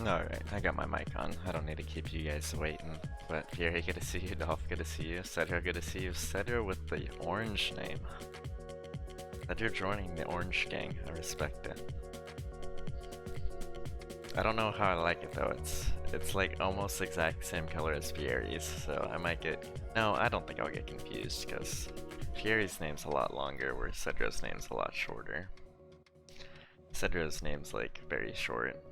Alright, I got my mic on. I don't need to keep you guys waiting. But Fury, good to see you. Dolph, good to see you. Cedro, good to see you. Cedro with the orange name. Cedro joining the orange gang. I respect it. I don't know how I like it though. It's like almost the exact same color as Fiery's, so I might get... No, I don't think I'll get confused, because Fiery's name's a lot longer, whereas Cedro's name's a lot shorter. Cedro's name's like very short.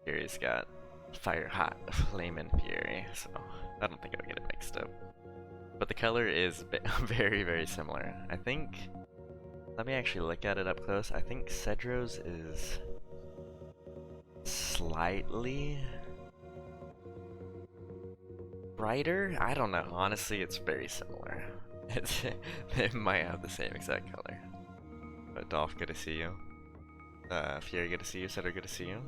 Fury's got Fire Hot Flamin' Fury, so I don't think I'll get it mixed up. But the color is very, very similar. I think, let me actually look at it up close. I think Cedro's is slightly brighter? I don't know, honestly it's very similar. It might have the same exact color. But Dolph, good to see you. Fury, good to see you. Cedro, good to see you.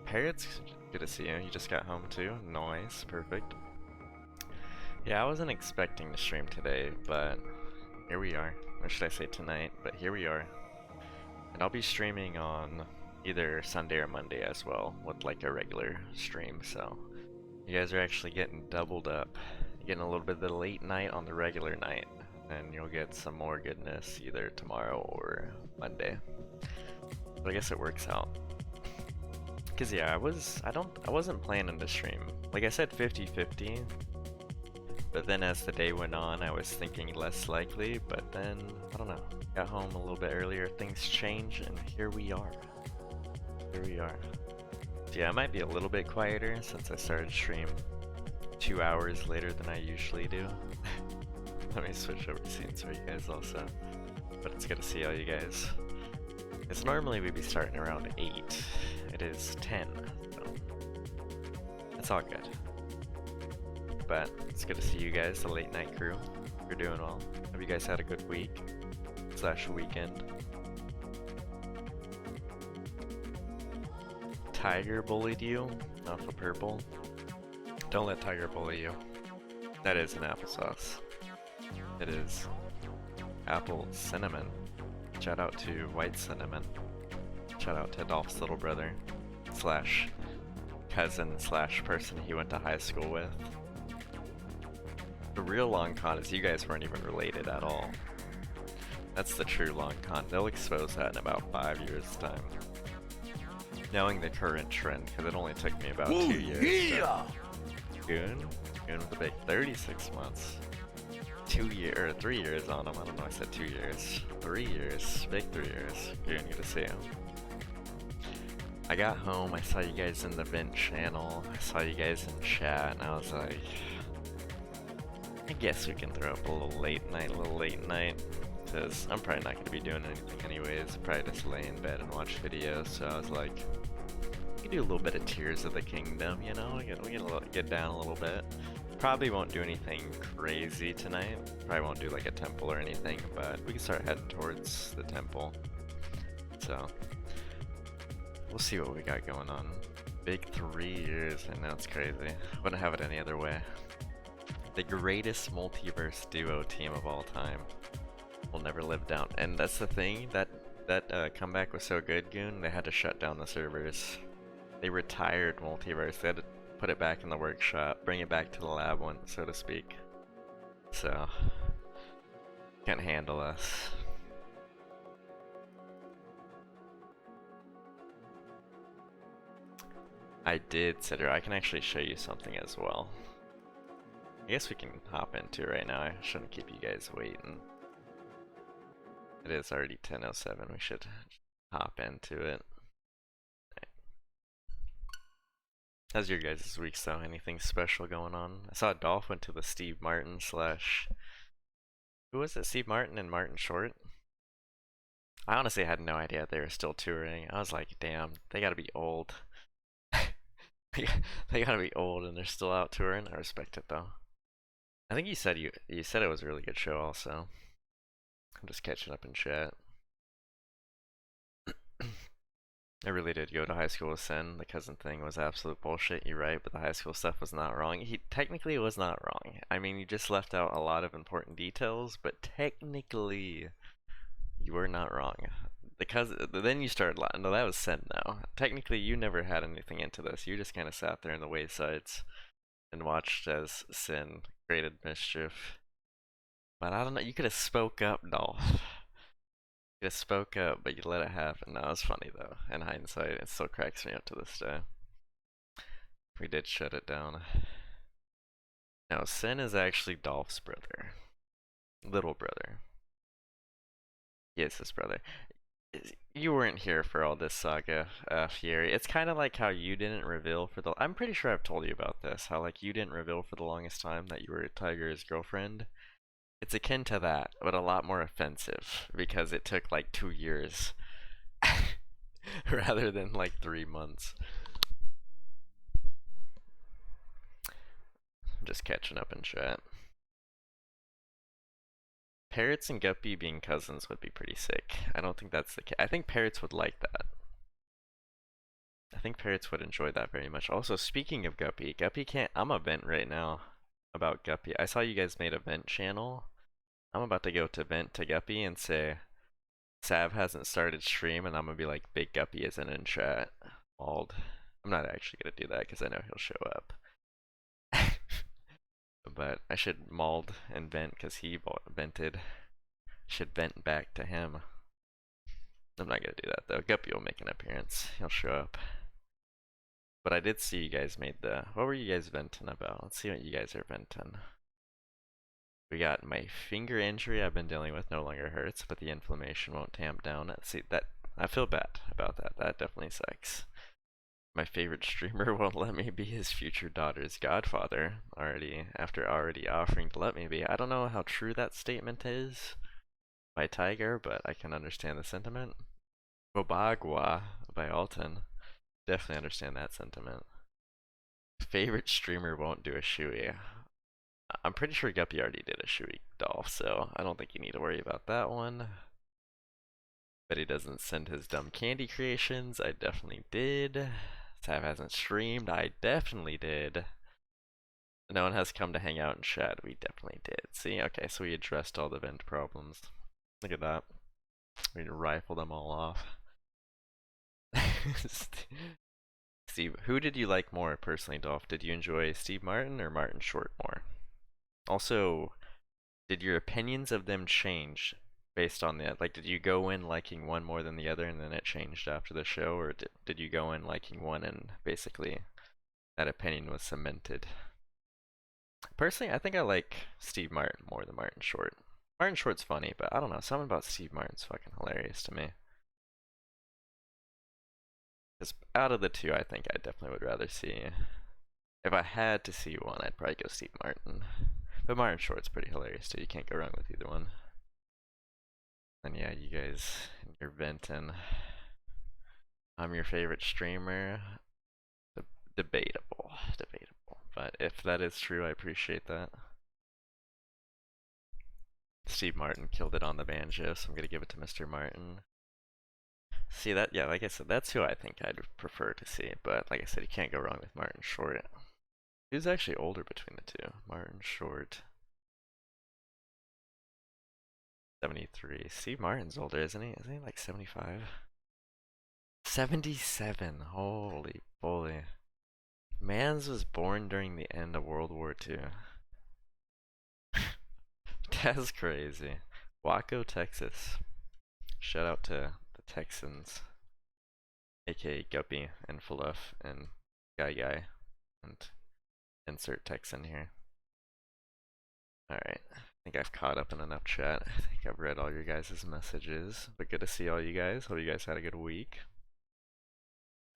Parrots, good to see you. You just got home too. Nice, perfect. Yeah, I wasn't expecting to stream today, but here we are. Or should I say tonight, but here we are. And I'll be streaming on either Sunday or Monday as well, with like a regular stream, so you guys are actually getting doubled up. You're getting a little bit of the late night on the regular night, and you'll get some more goodness either tomorrow or Monday. But I guess it works out. Cause yeah, I wasn't planning to stream. Like I said 50-50, but then as the day went on I was thinking less likely, but then, I don't know, got home a little bit earlier, things change, and here we are. Here we are. So yeah, I might be a little bit quieter since I started stream 2 hours later than I usually do. Let me switch over scenes for you guys also. But it's good to see all you guys. It's normally we'd be starting around 8. It is 10, so it's all good. But it's good to see you guys, the late night crew. You're doing well. Hope you guys had a good week / weekend. Tiger bullied you off of purple. Don't let Tiger bully you. That is an applesauce. It is apple cinnamon. Shout out to White Cinnamon. Shout out to Dolph's little brother / cousin / person he went to high school with. The real long con is you guys weren't even related at all. That's the true long con. They'll expose that in about 5 years time. Knowing the current trend, because it only took me about 2 years. Yeah! Goon with a big 36 months. 3 years on him. I don't know, I said 2 years. 3 years. Big 3 years. Goon, good to see you. I got home, I saw you guys in the vent channel, I saw you guys in chat, and I was like, I guess we can throw up a little late night. because I'm probably not going to be doing anything anyways. Probably just lay in bed and watch videos. So I was like, we could do a little bit of Tears of the Kingdom, you know? Get down a little bit. Probably won't do anything crazy tonight. Probably won't do like a temple or anything, but we can start heading towards the temple. So we'll see what we got going on. Big 3 years, I know it's crazy. Wouldn't have it any other way. The greatest multiverse duo team of all time will never live down. And that's the thing, that comeback was so good, Goon, they had to shut down the servers. They retired multiverse. They had to put it back in the workshop, bring it back to the lab one, so to speak. So can't handle us. I did, Cedric. I can actually show you something as well. I guess we can hop into it right now. I shouldn't keep you guys waiting. It is already 10:07. We should hop into it. How's your guys' week though? Anything special going on? I saw Dolph went to the Steve Martin slash... Who was it? Steve Martin and Martin Short? I honestly had no idea they were still touring. I was like, damn, they gotta be old. They gotta be old and they're still out touring. I respect it though. I think you said it was a really good show also. I'm just catching up in chat. I really did go to high school with Sin. The cousin thing was absolute bullshit, you're right, but the high school stuff was not wrong. He technically was not wrong. I mean, you just left out a lot of important details, but technically you were not wrong. Then you started lying. No, that was Sin now. Technically you never had anything into this. You just kind of sat there in the waysides and watched as Sin created mischief. But I don't know, you could have spoke up, Dolph. You could have spoke up, but you let it happen. No, it was funny though. In hindsight, it still cracks me up to this day. We did shut it down. Now, Sin is actually Dolph's brother. Little brother. He is his brother. You weren't here for all this saga, Fieri. It's kind of like how you didn't reveal for the... I'm pretty sure I've told you about this. How, like, you didn't reveal for the longest time that you were Tiger's girlfriend. It's akin to that, but a lot more offensive. Because it took, like, 2 years. Rather than, like, 3 months. I'm just catching up in chat. Parrots and Guppy being cousins would be pretty sick. I don't think that's the case. I think Parrots would like that. I think Parrots would enjoy that very much. Also, speaking of Guppy, Guppy can't... I'm a vent right now about Guppy. I saw you guys made a vent channel. I'm about to go to vent to Guppy and say, Sav hasn't started stream, and I'm gonna be like, Big Guppy isn't in chat. Mauled. I'm not actually gonna do that because I know he'll show up. But I should mauled and vent because he vented. Should vent back to him. I'm not gonna do that though. Guppy will make an appearance. He'll show up. But I did see you guys made the... What were you guys venting about? Let's see what you guys are venting. We got my finger injury I've been dealing with no longer hurts, but the inflammation won't tamp down. See, that... I feel bad about that. That definitely sucks. My favorite streamer won't let me be his future daughter's godfather after already offering to let me be. I don't know how true that statement is by Tiger, but I can understand the sentiment. Bobagua by Alton. Definitely understand that sentiment. Favorite streamer won't do a shoey. I'm pretty sure Guppy already did a shoey, Dolph, so I don't think you need to worry about that one. But he doesn't send his dumb candy creations. I definitely did. Sav hasn't streamed. I definitely did. No one has come to hang out and chat. We definitely did. See? Okay, so we addressed all the vent problems. Look at that. We rifle them all off. Steve, who did you like more personally, Dolph? Did you enjoy Steve Martin or Martin Short more? Also, did your opinions of them change based on that? Like, did you go in liking one more than the other and then it changed after the show? Or did you go in liking one and basically that opinion was cemented? Personally, I think I like Steve Martin more than Martin Short. Martin Short's funny, but I don't know, something about Steve Martin's fucking hilarious to me. Because out of the two, I think I definitely would rather see... If I had to see one, I'd probably go Steve Martin. But Martin Short's pretty hilarious too, you can't go wrong with either one. And yeah, you guys, you're venting. I'm your favorite streamer. Debatable, debatable. But if that is true, I appreciate that. Steve Martin killed it on the banjo, so I'm gonna give it to Mr. Martin. See that? Yeah, like I said, that's who I think I'd prefer to see. But like I said, you can't go wrong with Martin Short. Who's actually older between the two? Martin Short. 73. Steve Martin's older, isn't he? Isn't he like 75? 77. Holy bully. Mans was born during the end of World War II. That's crazy. Waco, Texas. Shout out to the Texans, aka Guppy and Fluff and Guy, and insert Texan here. Alright, I think I've caught up in enough chat. I think I've read all your guys' messages, but good to see all you guys. Hope you guys had a good week.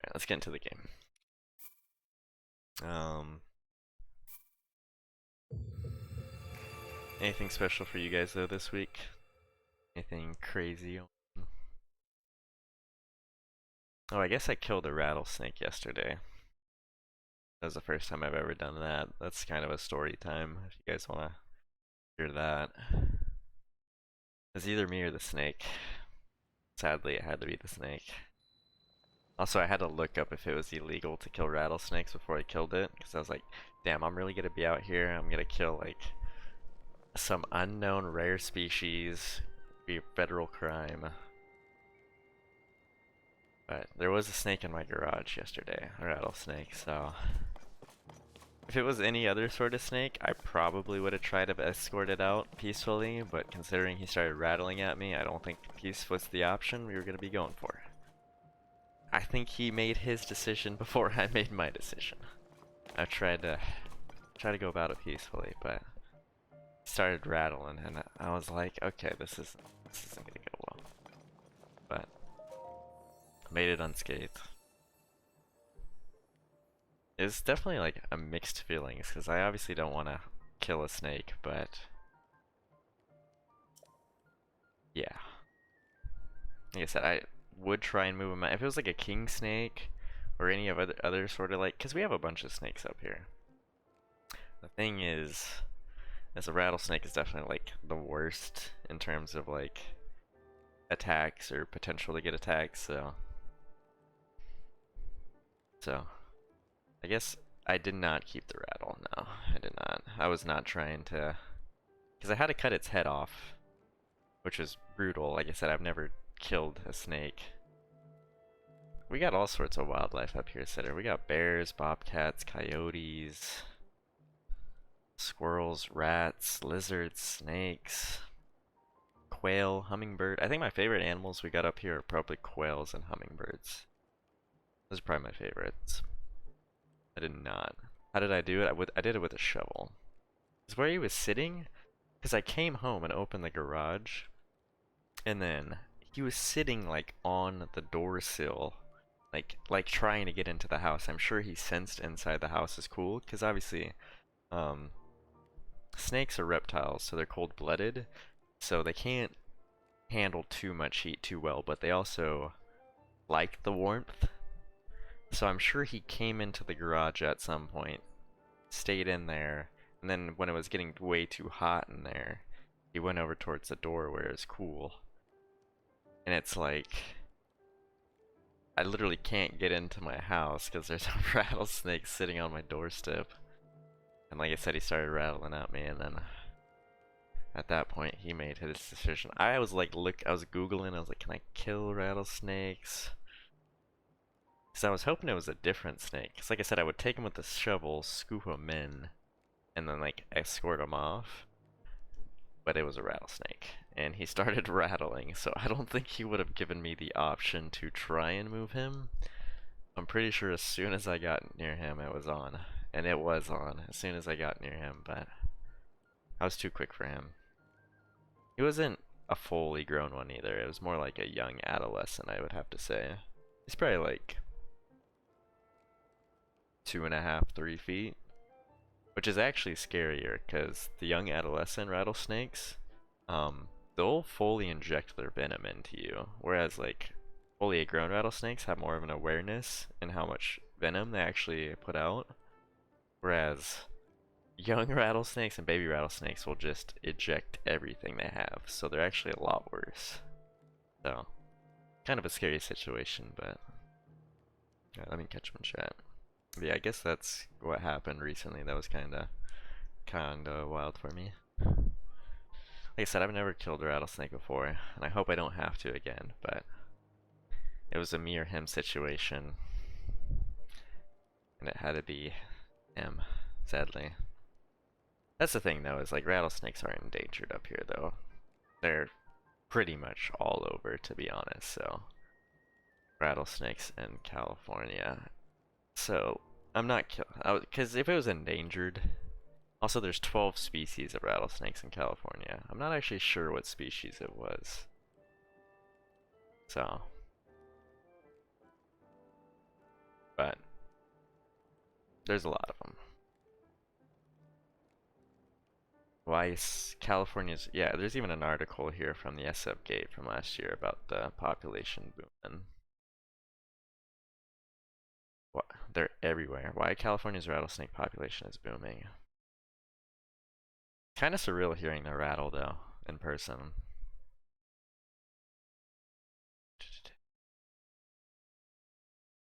Alright, let's get into the game. Anything special for you guys though this week? Anything crazy? Oh, I guess I killed a rattlesnake yesterday. That was the first time I've ever done that. That's kind of a story time if you guys want to hear that. It's either me or the snake. Sadly, it had to be the snake. Also, I had to look up if it was illegal to kill rattlesnakes before I killed it, because I was like, damn, I'm really gonna be out here, I'm gonna kill like some unknown rare species, be a federal crime. But there was a snake in my garage yesterday, a rattlesnake, so if it was any other sort of snake, I probably would have tried to escort it out peacefully, but considering he started rattling at me, I don't think peace was the option we were going to be going for. I think he made his decision before I made my decision. I tried to go about it peacefully, but he started rattling, and I was like, okay, this isn't going to go well. But I made it unscathed. It's definitely like a mixed feelings, because I obviously don't want to kill a snake, but yeah. Like I said, I would try and move him out. If it was like a king snake, or any of other sort of like, because we have a bunch of snakes up here. The thing is a rattlesnake is definitely like the worst in terms of like attacks or potential to get attacked, so I guess I did not keep the rattle. No, I did not. I was not trying to, because I had to cut its head off, which was brutal. Like I said, I've never killed a snake. We got all sorts of wildlife up here, Sitter. We got bears, bobcats, coyotes, squirrels, rats, lizards, snakes, quail, hummingbird. I think my favorite animals we got up here are probably quails and hummingbirds. Those are probably my favorites. I did not. How did I do it? I did it with a shovel. Is where he was sitting? Because I came home and opened the garage, and then he was sitting like on the door sill, like trying to get into the house. I'm sure he sensed inside the house is cool, because obviously, snakes are reptiles, so they're cold-blooded, so they can't handle too much heat too well, but they also like the warmth. So I'm sure he came into the garage at some point, stayed in there, and then when it was getting way too hot in there, he went over towards the door where it's cool. And it's like, I literally can't get into my house because there's a rattlesnake sitting on my doorstep. And like I said, he started rattling at me, and then at that point he made his decision. I was like, I was Googling, I was like, can I kill rattlesnakes? Because I was hoping it was a different snake. Because like I said, I would take him with the shovel, scoop him in, and then like escort him off. But it was a rattlesnake. And he started rattling, so I don't think he would have given me the option to try and move him. I'm pretty sure as soon as I got near him, it was on. And it was on as soon as I got near him, but I was too quick for him. He wasn't a fully grown one either. It was more like a young adolescent, I would have to say. He's probably like 2.5, 3 feet, which is actually scarier because the young adolescent rattlesnakes, they'll fully inject their venom into you, whereas like fully grown rattlesnakes have more of an awareness in how much venom they actually put out, whereas young rattlesnakes and baby rattlesnakes will just eject everything they have, so they're actually a lot worse. So, kind of a scary situation, but let me catch them in chat. But yeah, I guess that's what happened recently. That was kinda wild for me. Like I said, I've never killed a rattlesnake before, and I hope I don't have to again, but it was a me or him situation, and it had to be him, sadly. That's the thing though, is like rattlesnakes aren't endangered up here though. They're pretty much all over, to be honest, so rattlesnakes in California. So I'm not because if it was endangered, also there's 12 species of rattlesnakes in California. I'm not actually sure what species it was. So, but there's a lot of them. Why is California's, yeah, there's even an article here from the SF Gate from last year about the population booming. What? They're everywhere. Why California's rattlesnake population is booming. Kind of surreal hearing the rattle though, in person.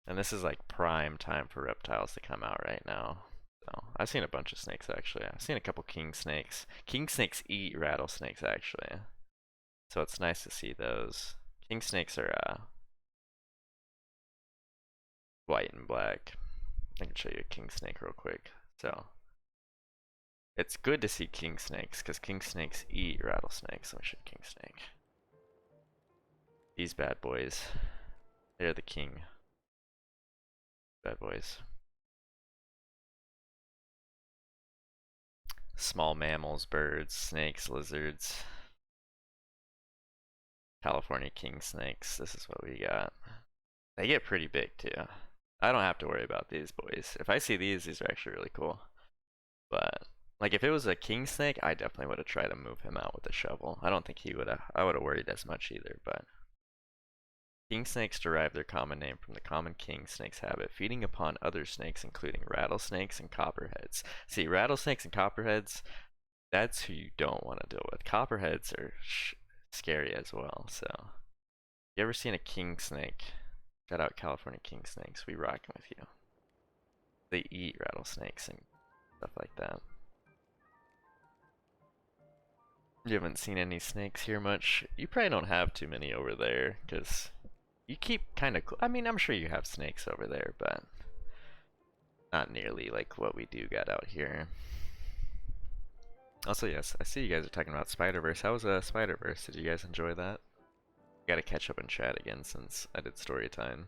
And this is like prime time for reptiles to come out right now. So I've seen a bunch of snakes actually. I've seen a couple king snakes. King snakes eat rattlesnakes actually. So it's nice to see those. King snakes are white and black. I can show you a king snake real quick. So it's good to see king snakes because king snakes eat rattlesnakes. Let me show you king snake. These bad boys. They're the king. Bad boys. Small mammals, birds, snakes, lizards. California king snakes. This is what we got. They get pretty big too. I don't have to worry about these boys. If I see these are actually really cool. But like if it was a king snake, I definitely would have tried to move him out with a shovel. I don't think he would have. I would have worried as much either. But king snakes derive their common name from the common king snake's habit, feeding upon other snakes, including rattlesnakes and copperheads. See, rattlesnakes and copperheads, that's who you don't want to deal with. Copperheads are scary as well. So, you ever seen a king snake? Shout out California king snakes. We rockin' with you. They eat rattlesnakes and stuff like that. You haven't seen any snakes here much. You probably don't have too many over there, because you keep kind of. I mean, I'm sure you have snakes over there, but not nearly like what we do got out here. Also, yes, I see you guys are talking about Spider-Verse. How was Spider-Verse? Did you guys enjoy that? Gotta catch up and chat again since I did story time.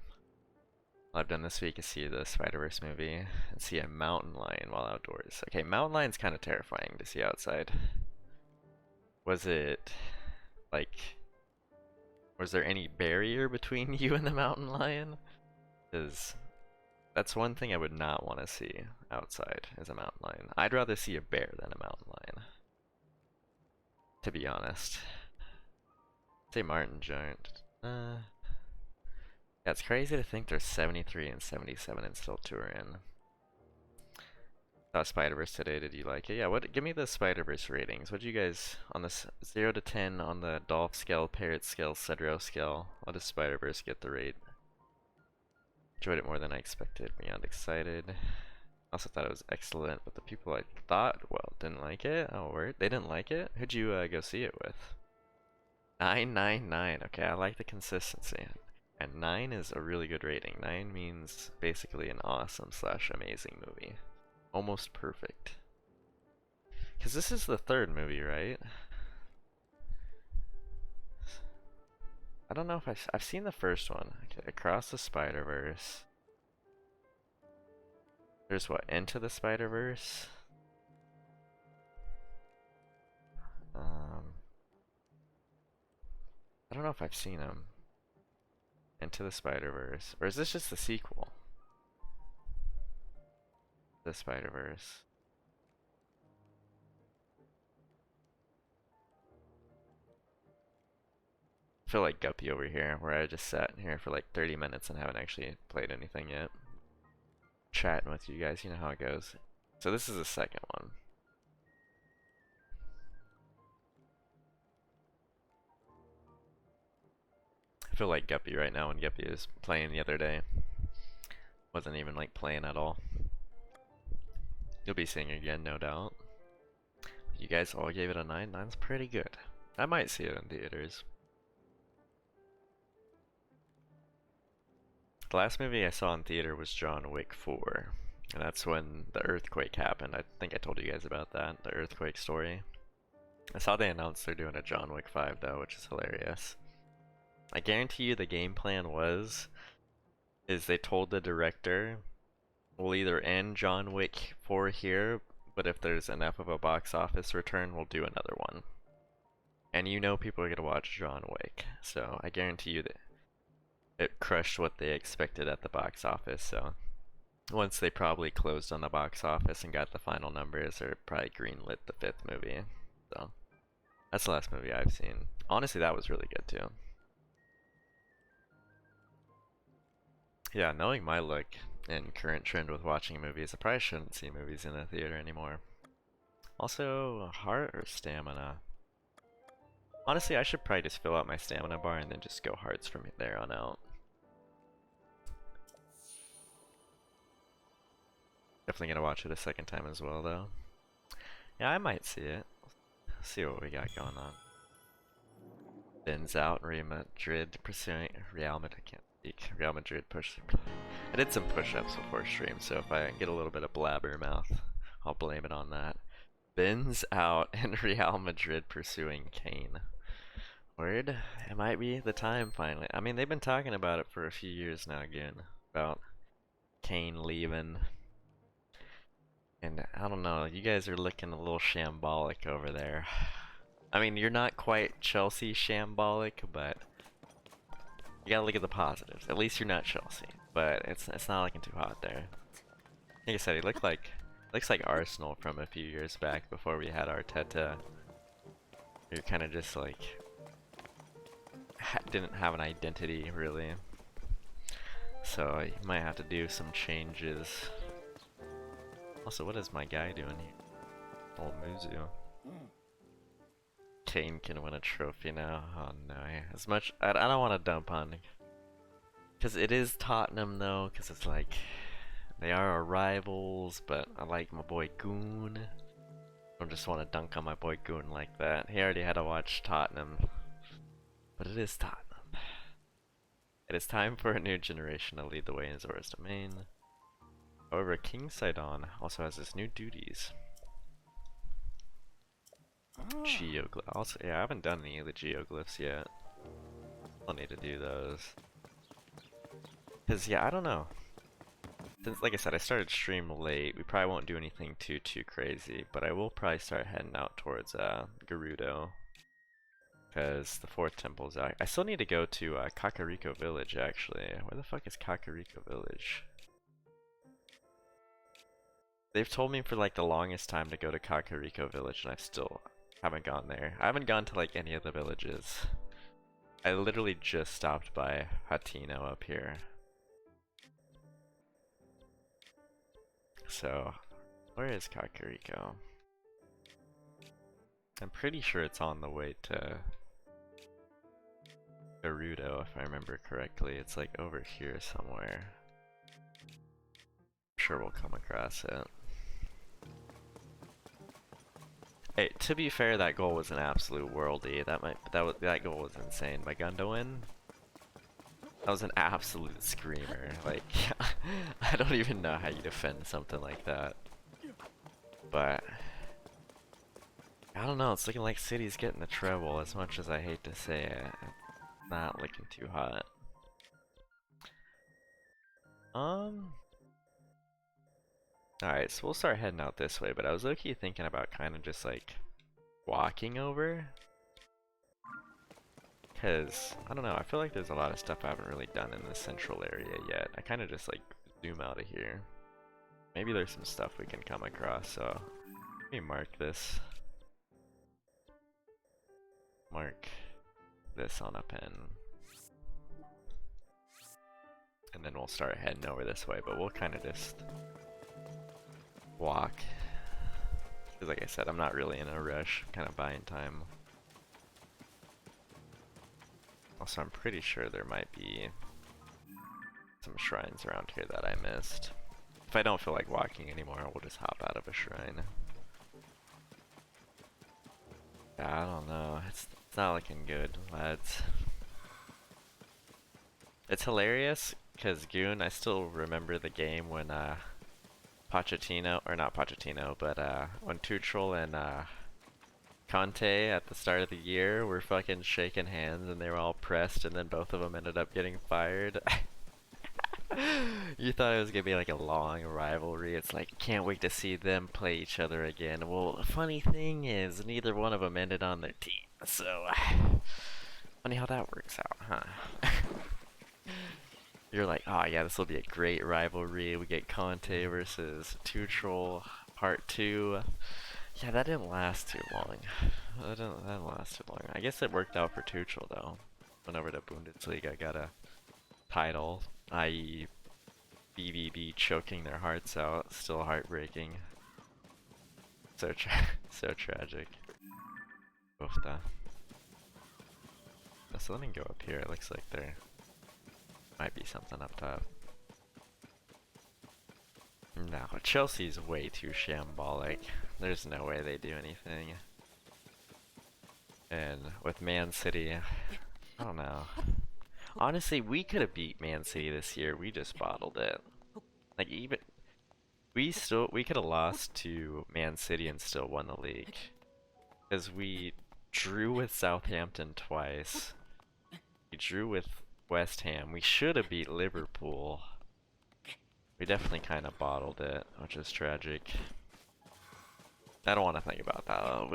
All I've done this week is see the Spider-Verse movie and see a mountain lion while outdoors. Okay, mountain lion's kind of terrifying to see outside. Was it like, was there any barrier between you and the mountain lion? Because that's one thing I would not want to see outside is a mountain lion. I'd rather see a bear than a mountain lion, to be honest. Say Martin Giant. Yeah, it's crazy to think there's 73 and 77 and still touring. Saw Spider-Verse today. Did you like it? Yeah. What? Give me the Spider-Verse ratings. What do you guys on this 0 to 10 on the Dolph scale, Parrot scale, Cedro scale? What does Spider-Verse get the rate? Enjoyed it more than I expected. Beyond excited. Also thought it was excellent, but the people I thought, well, didn't like it. Oh, word. They didn't like it? Who'd you go see it with? 999. Okay, I like the consistency. And 9 is a really good rating. 9 means basically an awesome slash amazing movie. Almost perfect. Because this is the third movie, right? I don't know if I've seen the first one. Okay, Across the Spider-Verse. There's what? Into the Spider-Verse? I don't know if I've seen them. Into the Spider-Verse. Or is this just the sequel? The Spider-Verse. I feel like Guppy over here, where I just sat here for like 30 minutes and haven't actually played anything yet. Chatting with you guys, you know how it goes. So this is the second one. I feel like Guppy right now when Guppy was playing the other day. Wasn't even like playing at all. You'll be seeing it again, no doubt. You guys all gave it a 9. 9's pretty good. I might see it in theaters. The last movie I saw in theater was John Wick 4. And that's when the earthquake happened. I think I told you guys about that, the earthquake story. I saw they announced they're doing a John Wick 5 though, which is hilarious. I guarantee you the game plan is they told the director, we'll either end John Wick 4 here, but if there's enough of a box office return, we'll do another one. And you know people are gonna watch John Wick, so I guarantee you that it crushed what they expected at the box office, so once they probably closed on the box office and got the final numbers, or probably greenlit the 5th movie. So that's the last movie I've seen. Honestly, that was really good too. Yeah, knowing my look and current trend with watching movies, I probably shouldn't see movies in a theater anymore. Also, heart or stamina? Honestly, I should probably just fill out my stamina bar and then just go hearts from there on out. Definitely gonna watch it a second time as well though. Yeah, I might see it. See what we got going on. Ben's out, Real Madrid pursuing Real Madrid. I can't speak. Real Madrid push. I did some push-ups before stream, so if I get a little bit of blabber mouth, I'll blame it on that. Ben's out and Real Madrid pursuing Kane. Word, it might be the time finally. I mean, they've been talking about it for a few years now again, about Kane leaving. And I don't know, you guys are looking a little shambolic over there. I mean, you're not quite Chelsea shambolic, but you gotta look at the positives. At least you're not Chelsea, but it's not looking too hot there. Like I said, he looks like Arsenal from a few years back before we had Arteta. You're kind of just like didn't have an identity really, so you might have to do some changes. Also, what is my guy doing here? Old Muzu. Kane can win a trophy now. Oh no, as much I don't want to dump on, because it is Tottenham though, because it's like they are our rivals, but I like my boy Goon. I don't just want to dunk on my boy Goon like that. He already had to watch Tottenham, but it is Tottenham. It is time for a new generation to lead the way in Zora's domain. However, King Sidon also has his new duties. Geoglyph. Also, yeah, I haven't done any of the geoglyphs yet. I'll need to do those. Cause yeah, I don't know. Since, like I said, I started stream late, we probably won't do anything too crazy, but I will probably start heading out towards Gerudo. Cause the 4th temple's out. I still need to go to Kakariko Village actually. Where the fuck is Kakariko Village? They've told me for like the longest time to go to Kakariko Village, and I still haven't gone there. I haven't gone to like any of the villages. I literally just stopped by Hatino up here. So, where is Kakariko? I'm pretty sure it's on the way to Gerudo, if I remember correctly. It's like over here somewhere. I'm sure we'll come across it. Hey, to be fair, that goal was an absolute worldie. That goal was insane by Gundogan. That was an absolute screamer. Like, I don't even know how you defend something like that. But I don't know. It's looking like City's getting the treble. As much as I hate to say it, it's not looking too hot. Alright, so we'll start heading out this way, but I was low-key thinking about kind of just like walking over. Because, I don't know, I feel like there's a lot of stuff I haven't really done in the central area yet. I kind of just like zoom out of here. Maybe there's some stuff we can come across, so let me mark this. Mark this on a pin. And then we'll start heading over this way, but we'll kind of just walk. Because like I said, I'm not really in a rush, I'm kind of buying time. Also, I'm pretty sure there might be some shrines around here that I missed. If I don't feel like walking anymore, we'll just hop out of a shrine. Yeah, I don't know. It's not looking good, lads. It's hilarious, because Goon, I still remember the game when Pochettino, or not Pochettino, but when Tuchel and Conte at the start of the year were fucking shaking hands and they were all pressed, and then both of them ended up getting fired. You thought it was gonna be like a long rivalry. It's like, can't wait to see them play each other again. Well, the funny thing is, neither one of them ended on their team. So, funny how that works out, huh? You're like, oh yeah, this will be a great rivalry. We get Conte versus Tuchel, part 2. Yeah, that didn't last too long. That didn't last too long. I guess it worked out for Tuchel though. Went over to Bundesliga, got a title, i.e. BVB choking their hearts out. Still heartbreaking. So so tragic. Oofda. So let me go up here. It looks like there might be something up top. No, Chelsea's way too shambolic. There's no way they do anything. And with Man City, I don't know. Honestly, we could have beat Man City this year. We just bottled it. Like even we could have lost to Man City and still won the league. Because we drew with Southampton twice. We drew with West Ham. We should have beat Liverpool. We definitely kind of bottled it, which is tragic. I don't want to think about that.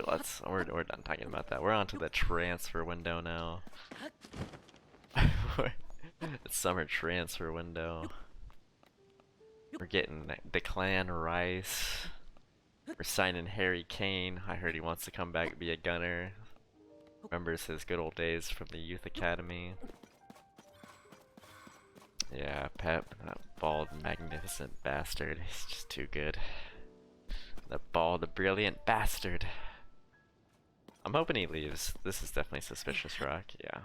We're done talking about that. We're on to the transfer window now. It's summer transfer window. We're getting Declan Rice. We're signing Harry Kane. I heard he wants to come back and be a gunner. Remembers his good old days from the youth academy. Yeah, Pep, that bald, magnificent bastard. He's just too good. The bald, brilliant bastard. I'm hoping he leaves. This is definitely suspicious rock, yeah.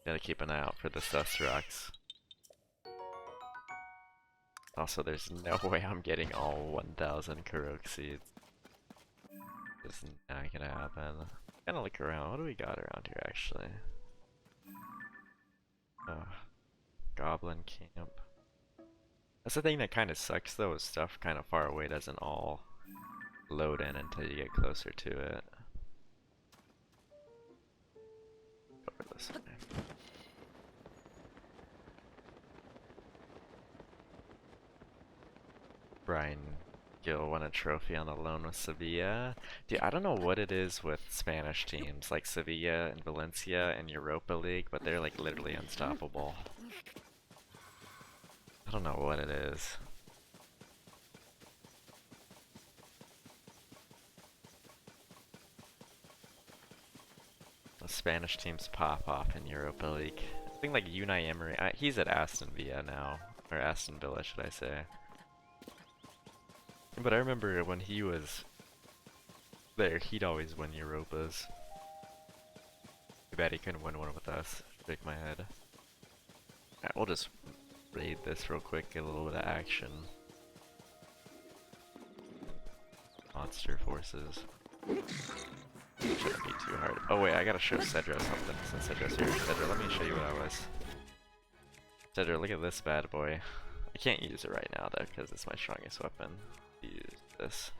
Gotta keep an eye out for the sus rocks. Also, there's no way I'm getting all 1,000 Kurok seeds. It's not gonna happen. Gonna look around. What do we got around here, actually? Oh. Goblin camp. That's the thing that kind of sucks though, is stuff kind of far away doesn't all load in until you get closer to it. Over this way. Brian Gill won a trophy on a loan with Sevilla. Dude, I don't know what it is with Spanish teams like Sevilla and Valencia and Europa League, but they're like literally unstoppable. I don't know what it is. The Spanish teams pop off in Europa League. I think like Unai Emery, he's at Aston Villa now, or Aston Villa should I say. But I remember when he was there, he'd always win Europas. Too bad he couldn't win one with us. Shake my head. Alright, we'll just raid this real quick, get a little bit of action. Monster forces. Shouldn't be too hard. Oh wait, I gotta show Cedra something since Cedra's here. Cedra, let me show you what I was. Cedra, look at this bad boy. I can't use it right now though, because it's my strongest weapon. Use this.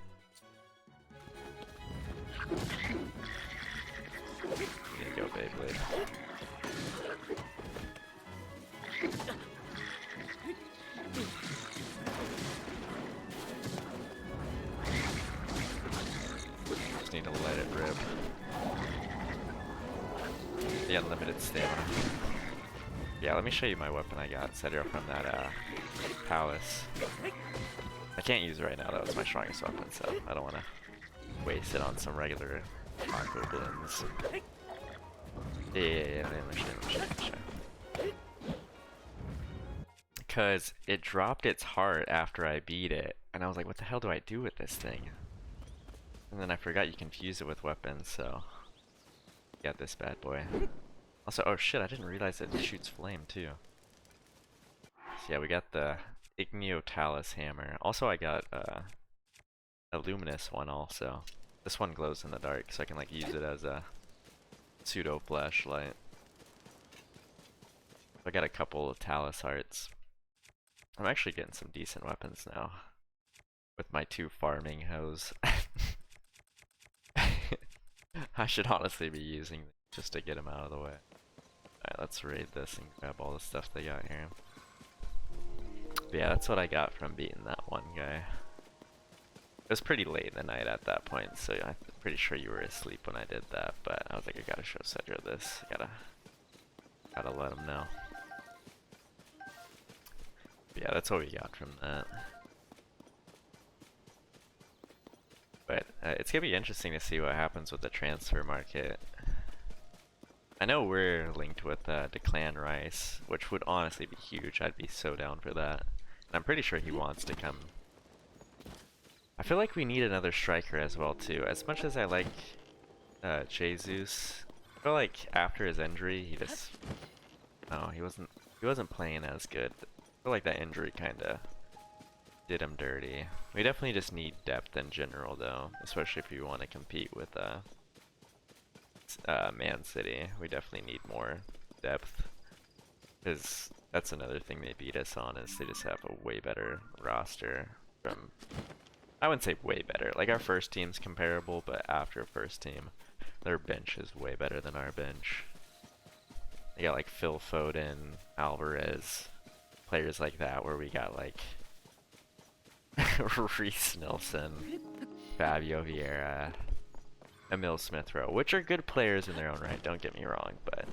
Here you go, Beyblade. Just need to let it rip. The unlimited stamina. Yeah, let me show you my weapon I got, Cedra, from that palace. I can't use it right now, that was my strongest weapon, so I don't want to waste it on some regular Aqua Blins. Because it dropped its heart after I beat it, and I was like, what the hell do I do with this thing? And then I forgot you can fuse it with weapons, so got this bad boy. Also, oh shit, I didn't realize it shoots flame too. So yeah, we got the Igneo hammer. Also, I got a luminous one also. This one glows in the dark, so I can like use it as a pseudo flashlight. I got a couple of Talus hearts. I'm actually getting some decent weapons now with my 2 farming hoes. I should honestly be using them just to get them out of the way. Alright, let's raid this and grab all the stuff they got here. But yeah, that's what I got from beating that one guy. It was pretty late in the night at that point, so I'm pretty sure you were asleep when I did that, but I was like, I gotta show Cedra this. Gotta let him know. But yeah, that's what we got from that. But it's gonna be interesting to see what happens with the transfer market. I know we're linked with Declan Rice, which would honestly be huge. I'd be so down for that. And I'm pretty sure he wants to come. I feel like we need another striker as well too. As much as I like Jesus, I feel like after his injury, he just he wasn't playing as good. I feel like that injury kind of did him dirty. We definitely just need depth in general though, especially if you want to compete with Man City. We definitely need more depth, because that's another thing they beat us on, is they just have a way better roster from, I wouldn't say way better, like our first team's comparable, but after first team, their bench is way better than our bench. They got like Phil Foden, Alvarez, players like that, where we got like Reece Nelson, Fabio Vieira, Emil Smith Rowe, which are good players in their own right, don't get me wrong, but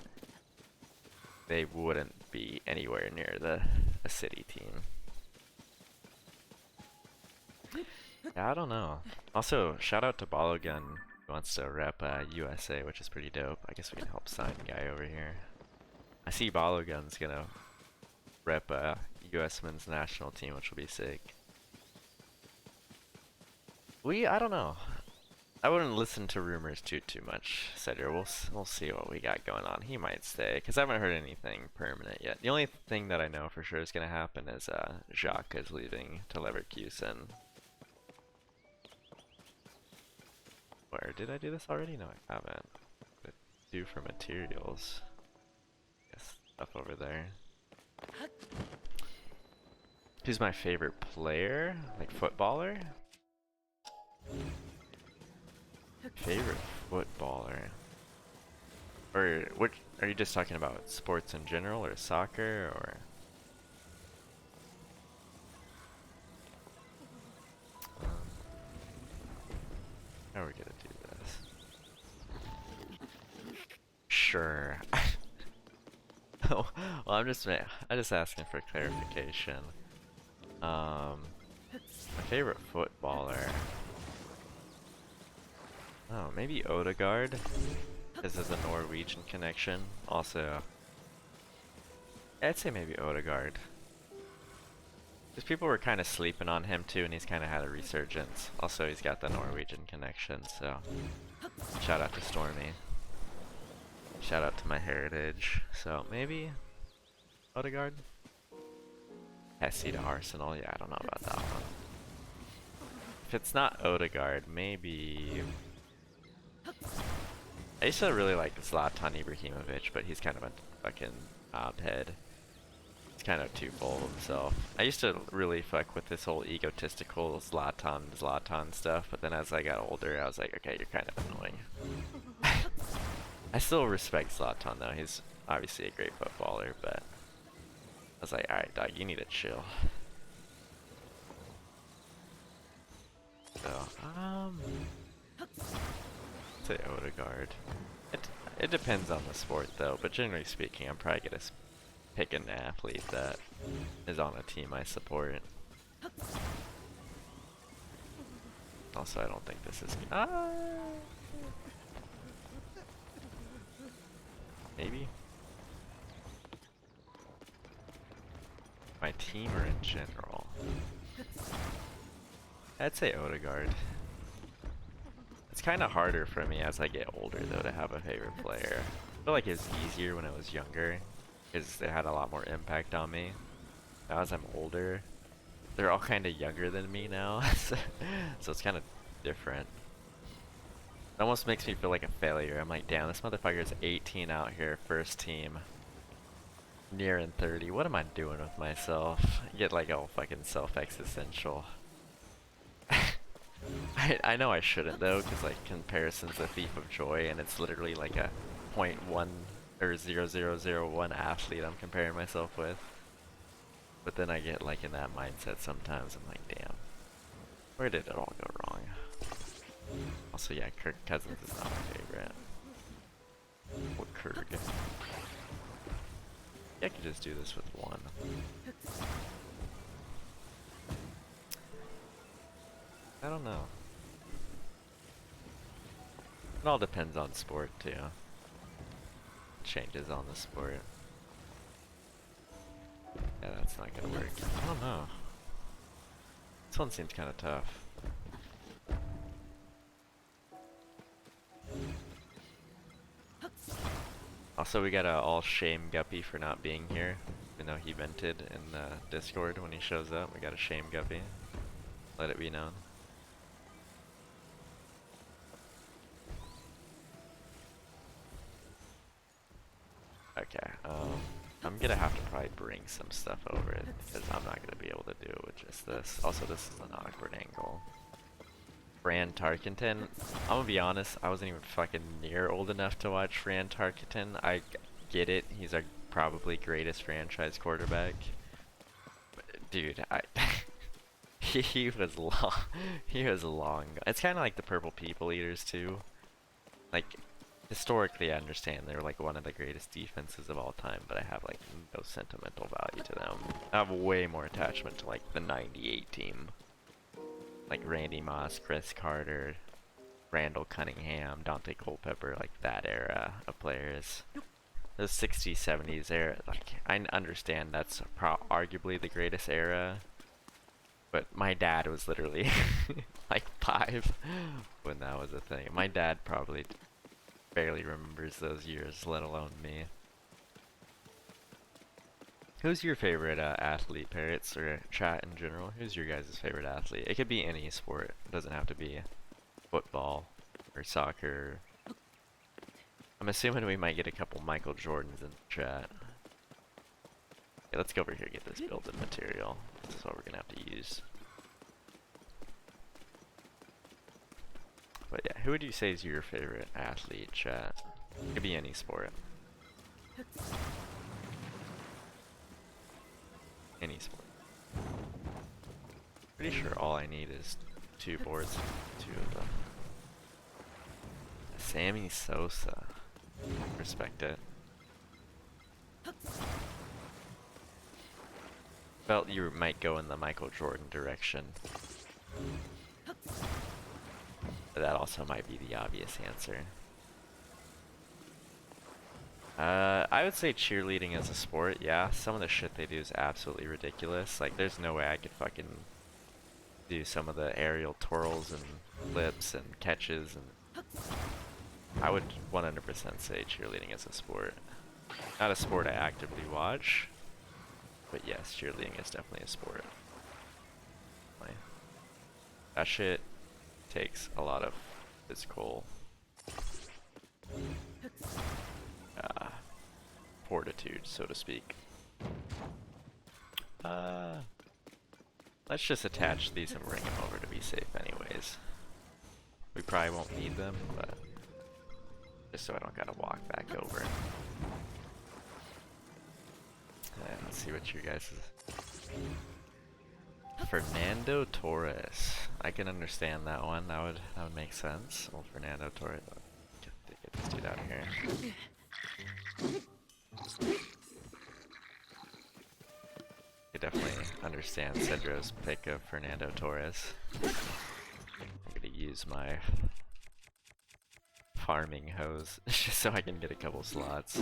they wouldn't be anywhere near a City team. Yeah, I don't know. Also, shout out to Balogun, who wants to rep USA, which is pretty dope. I guess we can help sign the guy over here. I see Balogun's gonna rep US men's national team, which will be sick. I don't know. I wouldn't listen to rumors too much, Cedric. We'll see what we got going on. He might stay, because I haven't heard anything permanent yet. The only thing that I know for sure is going to happen is Jacques is leaving to Leverkusen. Where did I do this already? No, I haven't. Do for materials. Yes, stuff over there. Who's my favorite player? Like footballer? Favorite footballer? Or which are you just talking about, sports in general or soccer or? How are we gonna do this? Sure. Oh, well, I'm just asking for clarification. My favorite footballer. Oh, maybe Odegaard. This is a Norwegian connection. Also, I'd say maybe Odegaard. Because people were kind of sleeping on him too, and he's kind of had a resurgence. Also, he's got the Norwegian connection, so shout out to Stormy. Shout out to my heritage. So maybe Odegaard? Hesse to Arsenal? Yeah, I don't know about that one. If it's not Odegaard, maybe... I used to really like Zlatan Ibrahimovic, but he's kind of a fucking knobhead. He's kind of too full of himself. I used to really fuck with this whole egotistical Zlatan stuff, but then as I got older, I was like, okay, you're kind of annoying. I still respect Zlatan though, he's obviously a great footballer, but I was like, alright dog, you need to chill. So, say Odegaard. It depends on the sport though, but generally speaking, I'm probably gonna pick an athlete that is on a team I support. Also, I don't think this is... Maybe? My team or in general? I'd say Odegaard. It's kind of harder for me as I get older though to have a favorite player. I feel like it's easier when I was younger because they had a lot more impact on me. Now as I'm older, they're all kind of younger than me now, so it's kind of different. It almost makes me feel like a failure. I'm like, damn, this motherfucker's 18 out here, first team. Nearing 30. What am I doing with myself? I get like all fucking self-existential. I know I shouldn't though, because like comparison's a thief of joy, and it's literally like a 0.1 or 0.0001 athlete I'm comparing myself with. But then I get like in that mindset sometimes. I'm like, damn, where did it all go wrong? Also, yeah, Kirk Cousins is not my favorite. What Kirk? Yeah, I could just do this with one. I don't know. It all depends on sport too. Changes on the sport. Yeah, that's not gonna work. I don't know. This one seems kind of tough. Also, we gotta all shame Guppy for not being here. Even though he vented in the Discord when he shows up, we gotta shame Guppy. Let it be known. Okay, I'm gonna have to probably bring some stuff over because I'm not gonna be able to do it with just this. Also, this is an awkward angle. Fran Tarkenton. I'm gonna be honest, I wasn't even fucking near old enough to watch Fran Tarkenton. I get it, he's our probably greatest franchise quarterback. But, dude, he was long. He was long. It's kind of like the Purple People Eaters too. Like, historically, I understand they're like one of the greatest defenses of all time, but I have like no sentimental value to them. I have way more attachment to like the '98 team. Like Randy Moss, Chris Carter, Randall Cunningham, Dante Culpepper, like that era of players. The 60s, 70s era, like I understand that's arguably the greatest era, but my dad was literally like 5 when that was a thing. My dad probably barely remembers those years, let alone me. Who's your favorite athlete, Parrots, or chat in general? Who's your guys' favorite athlete? It could be any sport. It doesn't have to be football or soccer. I'm assuming we might get a couple Michael Jordans in the chat. Okay, let's go over here and get this built-in material. This is what we're gonna have to use. But yeah, who would you say is your favorite athlete, chat? It could be any sport. Any sport. Pretty sure all I need is 2 boards, 2 of them. Sammy Sosa. Respect it. Felt you might go in the Michael Jordan direction. But that also might be the obvious answer. I would say cheerleading as a sport, yeah. Some of the shit they do is absolutely ridiculous. Like, there's no way I could fucking do some of the aerial twirls and flips and catches, and I would 100% say cheerleading as a sport. Not a sport I actively watch, but yes, cheerleading is definitely a sport. That shit takes a lot of physical fortitude, so to speak. Let's just attach these and bring them over to be safe anyways. We probably won't need them, but just so I don't gotta walk back over. And let's see what you guys Fernando Torres. I can understand that one. That would make sense. Well, Fernando Torres. Get this dude out of here. I definitely understand Cedro's pick of Fernando Torres. I'm gonna use my farming hose just so I can get a couple slots.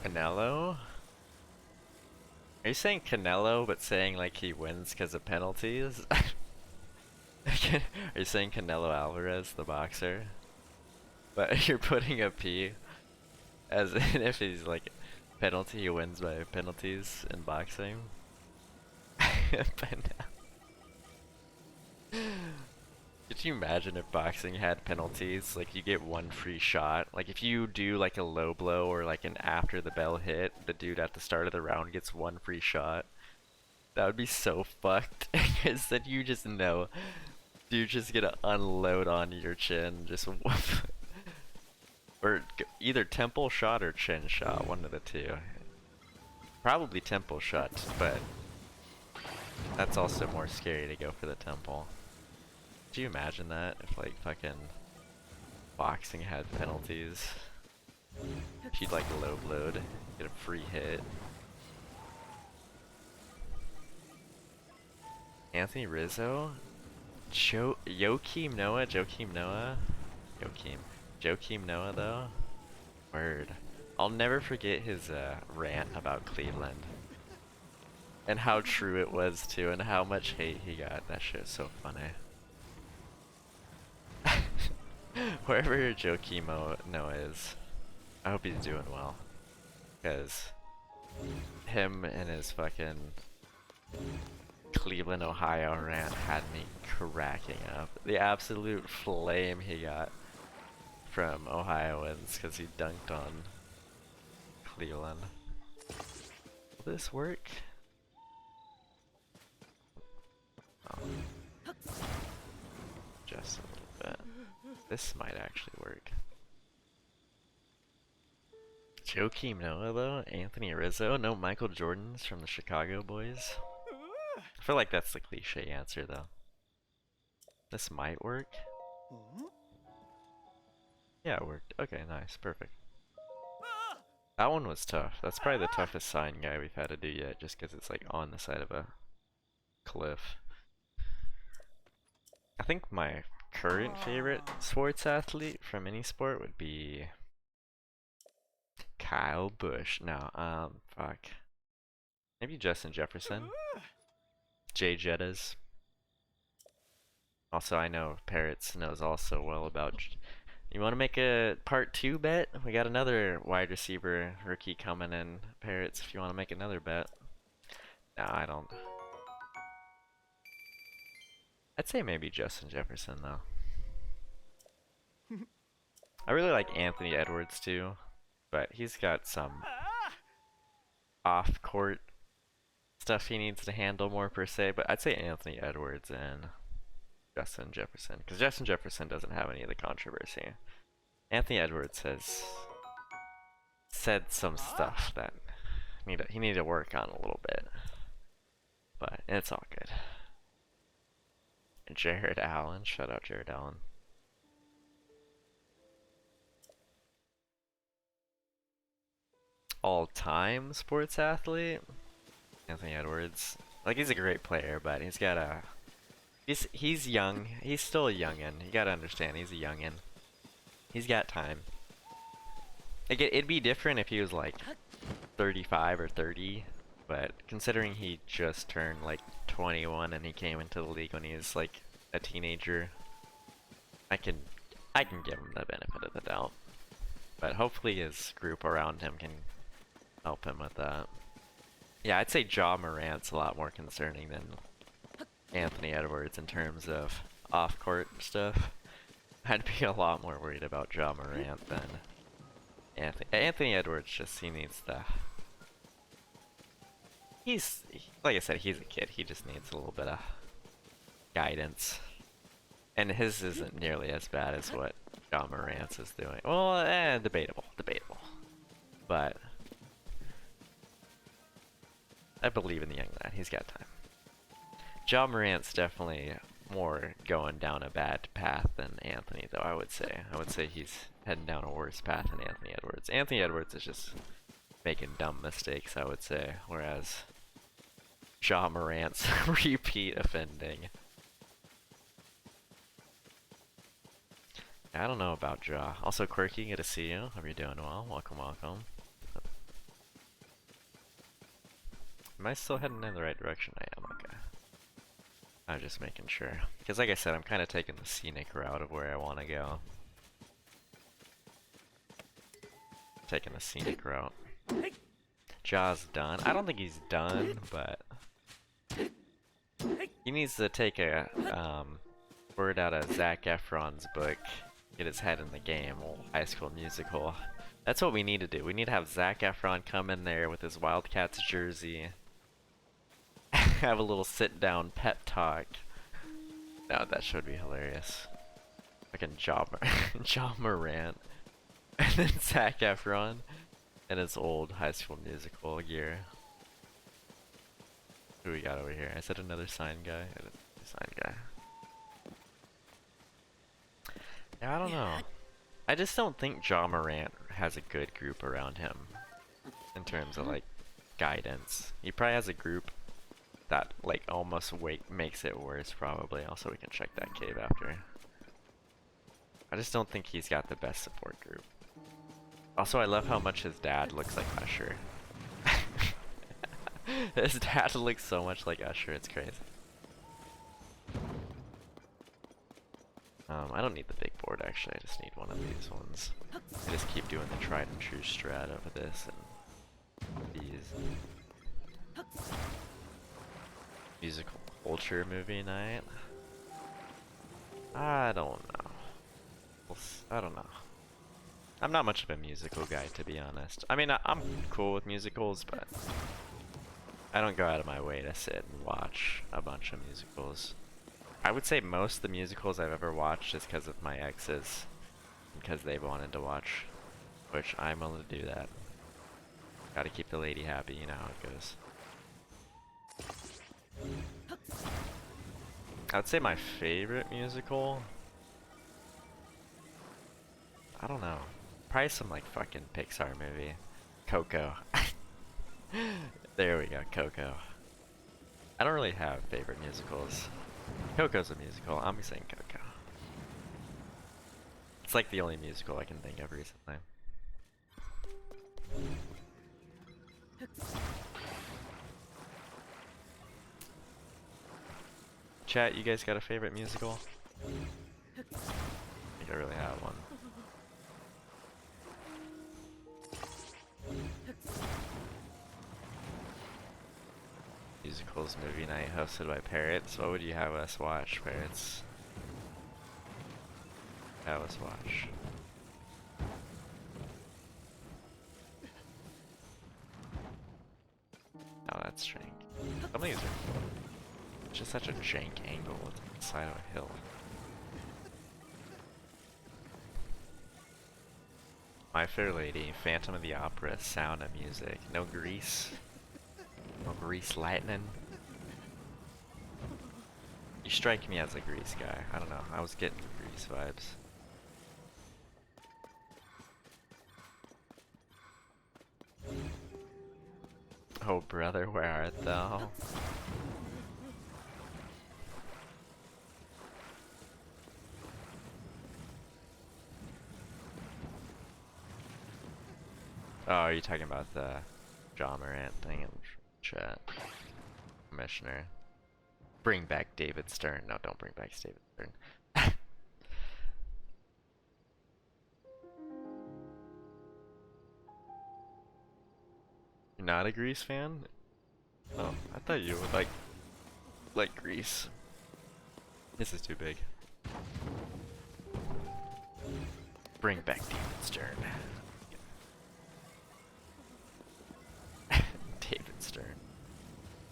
Canelo? Are you saying Canelo but saying like he wins because of penalties? Are you saying Canelo Alvarez, the boxer? But you're putting a P as in if he's like penalty, he wins by penalties in boxing? Could you imagine if boxing had penalties? Like you get one free shot. Like if you do like a low blow or like an after the bell hit, the dude at the start of the round gets one free shot. That would be so fucked. Because then you just know. You just get to unload onto your chin, just whoop. Or either temple shot or chin shot, one of the two. Probably temple shot, but that's also more scary to go for the temple. Could you imagine that if like fucking boxing had penalties? If you'd like low blowed, get a free hit. Anthony Rizzo? Joakim Noah though? Word. I'll never forget his rant about Cleveland. And how true it was too, and how much hate he got. That shit's so funny. Wherever Joakim Noah is, I hope he's doing well. Because him and his fucking Cleveland, Ohio rant had me cracking up. The absolute flame he got from Ohioans because he dunked on Cleveland. Will this work? Oh. Just a little bit. This might actually work. Joakim Noah though? Anthony Rizzo? No Michael Jordans from the Chicago boys? I feel like that's the cliche answer though. This might work. Yeah, it worked. Okay, nice, perfect. That one was tough. That's probably the toughest sign guy we've had to do yet, just because it's like on the side of a cliff. I think my current favorite sports athlete from any sport would be Kyle Busch. No, fuck. Maybe Justin Jefferson. Jay Jettas. Also, I know Parrots knows also well about. You want to make a part 2 bet? We got another wide receiver rookie coming in, Parrots, if you want to make another bet. No, I don't. I'd say maybe Justin Jefferson, though. I really like Anthony Edwards, too. But he's got some off-court stuff he needs to handle more, per se. But I'd say Anthony Edwards and Justin Jefferson. Because Justin Jefferson doesn't have any of the controversy. Anthony Edwards has said some stuff that he needed to work on a little bit. But it's all good. Jared Allen. Shout out Jared Allen. All-time sports athlete? Anthony Edwards. Like, he's a great player, but he's got a... He's young. He's still a youngin'. You gotta understand, he's a youngin'. He's got time. It'd be different if he was like 35 or 30, but considering he just turned like 21 and he came into the league when he was like a teenager, I can give him the benefit of the doubt. But hopefully his group around him can help him with that. Yeah, I'd say Ja Morant's a lot more concerning than Anthony Edwards in terms of off-court stuff. I'd be a lot more worried about Ja Morant than Anthony Edwards. Just he needs the. He's like I said, he's a kid. He just needs a little bit of guidance, and his isn't nearly as bad as what Ja Morant's is doing. Well, debatable, but I believe in the young lad. He's got time. Ja Morant's definitely more going down a bad path than Anthony, though, I would say. I would say he's heading down a worse path than Anthony Edwards. Anthony Edwards is just making dumb mistakes, I would say, whereas Ja Morant's repeat offending. I don't know about Ja. Also, Quirky, good to see you. Hope you're doing well. Welcome, welcome. Am I still heading in the right direction? I am, okay. I'm just making sure. Because like I said, I'm kind of taking the scenic route of where I want to go. Taking the scenic route. Ja's done. I don't think he's done, but he needs to take a word out of Zac Efron's book, get his head in the game, old High School Musical. That's what we need to do. We need to have Zac Efron come in there with his Wildcats jersey, have a little sit-down pep talk. No, that should be hilarious. Fucking Ja Morant, and then Zac Efron in his old High School Musical gear. Who we got over here? I said another sign guy. Sign guy. Yeah, I don't know. I just don't think Ja Morant has a good group around him in terms of like guidance. He probably has a group that like almost makes it worse probably. Also, we can check that cave after. I just don't think he's got the best support group. Also, I love how much his dad looks like Usher. His dad looks so much like Usher, it's crazy. I don't need the big board actually, I just need one of these ones. I just keep doing the tried and true strat of this and these. Musical culture movie night? I don't know. I don't know. I'm not much of a musical guy, to be honest. I mean, I'm cool with musicals, but I don't go out of my way to sit and watch a bunch of musicals. I would say most of the musicals I've ever watched is because of my exes, because they wanted to watch, which I'm willing to do that. Gotta keep the lady happy, you know how it goes. I'd say my favorite musical, I don't know. Probably some like fucking Pixar movie. Coco. There we go, Coco. I don't really have favorite musicals. Coco's a musical, I'm saying Coco. It's like the only musical I can think of recently. Chat, you guys got a favorite musical? I think I really have one. Musicals movie night hosted by Parrots. What would you have us watch, Parrots? Have us watch. Oh, that's jank. Some of these are cool. It's just such a jank angle with the side of a hill. My Fair Lady, Phantom of the Opera, Sound of Music. No Grease. No Grease Lightning. You strike me as a Grease guy. I don't know. I was getting Grease vibes. Oh brother, where art thou? Oh, are you talking about the Ja Morant thing in chat? Commissioner. Bring back David Stern. No, don't bring back David Stern. You're not a Grease fan? Oh, I thought you would like Grease. This is too big. Bring back David Stern. David Stern.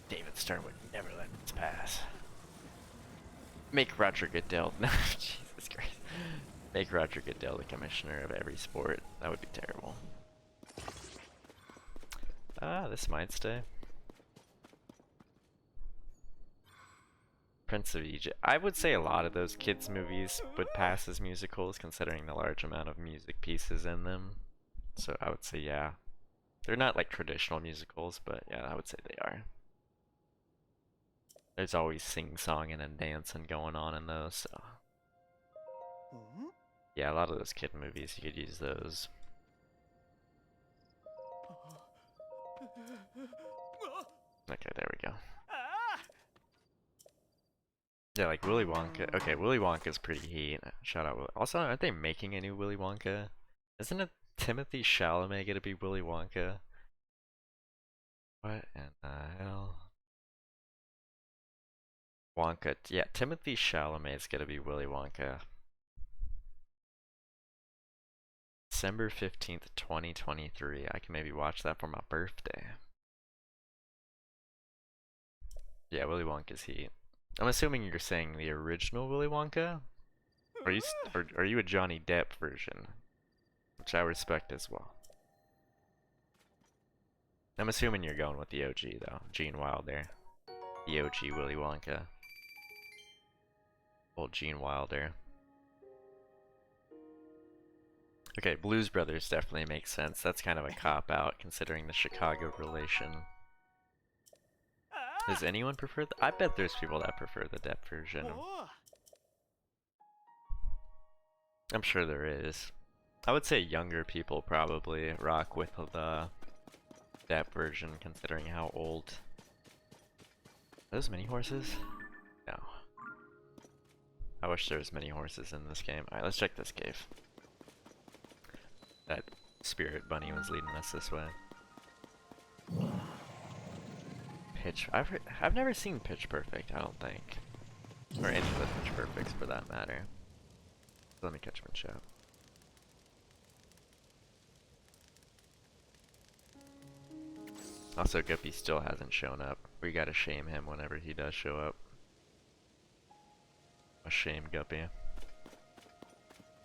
David Stern would never let this pass. Make Roger Goodell. No, Jesus Christ. Make Roger Goodell the commissioner of every sport. That would be terrible. Ah, this might stay. Prince of Egypt. I would say a lot of those kids' movies would pass as musicals, considering the large amount of music pieces in them. So I would say yeah. They're not like traditional musicals, but yeah, I would say they are. There's always sing-songing and dancing going on in those, so. Yeah, a lot of those kid movies, you could use those. Okay, there we go. Yeah, like Willy Wonka. Okay, Willy Wonka's pretty heat. Shout out. Also, aren't they making a new Willy Wonka? Isn't it Timothy Chalamet gonna be Willy Wonka? What in the hell? Wonka. Yeah, Timothy Chalamet's gonna be Willy Wonka. December 15th, 2023. I can maybe watch that for my birthday. Yeah, Willy Wonka's heat. I'm assuming you're saying the original Willy Wonka? Or are you a Johnny Depp version? Which I respect as well. I'm assuming you're going with the OG though. Gene Wilder. The OG Willy Wonka. Old Gene Wilder. Okay, Blues Brothers definitely makes sense. That's kind of a cop-out considering the Chicago relation. Does anyone prefer I bet there's people that prefer the Depp version. I'm sure there is. I would say younger people probably rock with the Depp version considering how old. Are those mini horses? No. I wish there was many horses in this game. Alright, let's check this cave. That spirit bunny was leading us this way. I've never seen Pitch Perfect, I don't think. Or any of the Pitch Perfects for that matter. Let me catch him in chat. Also, Guppy still hasn't shown up. We gotta shame him whenever he does show up. A shame, Guppy.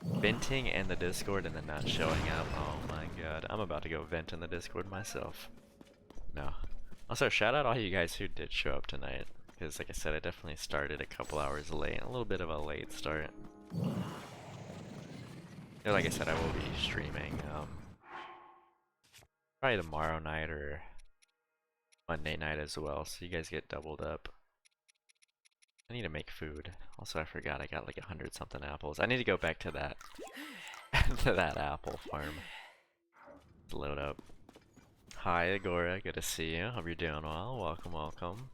Venting in the Discord and then not showing up. Oh my god. I'm about to go vent in the Discord myself. No. Also, shout out all you guys who did show up tonight. Because like I said, I definitely started a couple hours late. A little bit of a late start. Yeah, like I said, I will be streaming. Probably tomorrow night or Monday night as well. So you guys get doubled up. I need to make food. Also, I forgot I got like 100 something apples. I need to go back to that to that apple farm. Let's load up. Hi Agora, good to see you. Hope you're doing well. Welcome, welcome.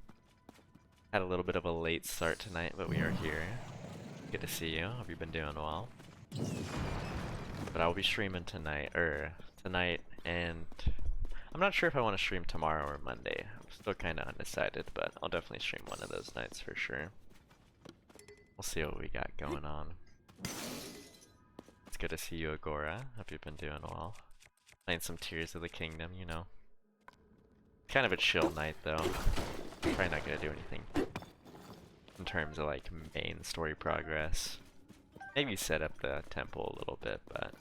Had a little bit of a late start tonight, but we are here. Good to see you. Hope you've been doing well. But I will be streaming tonight, and I'm not sure if I want to stream tomorrow or Monday. I'm still kind of undecided, but I'll definitely stream one of those nights for sure. We'll see what we got going on. It's good to see you, Agora. Hope you've been doing well. Playing some Tears of the Kingdom, you know. Kind of a chill night, though. Probably not gonna do anything in terms of like main story progress. Maybe set up the temple a little bit, but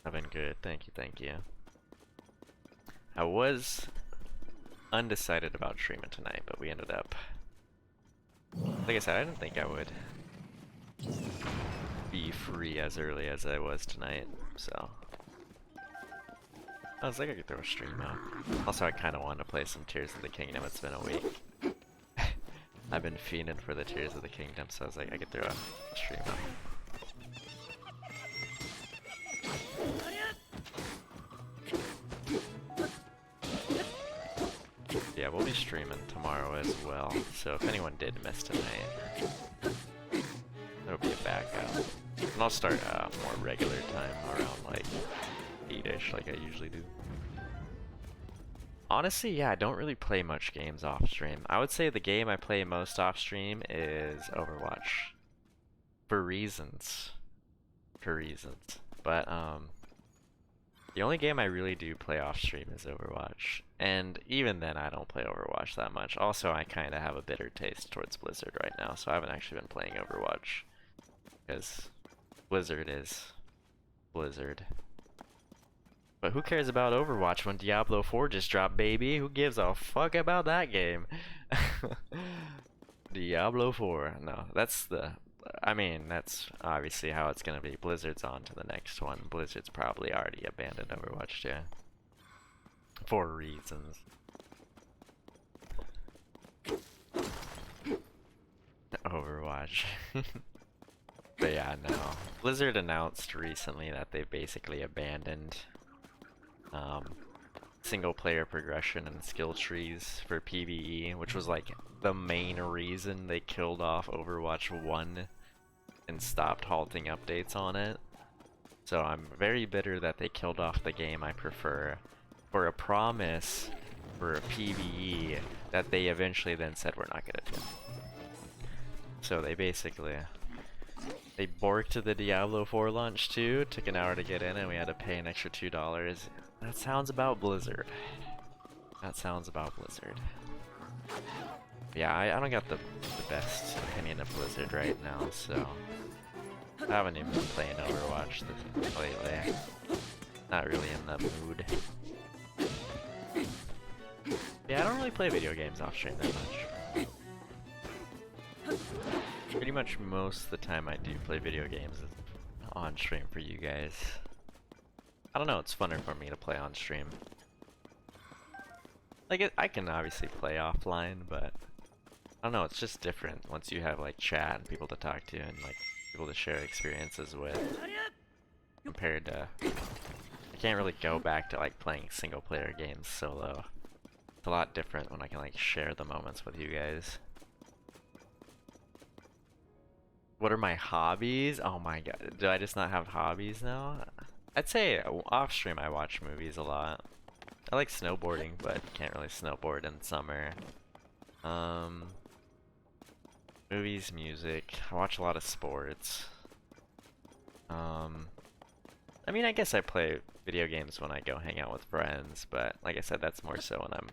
I've been good. Thank you, thank you. I was undecided about streaming tonight, but we ended up. Like I said, I didn't think I would be free as early as I was tonight, so I was like, I could throw a stream out. Also, I kind of wanted to play some Tears of the Kingdom. It's been a week. I've been fiending for the Tears of the Kingdom, so I was like, I could throw a stream out. Yeah, we'll be streaming tomorrow as well, so if anyone did miss tonight, there'll be a backup. And I'll start more regular time around like 8-ish like I usually do. Honestly, yeah, I don't really play much games off stream. I would say the game I play most off stream is Overwatch. For reasons. But the only game I really do play off stream is Overwatch. And even then I don't play Overwatch that much. Also, I kind of have a bitter taste towards Blizzard right now, so I haven't actually been playing Overwatch. Because Blizzard is Blizzard. But who cares about Overwatch when Diablo 4 just dropped, baby? Who gives a fuck about that game? Diablo 4. No, that's the... I mean, that's obviously how it's gonna be. Blizzard's on to the next one. Blizzard's probably already abandoned Overwatch, yeah. For reasons. Overwatch. But yeah, no. Blizzard announced recently that they basically abandoned single player progression and skill trees for PvE, which was like the main reason they killed off Overwatch 1 and stopped halting updates on it. So I'm very bitter that they killed off the game I prefer for a promise for a PvE that they eventually then said we're not gonna do. So they basically borked the Diablo 4 launch too, took an hour to get in and we had to pay an extra $2. That sounds about Blizzard. That sounds about Blizzard. Yeah, I don't got the best opinion of Blizzard right now, so I haven't even been playing Overwatch lately. Not really in the mood. Yeah, I don't really play video games off stream that much. Pretty much most of the time I do play video games on stream for you guys. I don't know, it's funner for me to play on stream. Like, I can obviously play offline, but I don't know, it's just different once you have like chat and people to talk to and like people to share experiences with. Compared to, I can't really go back to like playing single player games solo. It's a lot different when I can like share the moments with you guys. What are my hobbies? Oh my god, do I just not have hobbies now? I'd say off stream I watch movies a lot. I like snowboarding, but can't really snowboard in summer. Movies, music. I watch a lot of sports. I mean, I guess I play video games when I go hang out with friends, but like I said, that's more so when I'm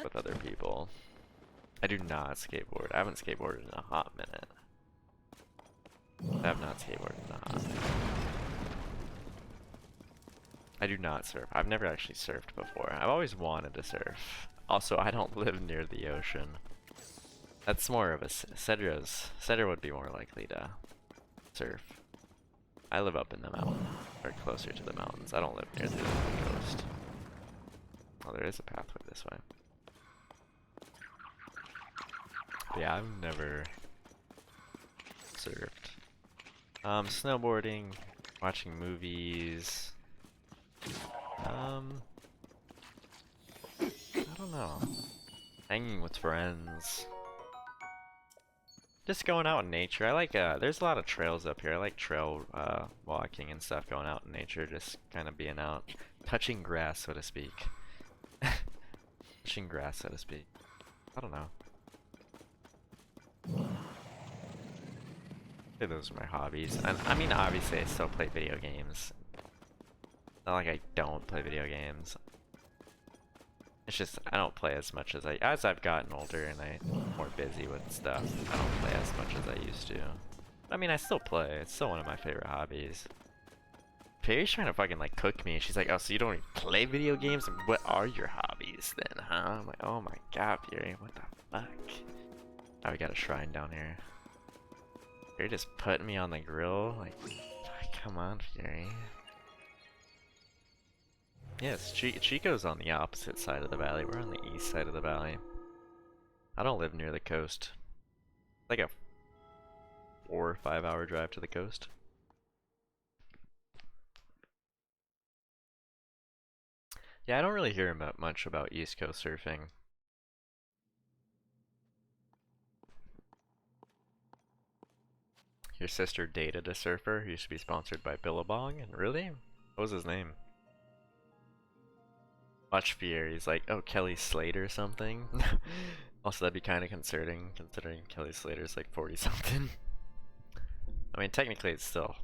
with other people. I do not skateboard. I haven't skateboarded in a hot minute. I have not skateboarded in a hot minute. I do not surf. I've never actually surfed before. I've always wanted to surf. Also, I don't live near the ocean. That's more of a Cedra would be more likely to surf. I live up in the mountain, or closer to the mountains. I don't live near the coast. Oh, there is a pathway this way. But yeah, I've never surfed. Snowboarding, watching movies. I don't know. Hanging with friends. Just going out in nature. I like, there's a lot of trails up here. I like trail walking and stuff, going out in nature, just kind of being out. Touching grass, so to speak. Touching grass, so to speak. I don't know. Yeah, those are my hobbies. And I mean, obviously I still play video games. Not like I don't play video games. It's just I don't play as much as I've gotten older and I'm more busy with stuff. I don't play as much as I used to. I mean, I still play. It's still one of my favorite hobbies. Perry's trying to fucking like cook me. She's like, oh, so you don't even play video games? What are your hobbies then, huh? I'm like, oh my god, Perry, what the fuck? Oh, we got a shrine down here. You're just putting me on the grill? Like, come on, Fury. Yes, Chico's on the opposite side of the valley. We're on the east side of the valley. I don't live near the coast. Like a 4 or 5 hour drive to the coast. Yeah, I don't really hear much about East Coast surfing. Your sister dated a surfer who used to be sponsored by Billabong, and really? What was his name? Watch Fear, he's like, oh, Kelly Slater or something. Also, that'd be kind of concerning, considering Kelly Slater's like 40 something. I mean, technically it's still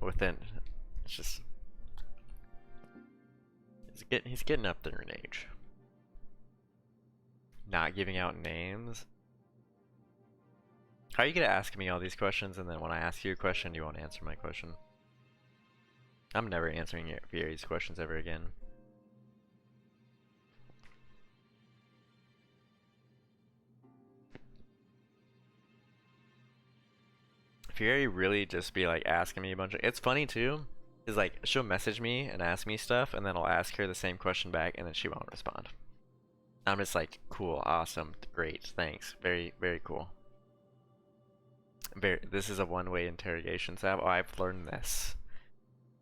within, it's just, he's getting up there in age. Not giving out names. How are you gonna ask me all these questions and then when I ask you a question, you won't answer my question? I'm never answering Fury's questions ever again. Fury really just be like asking me a bunch of, it's funny too, is like she'll message me and ask me stuff and then I'll ask her the same question back and then she won't respond. I'm just like, cool, awesome, great, thanks, very, very cool. this is a one-way interrogation, so I've learned this.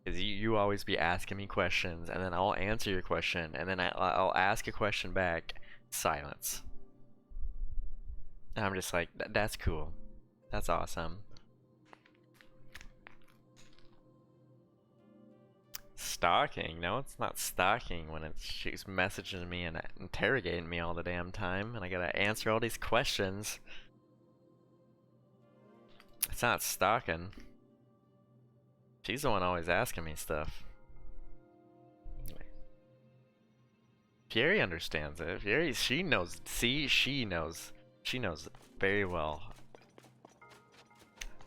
Is you always be asking me questions, and then I'll answer your question, and then I'll ask a question back. Silence. And I'm just like, that's cool. That's awesome. Stalking? No, it's not stalking when she's messaging me and interrogating me all the damn time, and I gotta answer all these questions. It's not stalking. She's the one always asking me stuff. Fieri understands it. Fieri, she knows. See, she knows. She knows it very well.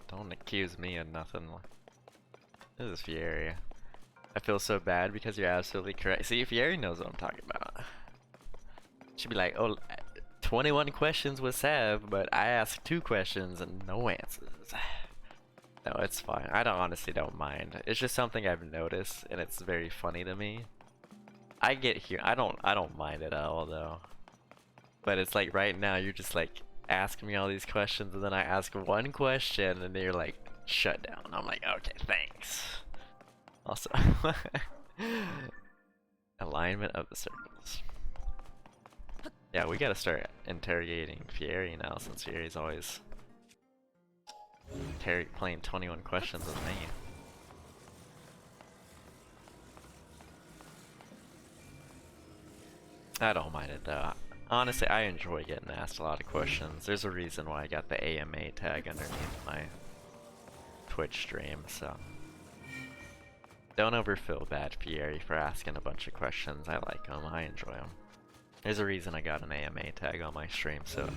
Don't accuse me of nothing. This is Fieri. I feel so bad because you're absolutely correct. See, Fieri knows what I'm talking about. She'd be like, oh, 21 questions with Sav, but I asked 2 questions and no answers. No, it's fine. I honestly don't mind. It's just something I've noticed, and it's very funny to me. I get here. I don't mind it at all though. But it's like right now you're just like asking me all these questions, and then I ask one question, and then you're like, shut down. I'm like, okay, thanks. Also, alignment of the circles. Yeah, we gotta start interrogating Fieri now, since Fieri's always playing 21 questions with me. I don't mind it though. Honestly, I enjoy getting asked a lot of questions. There's a reason why I got the AMA tag underneath my Twitch stream, so don't ever feel bad, Fieri, for asking a bunch of questions. I like them. I enjoy them. There's a reason I got an AMA tag on my stream, so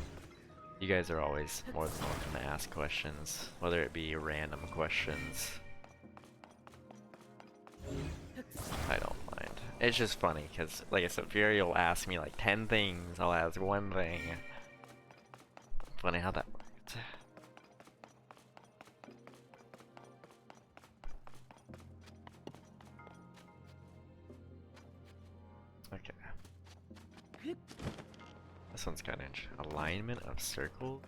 you guys are always more than welcome to ask questions, whether it be random questions. I don't mind. It's just funny, because, like I said, Fieri will ask me like 10 things, I'll ask one thing. Funny how that worked. Okay. This one's kind of interesting. Alignment of circles?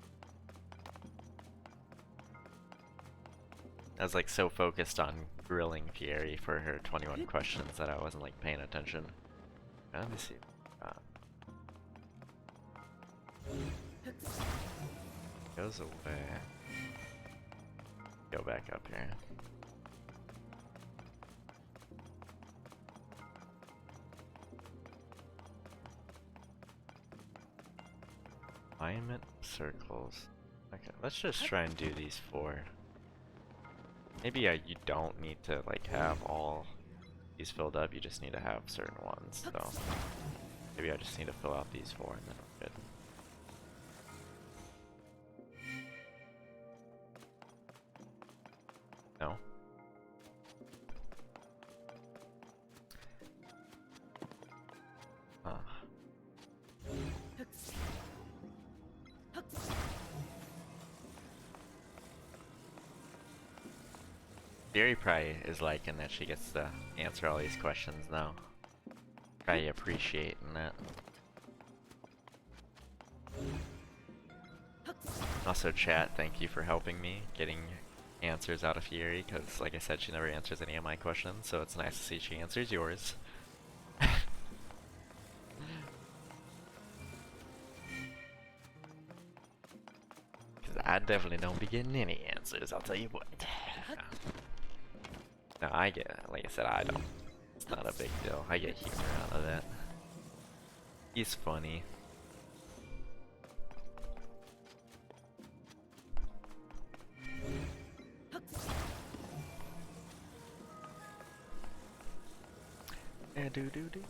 I was like so focused on grilling Fieri for her 21 questions that I wasn't like paying attention. Let me see. Goes away. Go back up here. Alignment circles. Okay, let's just try and do these 4. Maybe you don't need to like have all these filled up, you just need to have certain ones, so maybe I just need to fill out these 4 and then we're good. No? Fieri probably is liking that she gets to answer all these questions now. Probably appreciating that. Also, chat, thank you for helping me getting answers out of Fieri, because like I said, she never answers any of my questions, so it's nice to see she answers yours. Because I definitely don't be getting any answers, I'll tell you what. No, I get it. Like I said, I don't. It's not a big deal. I get humor out of that. He's funny. Do do do.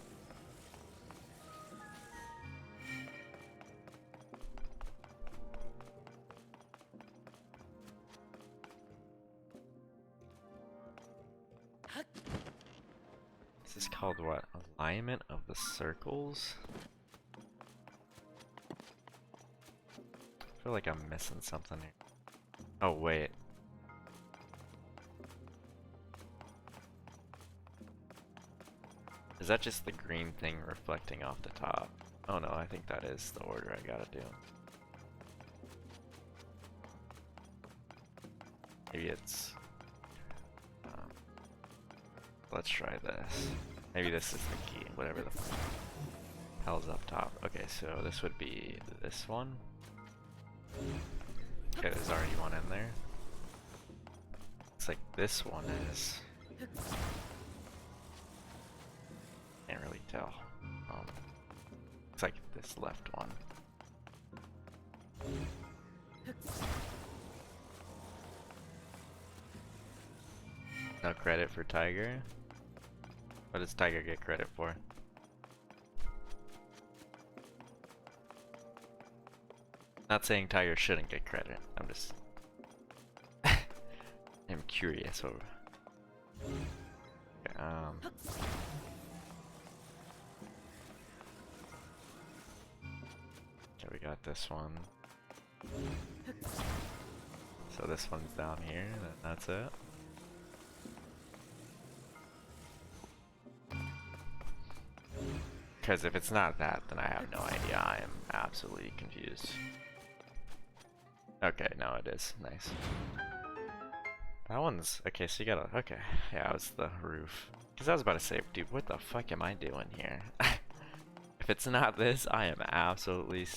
This is called what? Alignment of the circles? I feel like I'm missing something here. Oh wait. Is that just the green thing reflecting off the top? Oh no, I think that is the order I gotta do. Maybe it's... let's try this. Maybe this is the key, whatever the hell's up top. Okay, so this would be this one. Okay, there's already one in there. It's like this one is... Can't really tell. Looks like this left one. No credit for Tiger. What does Tiger get credit for? Not saying Tiger shouldn't get credit. I'm just... I'm curious. Okay, okay, we got this one. So this one's down here, that's it. Because if it's not that, then I have no idea. I am absolutely confused. Okay, no, it is. Nice. That one's... Okay, so you gotta... Okay, yeah, it was the roof. Because I was about to say, dude, what the fuck am I doing here? If it's not this, I am absolutely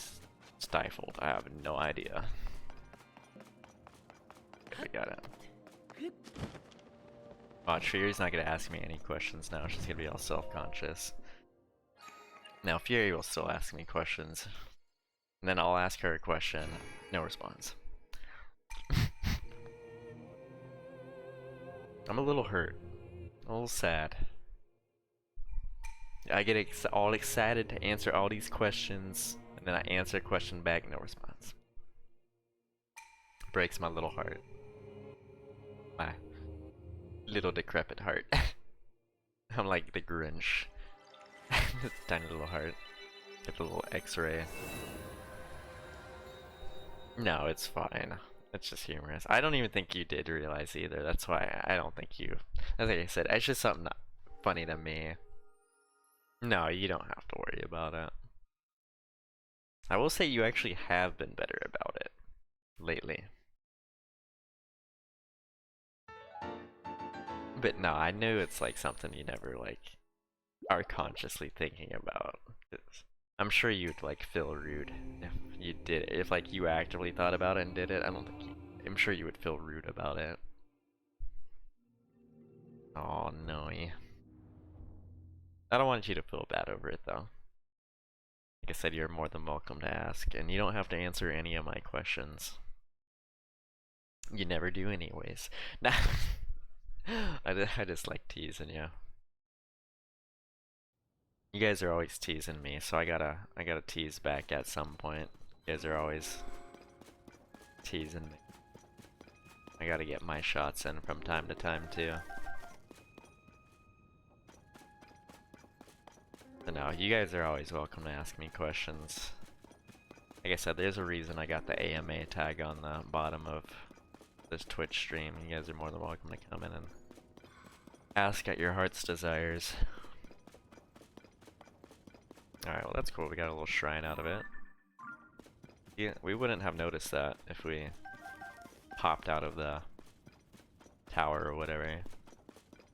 stifled. I have no idea. Okay, we got it. Watch, Fury's not gonna ask me any questions now. She's gonna be all self-conscious. Now Fury will still ask me questions. And then I'll ask her a question. No response. I'm a little hurt. A little sad. I get all excited to answer all these questions. And then I answer a question back, no response. Breaks my little heart. My little decrepit heart. I'm like the Grinch. Tiny little heart. Get the little X-ray. No, it's fine. It's just humorous. I don't even think you did realize either. That's why I don't think you... As I said, it's just something funny to me. No, you don't have to worry about it. I will say you actually have been better about it lately. But no, I knew it's like something you never like are consciously thinking about. I'm sure you'd like feel rude if you did it. If like you actively thought about it and did it, I don't think I'm sure you would feel rude about it. Oh no. I don't want you to feel bad over it though. Like I said, you're more than welcome to ask, and you don't have to answer any of my questions. You never do anyways. Nah. I just like teasing you. You guys are always teasing me, so I gotta tease back at some point. You guys are always teasing me. I gotta get my shots in from time to time too. But no, you guys are always welcome to ask me questions. Like I said, there's a reason I got the AMA tag on the bottom of this Twitch stream. You guys are more than welcome to come in and ask at your heart's desires. Alright, well that's cool. We got a little shrine out of it. Yeah, we wouldn't have noticed that if we popped out of the tower or whatever.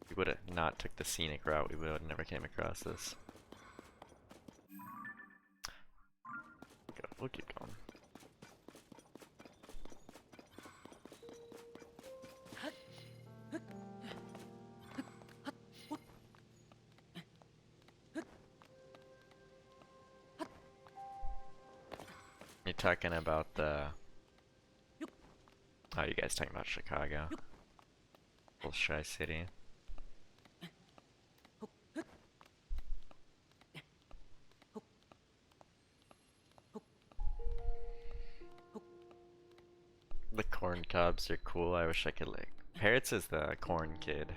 We would have not took the scenic route. We would have never came across this. We'll keep going. You're talking about the... Oh, you guys talking about Chicago? Little Shy City. The corn cobs are cool. I wish I could like... Parrots is the corn kid.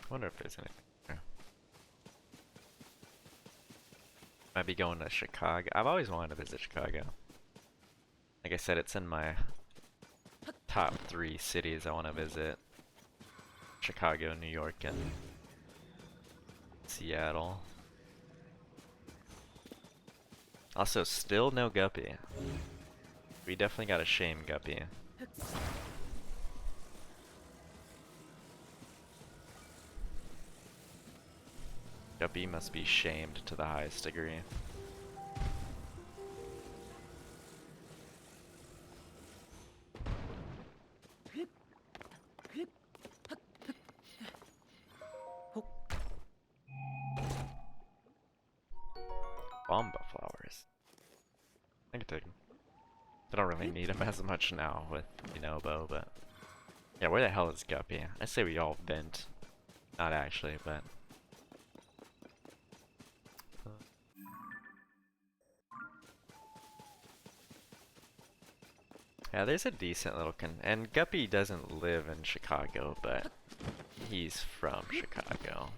I wonder if there's anything there. Might be going to Chicago. I've always wanted to visit Chicago. Like I said, it's in my top 3 cities I want to visit. Chicago, New York, and Seattle. Also, still no Guppy. We definitely gotta shame Guppy. Guppy must be shamed to the highest degree. Bomba flowers. I can take them. I don't really need them as much now with Yunobo, but... Yeah, where the hell is Guppy? I say we all vent. Not actually, but... Yeah, there's a decent little and Guppy doesn't live in Chicago, but he's from Chicago.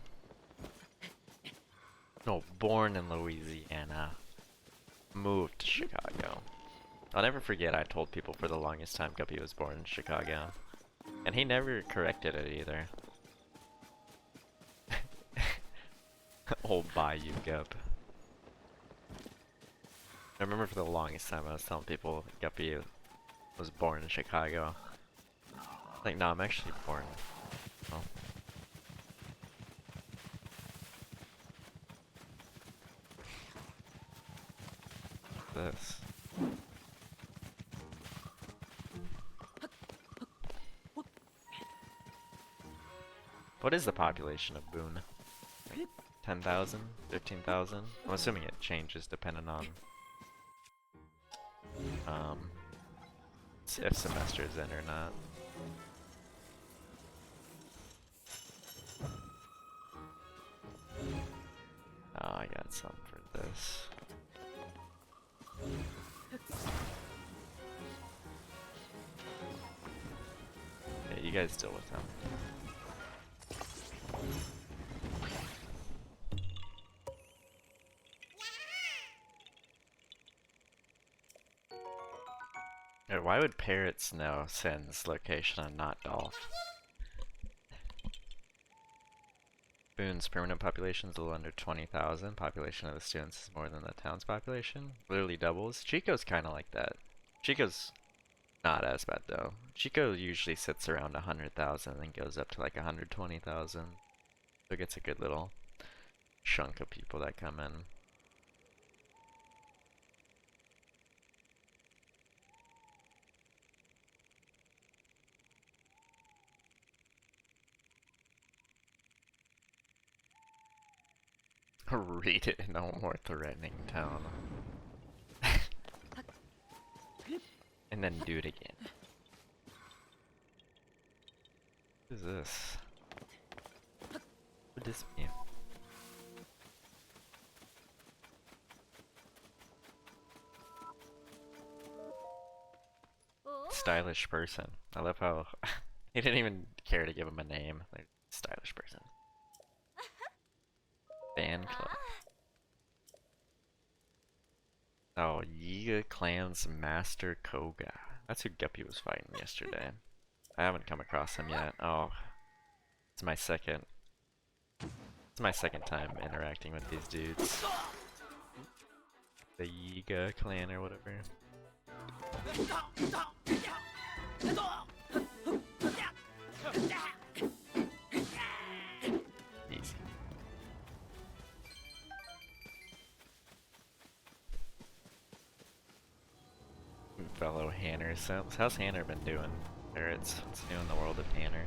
No, born in Louisiana. Moved to Chicago. I'll never forget I told people for the longest time Guppy was born in Chicago. And he never corrected it either. Old Bayou Gup. I remember for the longest time I was telling people Guppy was born in Chicago. Like, no, I'm actually born. Well. This. What is the population of Boone? Like 10,000? 15,000? I'm assuming it changes depending on if semester's in or not. Oh, I got some for this. Yeah, you guys deal with them. Why would Parrots know Sin's location and not Dolph? Boone's permanent population is a little under 20,000. Population of the students is more than the town's population. Literally doubles. Chico's kind of like that. Chico's not as bad though. Chico usually sits around 100,000 and goes up to like 120,000. So it gets a good little chunk of people that come in. Read it in a more threatening tone. And then do it again. What is this? What would this be? Stylish person. I love how he didn't even care to give him a name. Like, stylish person. Fan club. Oh, Yiga Clan's Master Koga. That's who Guppy was fighting yesterday. I haven't come across him yet. Oh, it's my second time interacting with these dudes. The Yiga Clan or whatever. Easy. Fellow Hanner Sims. How's Hanner been doing? Parrots, what's new in the world of Hanner?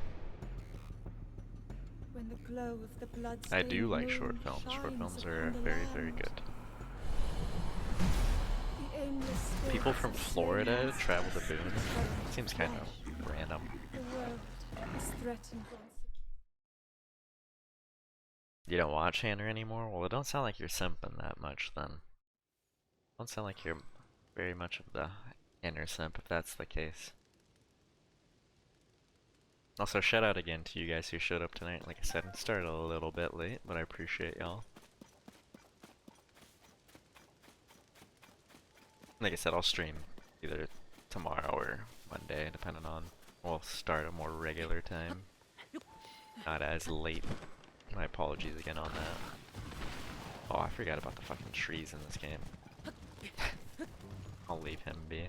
When the glow of the blood I do like short films. Short films are very, very good. People from Florida travel to Boone. Seems kind of random. The world is threatened. You don't watch Hanner anymore? Well, it don't sound like you're simping that much then. Don't sound like you're very much of the Hanner simp if that's the case. Also, shout out again to you guys who showed up tonight. Like I said, it started a little bit late, but I appreciate y'all. Like I said, I'll stream either tomorrow or Monday, depending on. We'll start a more regular time. Not as late. My apologies again on that. Oh, I forgot about the fucking trees in this game. I'll leave him be.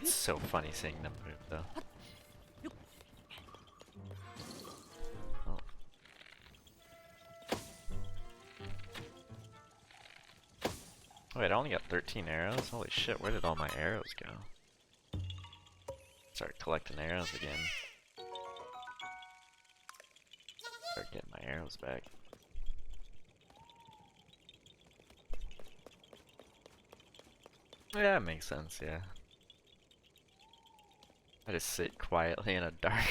It's so funny seeing them move though. Oh. Wait, I only got 13 arrows? Holy shit, where did all my arrows go? Start collecting arrows again. Start getting my arrows back. Yeah, it makes sense, yeah. I just sit quietly in a dark.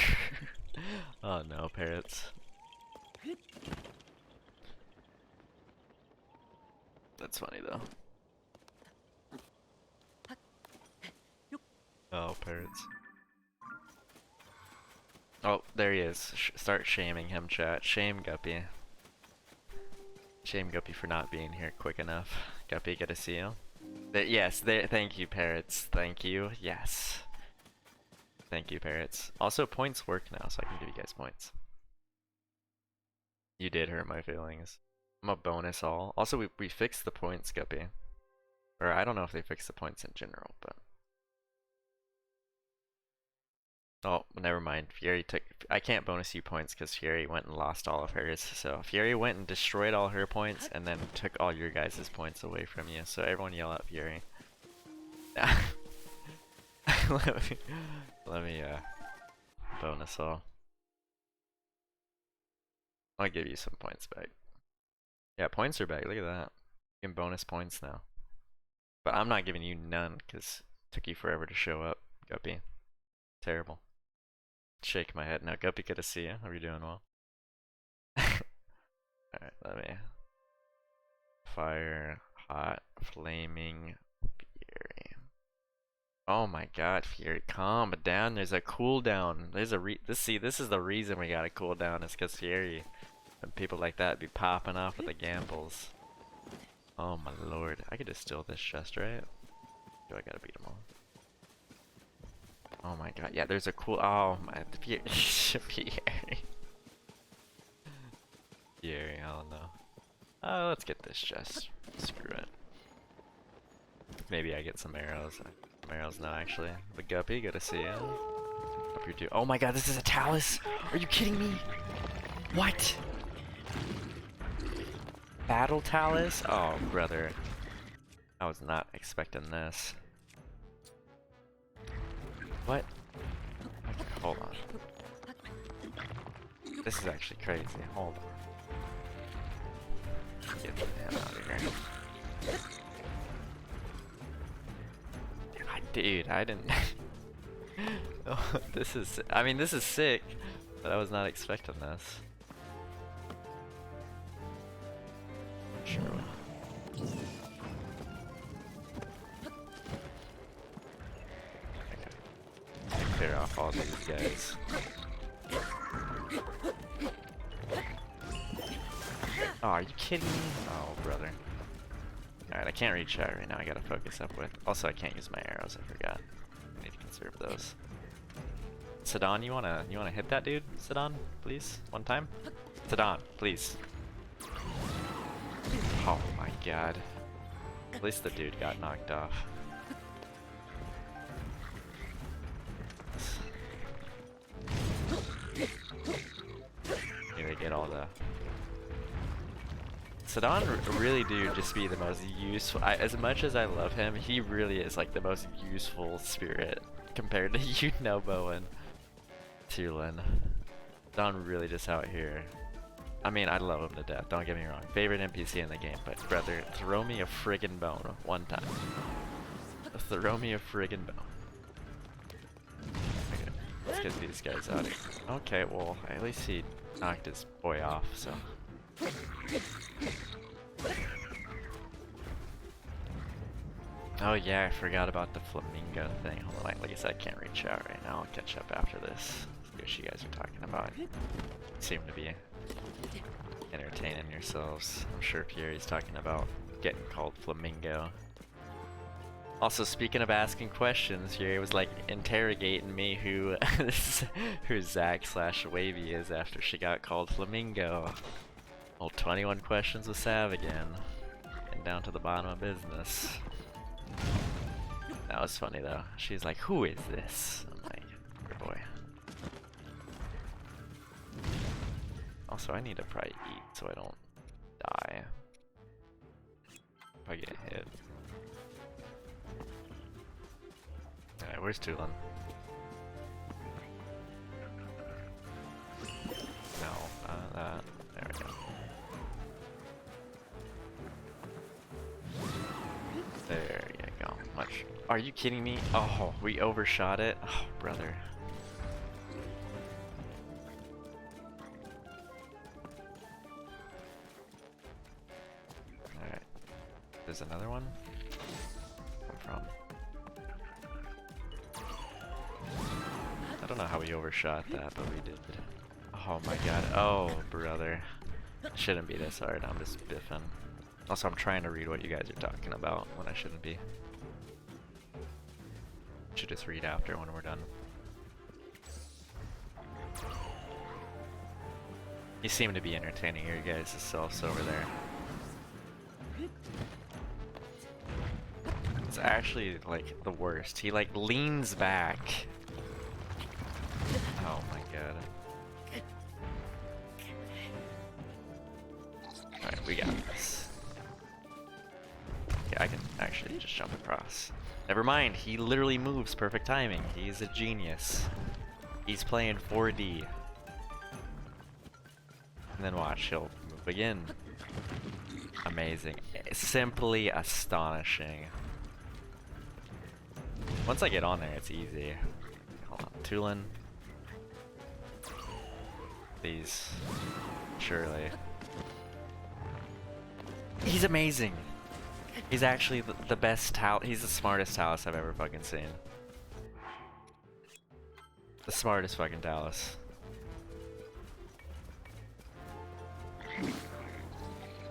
Oh no, parrots. That's funny though. Oh, parrots. Oh, there he is. Start shaming him, chat. Shame Guppy. Shame Guppy for not being here quick enough. Guppy, good to see you. Yes, thank you, parrots. Thank you. Yes. Thank you, parrots. Also, points work now, so I can give you guys points. You did hurt my feelings. I'm a bonus all. Also, we fixed the points, Guppy. Or I don't know if they fixed the points in general, but... Oh, never mind. Fury took... I can't bonus you points because Fury went and lost all of hers. So Fury went and destroyed all her points and then took all your guys' points away from you. So everyone yell at Fury. let me bonus all. I'll give you some points back. Yeah, points are back. Look at that. You can bonus points now. But I'm not giving you none because it took you forever to show up, Guppy. Terrible. Shake my head now. Guppy, good to see you. How are you doing? Well? Alright, let me... Fire, hot, flaming, Fury. Oh my god, Fury, calm down. There's a cooldown. There's a this is the reason we got a cooldown. Is because Fury and people like that be popping off with the gambles. Oh my lord. I could just steal this chest, right? Do I gotta beat them all? Oh my god, yeah, there's a cool. Oh my. Fury. Fury, I don't know. Oh, let's get this chest. Screw it. Maybe I get some arrows. Some arrows now, actually. But Guppy, good to see you. Hope you're doing. Oh my god, this is a Talus! Are you kidding me? What? Battle Talus? Oh, brother. I was not expecting this. What? Okay, hold on. This is actually crazy. Hold on. Get the hell out of here. Dude, I didn't. Oh, this is. I mean, this is sick, but I was not expecting this. Sure. Okay. Clear off all these guys. Oh, are you kidding me? Oh, brother. Alright, I can't read chat right now. I gotta focus up with. Also, I can't use my arrows. I forgot. I need to conserve those. Sidon, you wanna hit that dude? Sidon, please, one time. Sidon, please. Oh my god. At least the dude got knocked off. Need to get all the. Sidon really do just be the most useful. As much as I love him, he really is like the most useful spirit compared to you, Nobo and Tulin. Sidon really just out here. I mean, I love him to death. Don't get me wrong. Favorite NPC in the game, but brother, throw me a friggin' bone one time. Throw me a friggin' bone. Okay, let's get these guys out of here. Okay, well, at least he knocked his boy off, so. Oh yeah, I forgot about the flamingo thing. Hold on, like I said, I can't reach out right now. I'll catch up after this. See what you guys are talking about. You seem to be entertaining yourselves. I'm sure Fury's talking about getting called flamingo. Also, speaking of asking questions, Fury was like interrogating me who who Zack/Wavy is after she got called flamingo. Well, 21 questions with Sav again. And down to the bottom of business. That was funny though. She's like, who is this? I'm like, your boy. Also, I need to probably eat so I don't die. If I get hit. Alright, where's Tulin? No, not that. There we go. There you go. Much. Are you kidding me? Oh, we overshot it? Oh, brother. Alright. There's another one? Come from? I don't know how we overshot that, but we did. Oh my god. Oh, brother. Shouldn't be this hard. I'm just biffing. Also, I'm trying to read what you guys are talking about when I shouldn't be. Should just read after when we're done. You seem to be entertaining your guys' selves over there. It's actually like the worst. He like leans back. Oh my god. Alright, we got this. Yeah, I can actually just jump across. Never mind, he literally moves perfect timing. He's a genius. He's playing 4D. And then watch, he'll move again. Amazing. Simply astonishing. Once I get on there, it's easy. Hold on, Tulin. Please. Surely. He's amazing! He's actually the best Talus. He's the smartest Talus I've ever fucking seen. The smartest fucking Talus.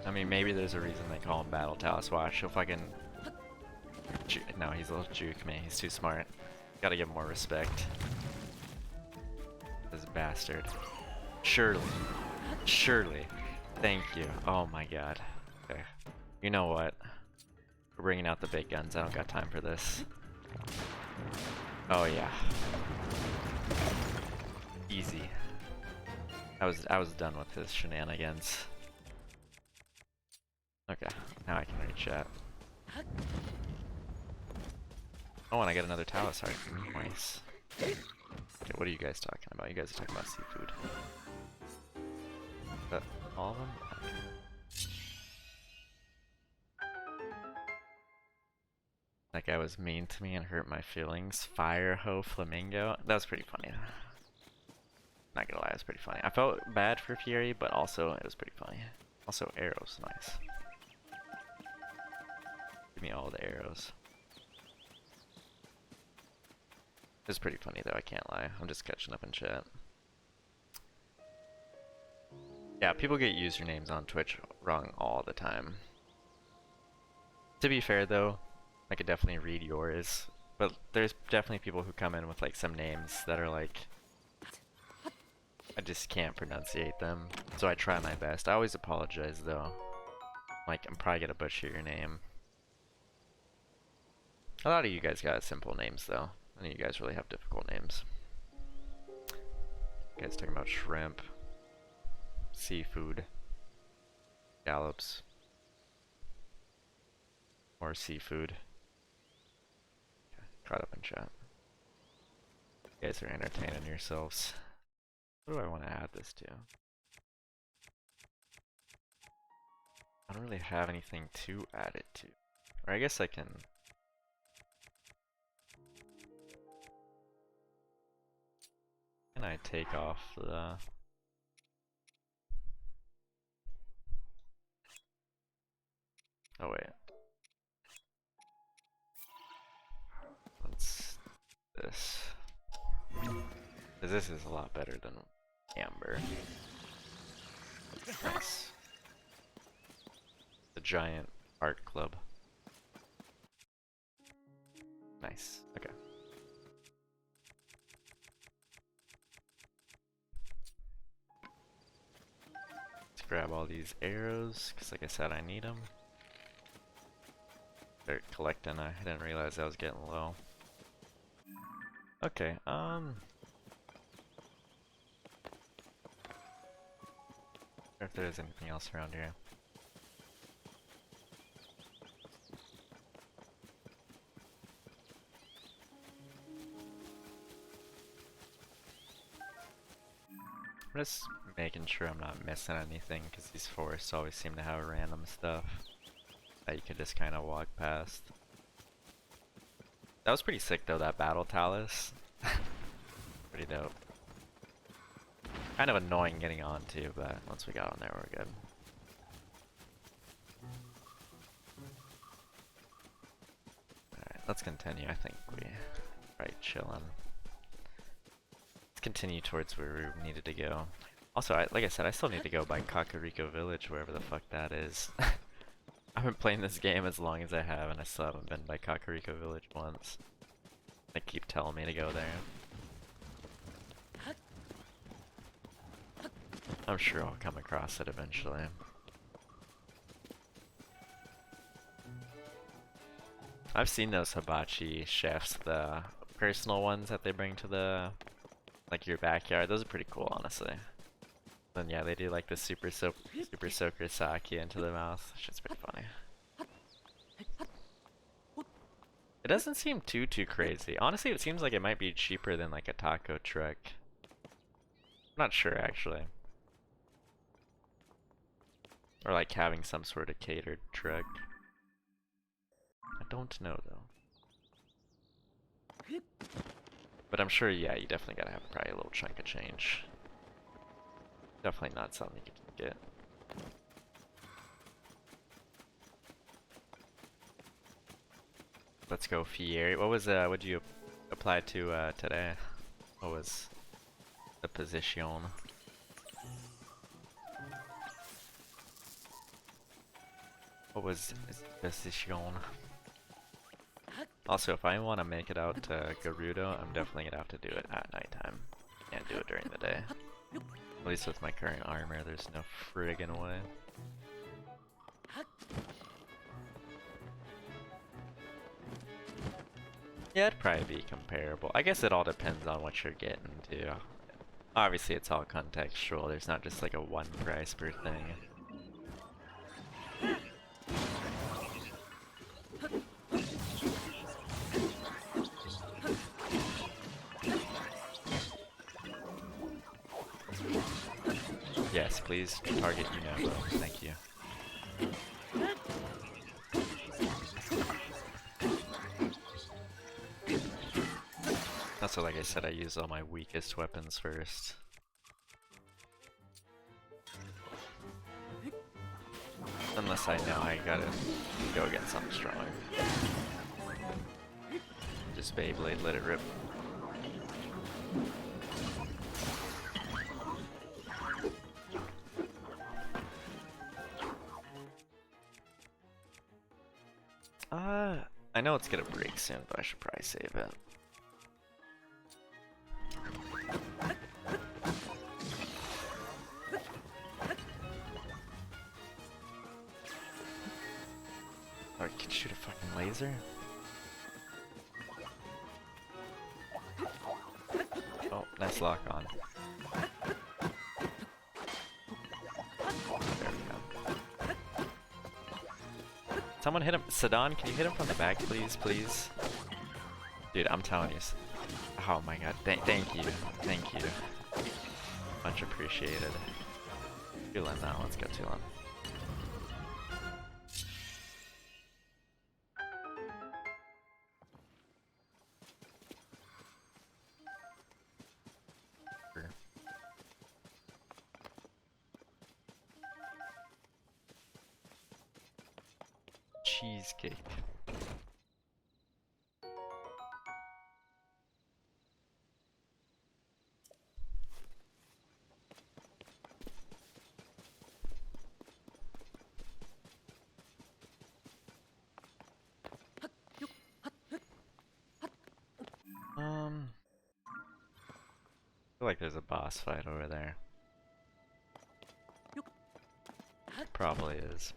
I mean, maybe there's a reason they call him Battle Talus. Watch, he'll fucking... No, he's a little juke me. He's too smart. Gotta give him more respect. This bastard. Surely. Surely. Thank you. Oh my god. Okay. You know what? We're bringing out the big guns. I don't got time for this. Oh yeah. Easy. I was done with his shenanigans. Okay, now I can read chat. Oh, and I get another Talus heart. Nice. Okay, what are you guys talking about? You guys are talking about seafood. All of them? Okay. That guy was mean to me and hurt my feelings. Fireho Flamingo. That was pretty funny. Not gonna lie, it was pretty funny. I felt bad for Fury, but also it was pretty funny. Also, arrows, nice. Give me all the arrows. It was pretty funny though, I can't lie. I'm just catching up in chat. Yeah, people get usernames on Twitch wrong all the time. To be fair though, I could definitely read yours, but there's definitely people who come in with like some names that are like, I just can't pronunciate them, so I try my best. I always apologize though. Like, I'm probably gonna butcher your name. A lot of you guys got simple names though. None of you guys really have difficult names. You guys talking about shrimp, seafood, scallops, or seafood. Okay, caught up in chat. You guys are entertaining yourselves. What do I want to add this to? I don't really have anything to add it to. Or I guess I can... Can I take off the... Oh wait. What's this? Because this is a lot better than Amber. Nice. The giant art club. Nice. Okay. Let's grab all these arrows, because like I said, I need them. Start collecting, I didn't realize I was getting low. Okay, if there's anything else around here. I'm just making sure I'm not missing anything, because these forests always seem to have random stuff that you could just kind of walk past. That was pretty sick though, that battle talus. Pretty dope. Kind of annoying getting on to, but once we got on there, we're good. Alright, let's continue. I think we right chilling. Let's continue towards where we needed to go. Also, like I said, I still need to go by Kakariko Village, wherever the fuck that is. I've been playing this game as long as I have, and I still haven't been by Kakariko Village once. They keep telling me to go there. I'm sure I'll come across it eventually. I've seen those hibachi chefs, the personal ones that they bring to the, like, your backyard. Those are pretty cool, honestly. Then yeah, they do like the super soaker sake into the mouth. Shit's pretty funny. It doesn't seem too crazy. Honestly, it seems like it might be cheaper than like a taco truck. I'm not sure actually. Or like having some sort of catered truck. I don't know though. But I'm sure, yeah, you definitely gotta have probably a little chunk of change. Definitely not something you can get. Let's go Fieri. What was what did you apply to today? What was the position? What was the position? Also, if I want to make it out to Gerudo, I'm definitely gonna have to do it at nighttime. Can't do it during the day. At least with my current armor, there's no friggin' way. Yeah, it'd probably be comparable. I guess it all depends on what you're getting too. Obviously, it's all contextual. There's not just like a one price per thing. Yes, please target Unabo. Thank you. Also, like I said, I use all my weakest weapons first. Unless I know I gotta go against something strong. Just Beyblade, let it rip. I know it's gonna break soon, but I should probably save it. Oh, you can shoot a fucking laser? Oh, nice lock on. There we go. Someone hit him. Sidon, can you hit him from the back, please? Please? Dude, I'm telling you. Oh my god. Thank you. Thank you. Much appreciated. Tulin now. Let's go, Tulin. Cheesecake. I feel like there's a boss fight over there. Probably is.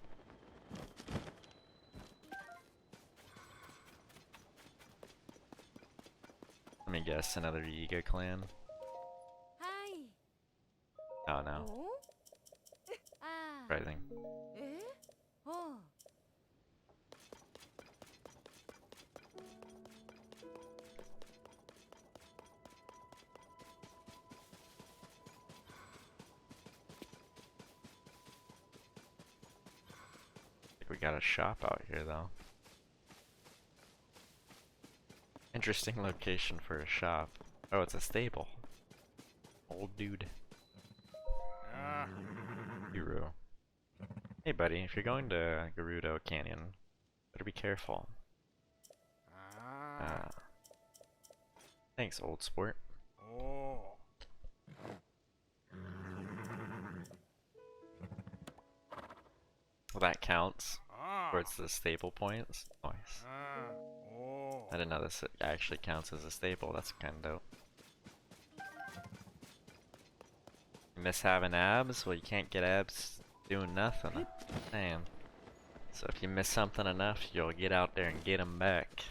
Let me guess, another Yiga clan? Hi. Oh no, Oh? Ah. surprising. Eh? Oh. We got a shop out here though. Interesting location for a shop. Oh, it's a stable. Old dude. Guru. Hey buddy, if you're going to Gerudo Canyon, better be careful. Thanks, old sport. Well, that counts towards the stable points. Nice. I didn't know this actually counts as a stable. That's kind of dope. You miss having abs? Well, you can't get abs doing nothing. Damn. So if you miss something enough, you'll get out there and get them back.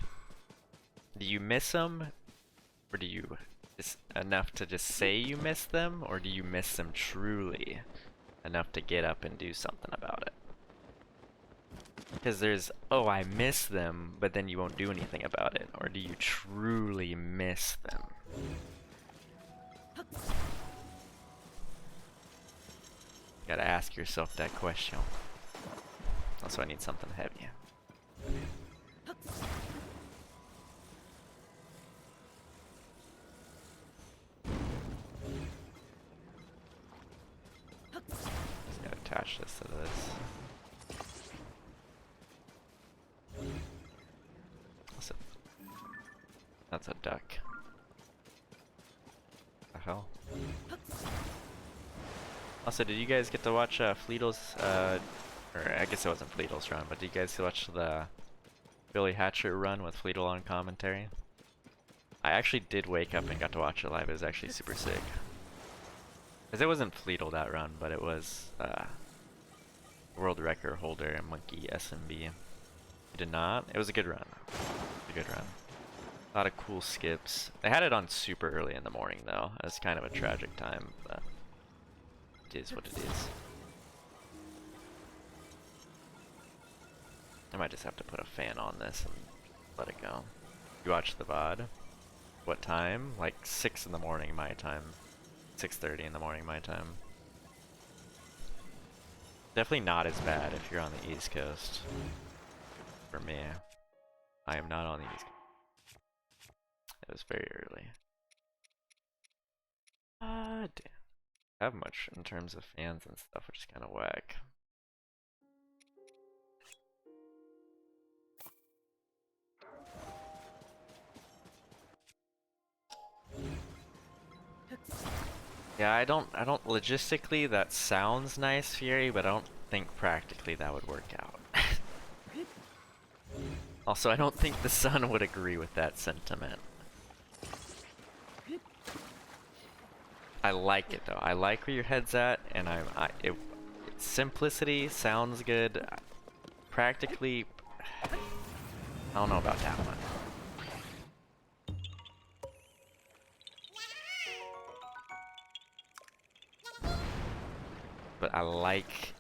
Do you miss them? Or do you just enough to just say you miss them? Or do you miss them truly enough to get up and do something about it? Because there's, oh, I miss them, but then you won't do anything about it. Or do you truly miss them? You gotta ask yourself that question. Also, I need something heavy. Just gotta attach this to this. That's a duck. The hell? Also, did you guys get to watch Fleetel's, or I guess it wasn't Fleetel's run, but did you guys watch the Billy Hatcher run with Fleetel on commentary? I actually did wake up and got to watch it live. It was actually super sick. Because it wasn't Fleetel that run, but it was world record holder Monkey SMB. You did not? It was a good run. A good run. A lot of cool skips. They had it on super early in the morning though. It's kind of a tragic time, but it is what it is. I might just have to put a fan on this and let it go. You watched the VOD? What time? Like 6 in the morning my time. 6:30 in the morning my time. Definitely not as bad if you're on the East Coast. For me. I am not on the East Coast. It was very early. Damn. I have much in terms of fans and stuff, which is kind of whack. Yeah, I don't logistically that sounds nice, Fury, but I don't think practically that would work out. Also, I don't think the sun would agree with that sentiment. I like it though. I like where your head's at, and simplicity sounds good. Practically, I don't know about that one. But I like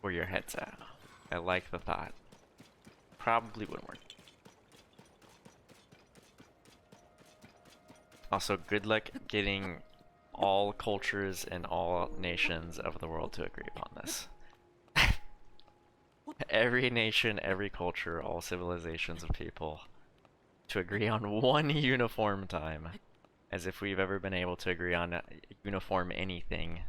where your head's at. I like the thought. Probably wouldn't work. Also, good luck getting all cultures and all nations of the world to agree upon this. Every nation, every culture, all civilizations of people to agree on one uniform time. As if we've ever been able to agree on uniform anything.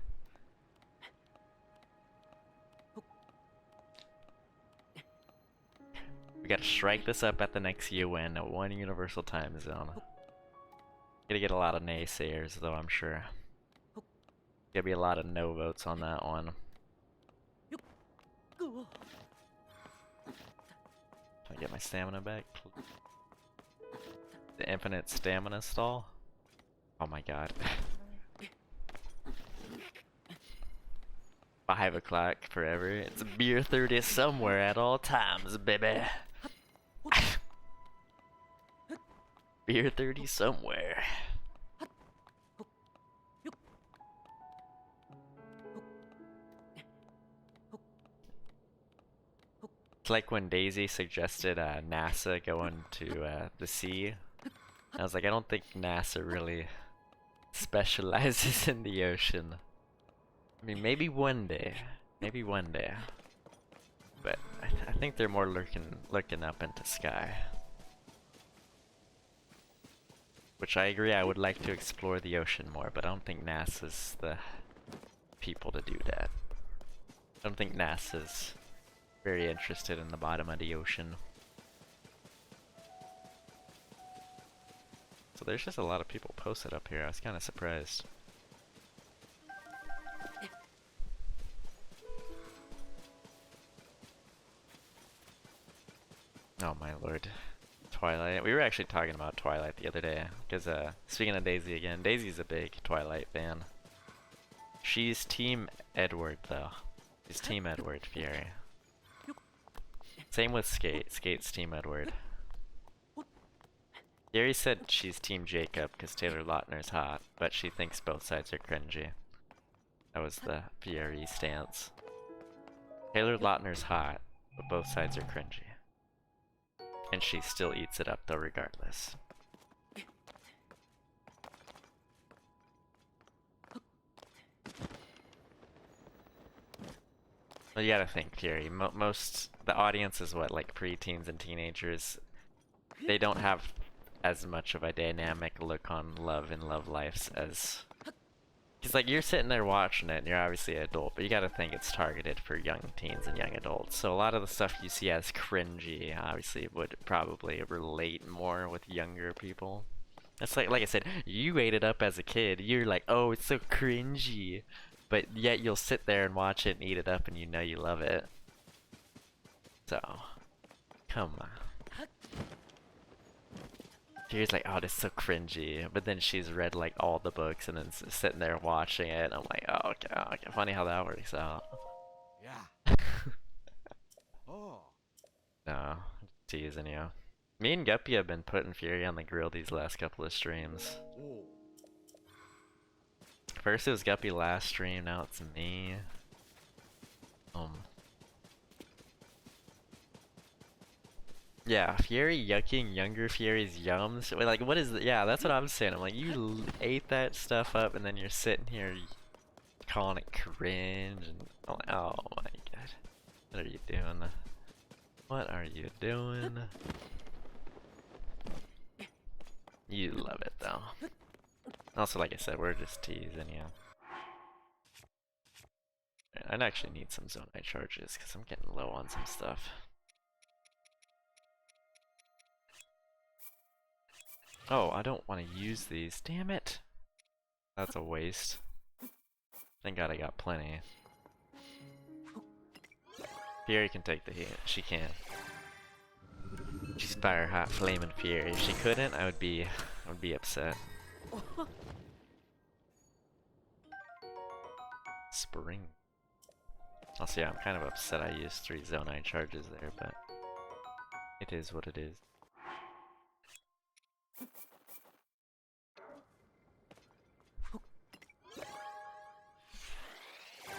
We gotta strike this up at the next UN, one universal time zone. Gonna get a lot of naysayers though, I'm sure. Gonna be a lot of no votes on that one. Can I get my stamina back? The infinite stamina stall? Oh my god. 5 o'clock forever. It's beer 30 somewhere at all times, baby. Beer 30 somewhere. It's like when Daisy suggested NASA going to the sea. I was like, I don't think NASA really specializes in the ocean. I mean, maybe one day. Maybe one day. But I think they're more looking up into sky. Which I agree, I would like to explore the ocean more, but I don't think NASA's the people to do that. I don't think NASA's very interested in the bottom of the ocean. So there's just a lot of people posted up here. I was kind of surprised. Oh my lord. Twilight. We were actually talking about Twilight the other day. Because, speaking of Daisy again, Daisy's a big Twilight fan. She's Team Edward, though. She's Team Edward Fury. Same with Skate. Skate's Team Edward. Fury said she's Team Jacob because Taylor Lautner's hot, but she thinks both sides are cringy. That was the Fury stance. Taylor Lautner's hot, but both sides are cringy. And she still eats it up though regardless. Well, you gotta think, Fury. The audience is what, like preteens and teenagers. They don't have as much of a dynamic look on love and love lives as... Cause like, you're sitting there watching it and you're obviously an adult, but you gotta think it's targeted for young teens and young adults. So a lot of the stuff you see as cringy, obviously would probably relate more with younger people. It's like I said, you ate it up as a kid. You're like, oh, it's so cringy. But yet you'll sit there and watch it and eat it up and you know you love it. So, come on. She's like, oh, this is so cringy. But then she's read like all the books and then sitting there watching it. And I'm like, oh, okay. Funny how that works out. Yeah. Oh. No, teasing you. Me and Guppy have been putting Fury on the grill these last couple of streams. Oh. First it was Guppy last stream, now it's me. Yeah, Fury yucking younger Fury's yums. Like, what is that? Yeah, that's what I'm saying. I'm like, you ate that stuff up and then you're sitting here calling it cringe. And I'm like, oh my god. What are you doing? What are you doing? You love it though. Also, like I said, we're just teasing you. I'd actually need some Zonite charges because I'm getting low on some stuff. Oh, I don't want to use these. Damn it! That's a waste. Thank God I got plenty. Fury can take the heat. She can. She's fire hot, flaming Fury. If she couldn't, I would be upset. Spring. Also, yeah, I'm kind of upset I used 3 Zonite charges there, but it is what it is.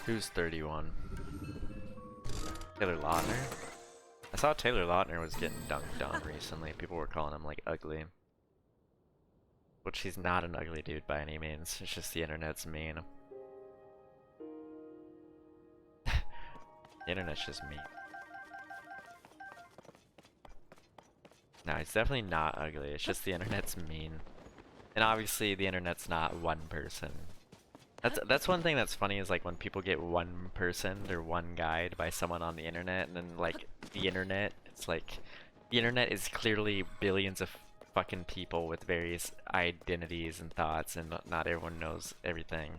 Who's 31? Taylor Lautner? I saw Taylor Lautner was getting dunked on recently. People were calling him like ugly. Which he's not an ugly dude by any means. It's just the internet's mean. The internet's just mean. No, he's definitely not ugly. It's just the internet's mean. And obviously the internet's not one person. That's one thing that's funny is like when people get one person or one guide by someone on the internet and then like the internet, it's like the internet is clearly billions of fucking people with various identities and thoughts and not everyone knows everything.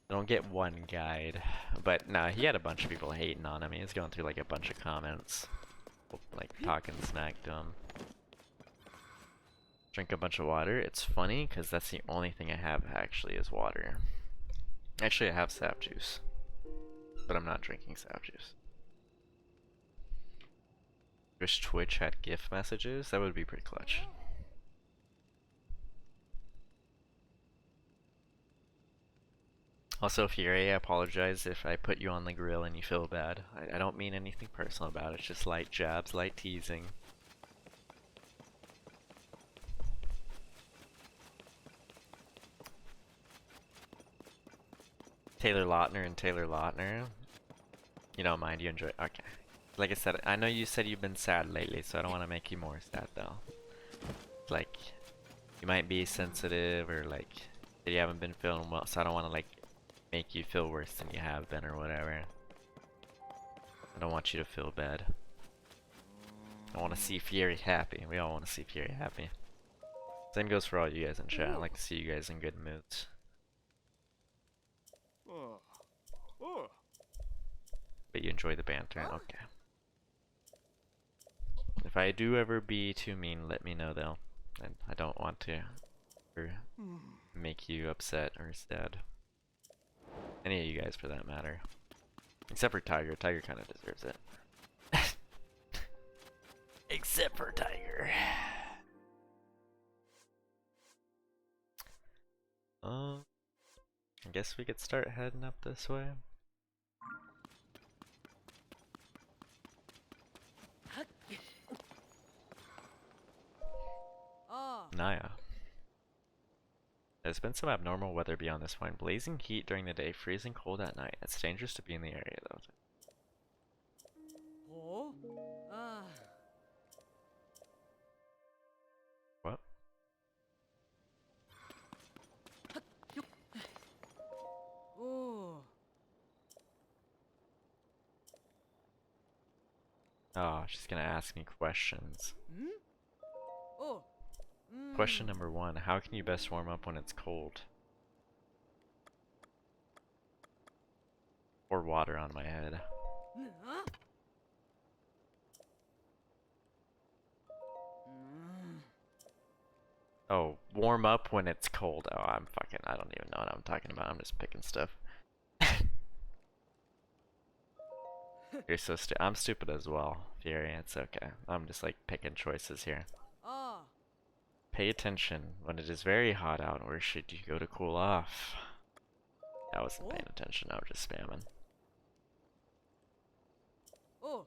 They don't get one guide. But nah, he had a bunch of people hating on him. He was going through like a bunch of comments. Like talking smack to him. Drink a bunch of water. It's funny because that's the only thing I have actually is water. Actually, I have sap juice. but I'm not drinking sap juice. Wish Twitch had GIF messages. That would be pretty clutch. Also, Fury, I apologize if I put you on the grill and you feel bad. I don't mean anything personal about it. It's just light jabs, light teasing. Taylor Lautner and Taylor Lautner. You don't mind, you enjoy. Okay. Like I said, I know you said you've been sad lately, so I don't want to make you more sad though. Like, you might be sensitive or like that you haven't been feeling well, so I don't want to like make you feel worse than you have been or whatever. I don't want you to feel bad. I want to see Fury happy. We all want to see Fury happy. Same goes for all you guys in chat. I like to see you guys in good moods. Oh. Oh. But you enjoy the banter, okay. If I do ever be too mean, let me know though. And I don't want to or make you upset or sad. Any of you guys for that matter. Except for Tiger. Tiger kind of deserves it. Except for Tiger. I guess we could start heading up this way. Naya. There's been some abnormal weather beyond this point. Blazing heat during the day, freezing cold at night. It's dangerous to be in the area though. Oh. Ah. What? Oh. Oh, she's gonna ask me questions. Hmm? Oh. Question number 1. How can you best warm up when it's cold? Pour water on my head. Huh? Oh, warm up when it's cold. Oh, I don't even know what I'm talking about. I'm just picking stuff. You're so I'm stupid as well, Fury. It's okay. I'm just like picking choices here. Ah. Pay attention when it is very hot out. Where should you go to cool off? I wasn't paying attention. I was just spamming. Oh.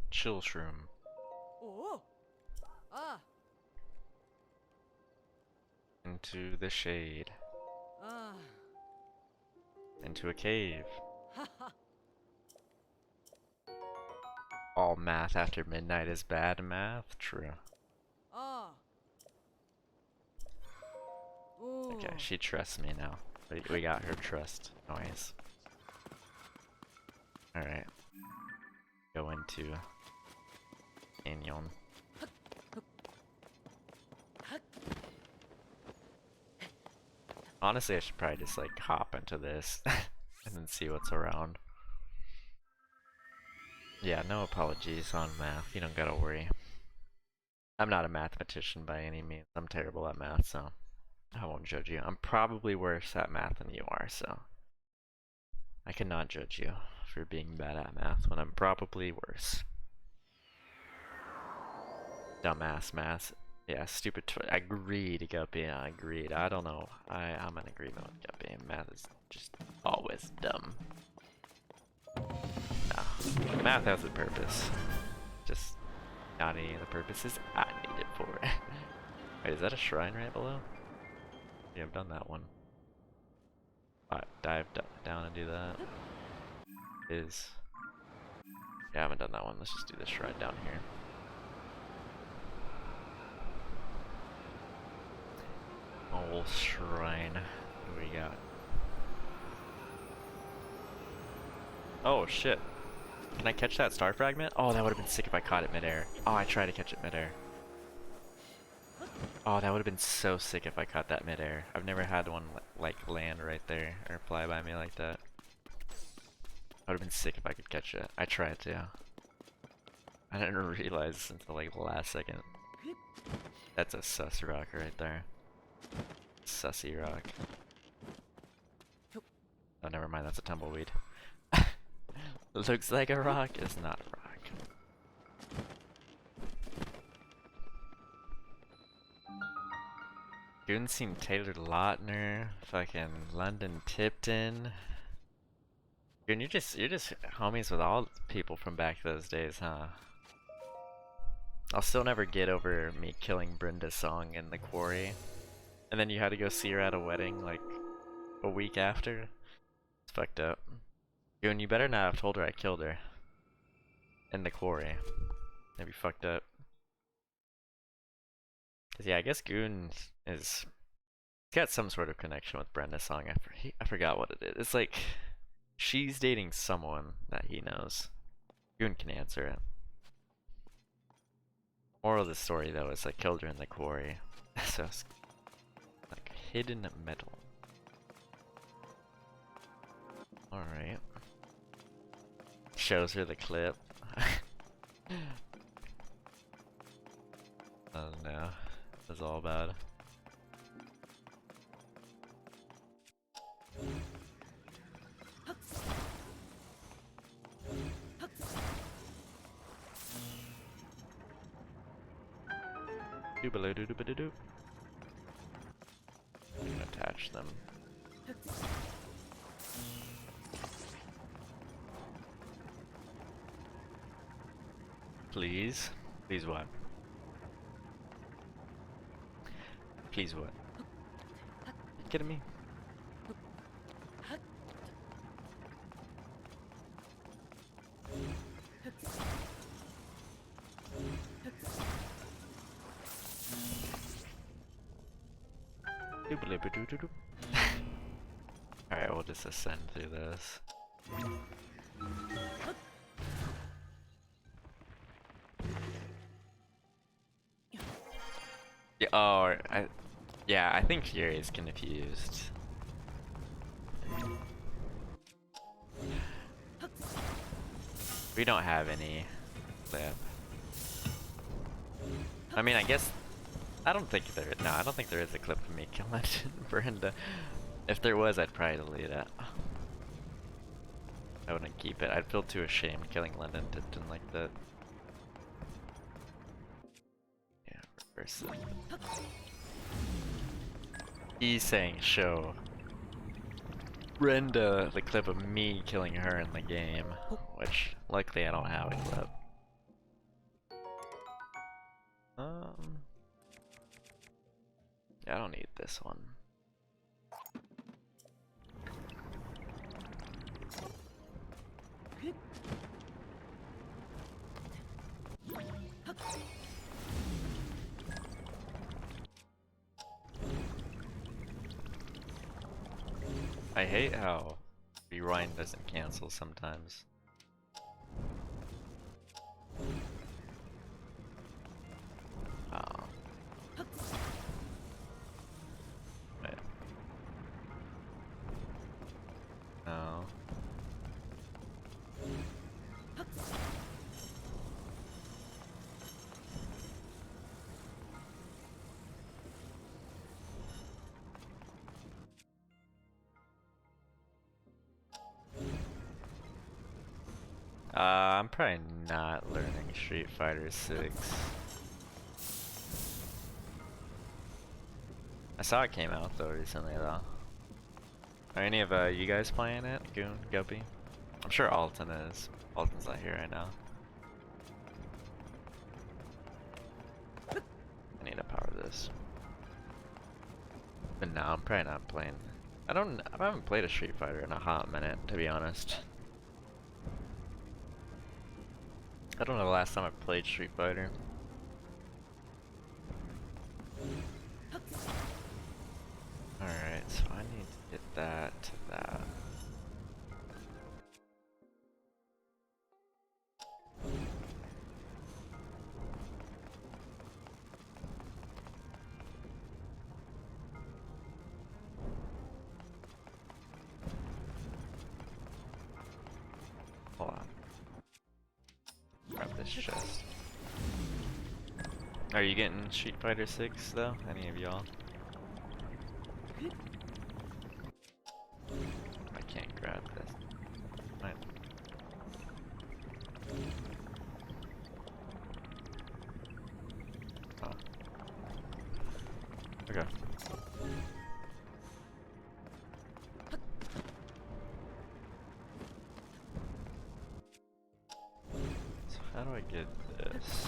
Chill shroom. Oh. Ah. Into the shade. Ah. Into a cave. Ha ha. All math after midnight is bad math? True. Ah. Oh. Okay, she trusts me now. We got her trust noise. Alright. Go into Canyon. Honestly, I should probably just like hop into this and then see what's around. Yeah, no apologies on math. You don't gotta worry. I'm not a mathematician by any means. I'm terrible at math, so I won't judge you. I'm probably worse at math than you are, so I cannot judge you for being bad at math when I'm probably worse. Dumbass math. Yeah, stupid. Agreed, Guppy. Agreed. I don't know. I'm in agreement with Guppy. Math is just always dumb. No. Math has a purpose. Just not any of the purposes I need it for. Wait, is that a shrine right below? Yeah, I've done that one. Alright, dive down and do that. Yeah, I haven't done that one. Let's just do this shrine down here. Old shrine. What do we got? Oh shit. Can I catch that star fragment? Oh, that would have been sick if I caught it midair. Oh, I tried to catch it midair. Oh, that would have been so sick if I caught that midair. I've never had one like land right there or fly by me like that. That would have been sick if I could catch it. I tried to. I didn't realize until like the last second. That's a sus rock right there. Sussy rock. Oh, never mind, that's a tumbleweed. Looks like a rock, it's not a rock. Goon seen Taylor Lautner, fucking London Tipton. Goon, you're just homies with all people from back those days, huh? I'll still never get over me killing Brenda Song in the quarry. And then you had to go see her at a wedding like a week after. It's fucked up. Goon, you better not have told her I killed her. In the quarry. That'd be fucked up. Cause yeah, I guess Goon is got some sort of connection with Brenda Song. I forgot what it is. It's like she's dating someone that he knows. Goon can answer it. Moral of the story though is I killed her in the quarry. So it's like hidden metal. Alright. Shows her the clip. Oh no. It's all bad. Doobalo-doo-doo-ba-doo-doo. I'm gonna attach them. Please? Please what? Please what? You kidding me? Doobly-ba-doo-doo-doo. Alright, we'll just ascend through this. Yeah, oh, yeah, I think Fury is confused. We don't have any clip. I mean, I guess I don't think there. No, I don't think there is a clip of me killing Brenda. If there was, I'd probably delete it. I wouldn't keep it. I'd feel too ashamed killing London Tipton like that. Yeah, reverse it. He's saying show Brenda the clip of me killing her in the game, which luckily I don't have a clip. Yeah, I don't need this one. I hate how rewind doesn't cancel sometimes. Oh. Wait. No. I'm probably not learning Street Fighter 6. I saw it came out though recently though. Are any of you guys playing it? Goon, Guppy? I'm sure Alton is. Alton's not here right now. I need to power this. But no, I'm probably not playing. I haven't played a Street Fighter in a hot minute, to be honest. I don't know the last time I played Street Fighter. Alright, so I need to get that to that. Hold on. Grab this chest. Are you getting Street Fighter 6 though? Any of y'all? I can't Okay. So how do I get this?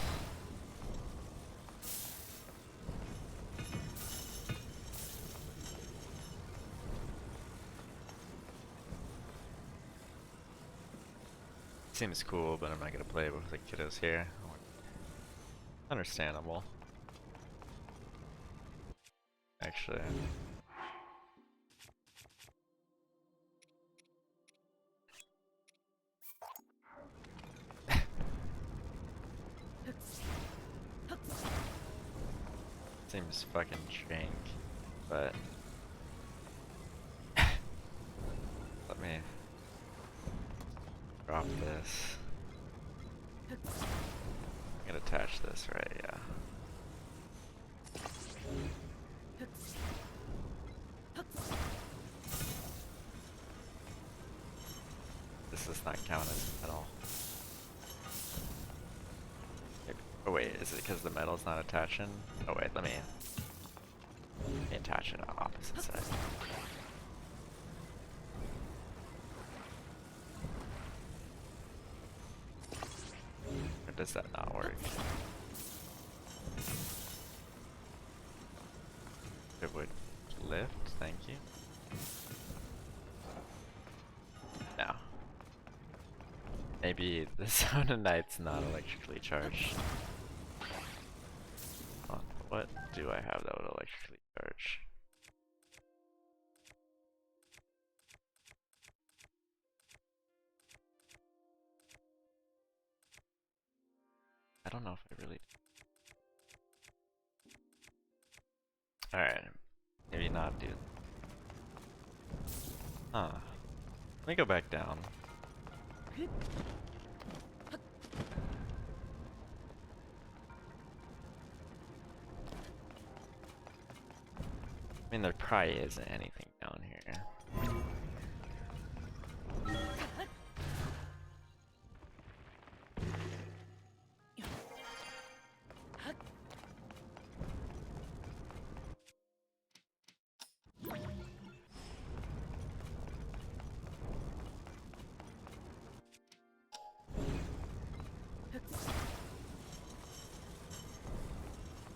Seems cool, but I'm not gonna play it with the kiddos here. Understandable. Actually. Seems fucking jank, but let me drop this. I'm gonna attach this, right? Yeah. This does not count as metal. Oh wait, is it because the metal's not attaching? Oh wait, let me attach it on the opposite side. Or does that not work? It would lift, thank you. No. Maybe the Zononite's not electrically charged. What do I have that would electrically charge? I don't know if I really... Alright. Maybe not, dude. Huh. Let me go back down. I mean, there probably isn't anything down here.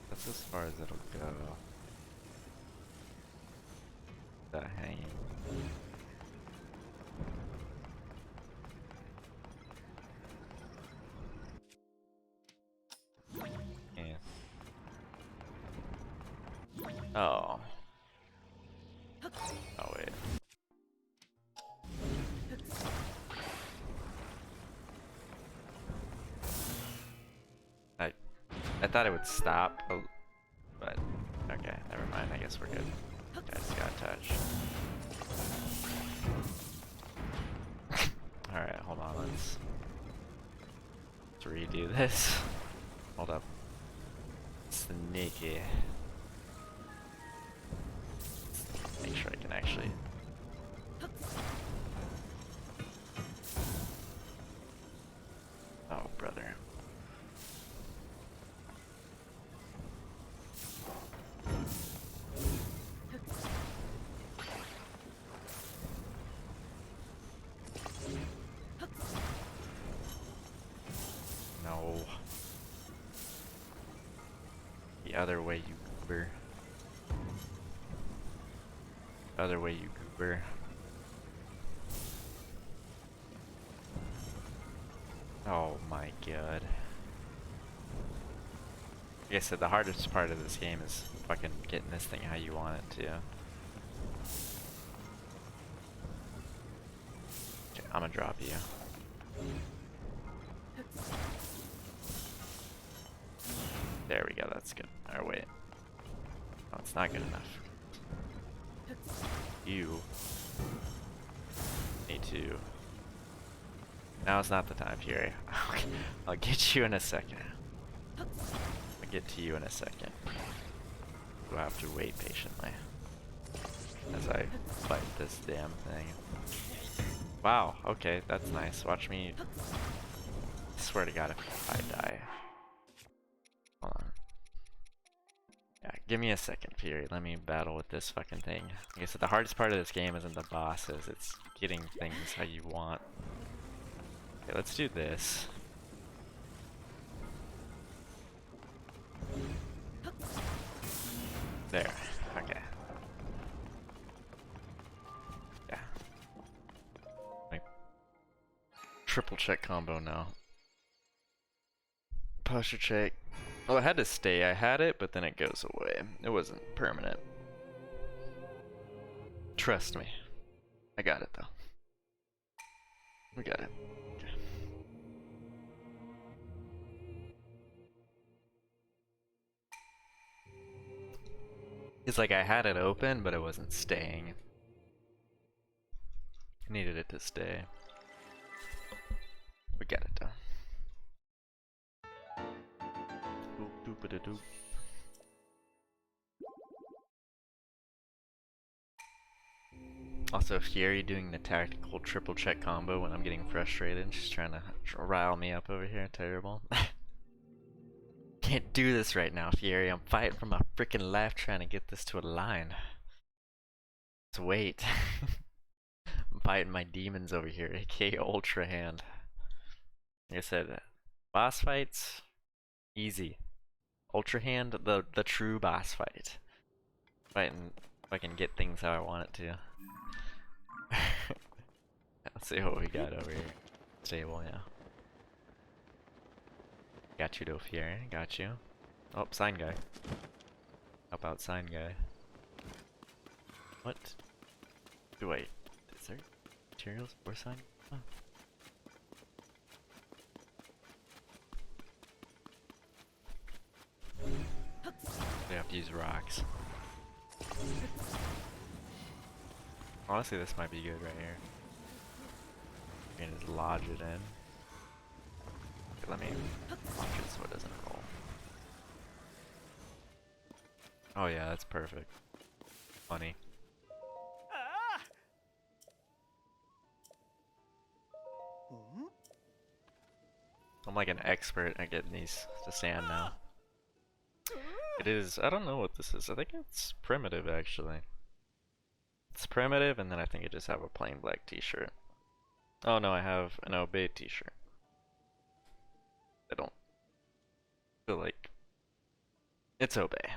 That's as far as it'll go. That hanging. Yeah. Oh. Oh wait. I thought it would stop, but okay, never mind. I guess we're good. Guys got attached. Alright, hold on, let's redo this. Hold up. Sneaky. Make sure I can actually... Oh, brother. No. The other way, you goober. Other way, you goober. Oh my god. Like I said, the hardest part of this game is fucking getting this thing how you want it to. Okay, I'm gonna drop you. There we go, that's good. Or wait. Oh, it's not good enough. You need to... Now's not the time, Fury. I'll get you in a second. I'll get to you in a second. You'll have to wait patiently as I fight this damn thing. Wow, okay, that's nice. Watch me. I swear to God, if I die. Hold on. Yeah, Give me a second, period. Let me battle with this fucking thing. Like I said, the hardest part of this game isn't the bosses, it's getting things how you want. Okay, let's do this. There. Okay. Yeah. Like triple check combo now. Posture check. Well, it had to stay. I had it, but then it goes away. It wasn't permanent. Trust me. I got it though. We got it. Okay. It's like I had it open, but it wasn't staying. I needed it to stay. We got it though. Doop-a-da-doop. Also, Fieri doing the tactical triple check combo when I'm getting frustrated. She's trying to rile me up over here. Terrible. Can't do this right now, Fieri. I'm fighting for my freaking life trying to get this to a line. Let's wait. I'm fighting my demons over here, aka Ultra Hand. Like I said, boss fights, easy. Ultra Hand, the true boss fight. Fighting if I can get things how I want it to. Let's see what we got over here. Stable, yeah. Got you, Fieri. Got you. Oh, sign guy. Help out sign guy. What? Wait. Is there materials for sign? Oh. They have to use rocks. Honestly, this might be good right here. You can just lodge it in. Okay, let me launch it so it doesn't roll. Oh yeah, that's perfect. Funny. I'm like an expert at getting these to stand now. It is, I don't know what this is. I think it's primitive actually. It's primitive, and then I think I just have a plain black t-shirt. Oh no, I have an Obey t-shirt. I don't feel like it's Obey.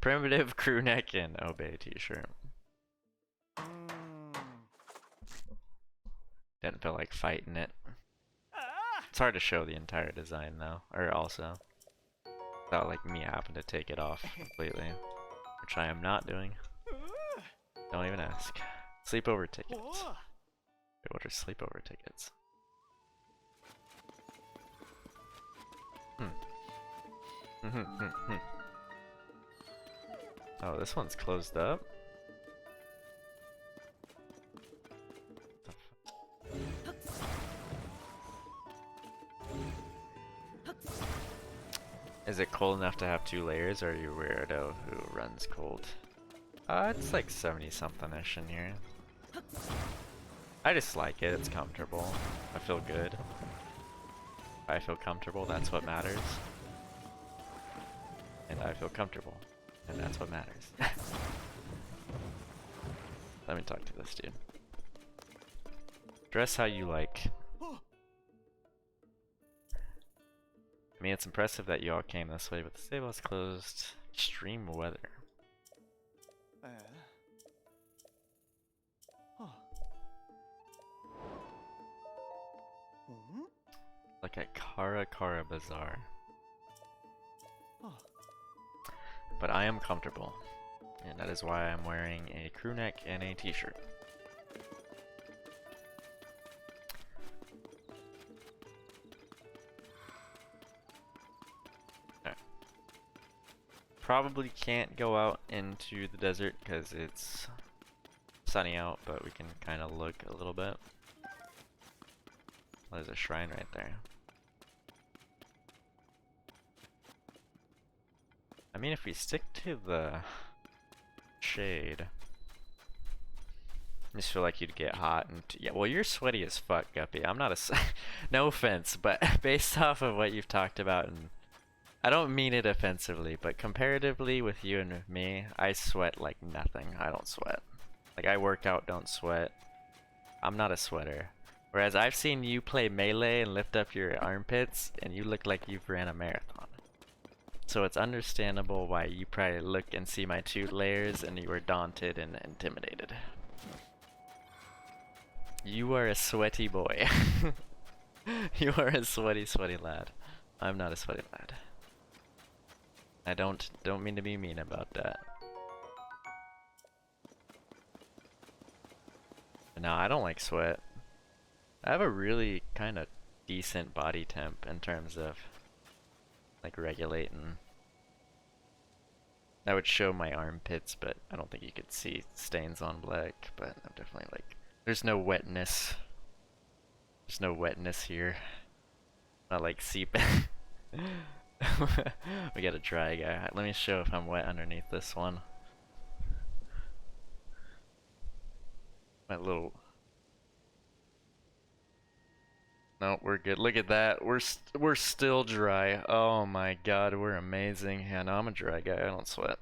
Primitive crew neck and Obey t-shirt. Didn't feel like fighting it. It's hard to show the entire design though, or also without like me having to take it off completely, which I am not doing. Don't even ask. Sleepover tickets. Wait, what are sleepover tickets? Oh, this one's closed up. Is it cold enough to have 2 layers, or are you a weirdo who runs cold? It's like 70 something-ish in here. I just like it, it's comfortable. I feel good. I feel comfortable, that's what matters. And I feel comfortable, and that's what matters. Let me talk to this dude. Dress how you like. I mean, it's impressive that you all came this way, but the stable is closed. Extreme weather. Like at Kara Bazaar. But I am comfortable, and that is why I'm wearing a crew neck and a t-shirt. Probably can't go out into the desert because it's sunny out, but we can kind of look a little bit. Oh, there's a shrine right there. I mean, if we stick to the shade, I just feel like you'd get hot and yeah. Well, you're sweaty as fuck, Guppy. I'm not a no offense, but based off of what you've talked about in I don't mean it offensively, but comparatively with you and with me, I sweat like nothing. I don't sweat. Like, I work out, don't sweat. I'm not a sweater. Whereas I've seen you play Melee and lift up your armpits, and you look like you've ran a marathon. So it's understandable why you probably look and see my 2 layers and you were daunted and intimidated. You are a sweaty boy. You are a sweaty, sweaty lad. I'm not a sweaty lad. I don't mean to be mean about that. No, I don't like sweat. I have a really kind of decent body temp in terms of like regulating. That would show my armpits, but I don't think you could see stains on black. But I'm definitely like, there's no wetness. There's no wetness here. Not like seeping. We got a dry guy. Let me show if I'm wet underneath this one. My little. No, we're good. Look at that. We're still dry. Oh my god, we're amazing. Yeah, no, I'm a dry guy. I don't sweat.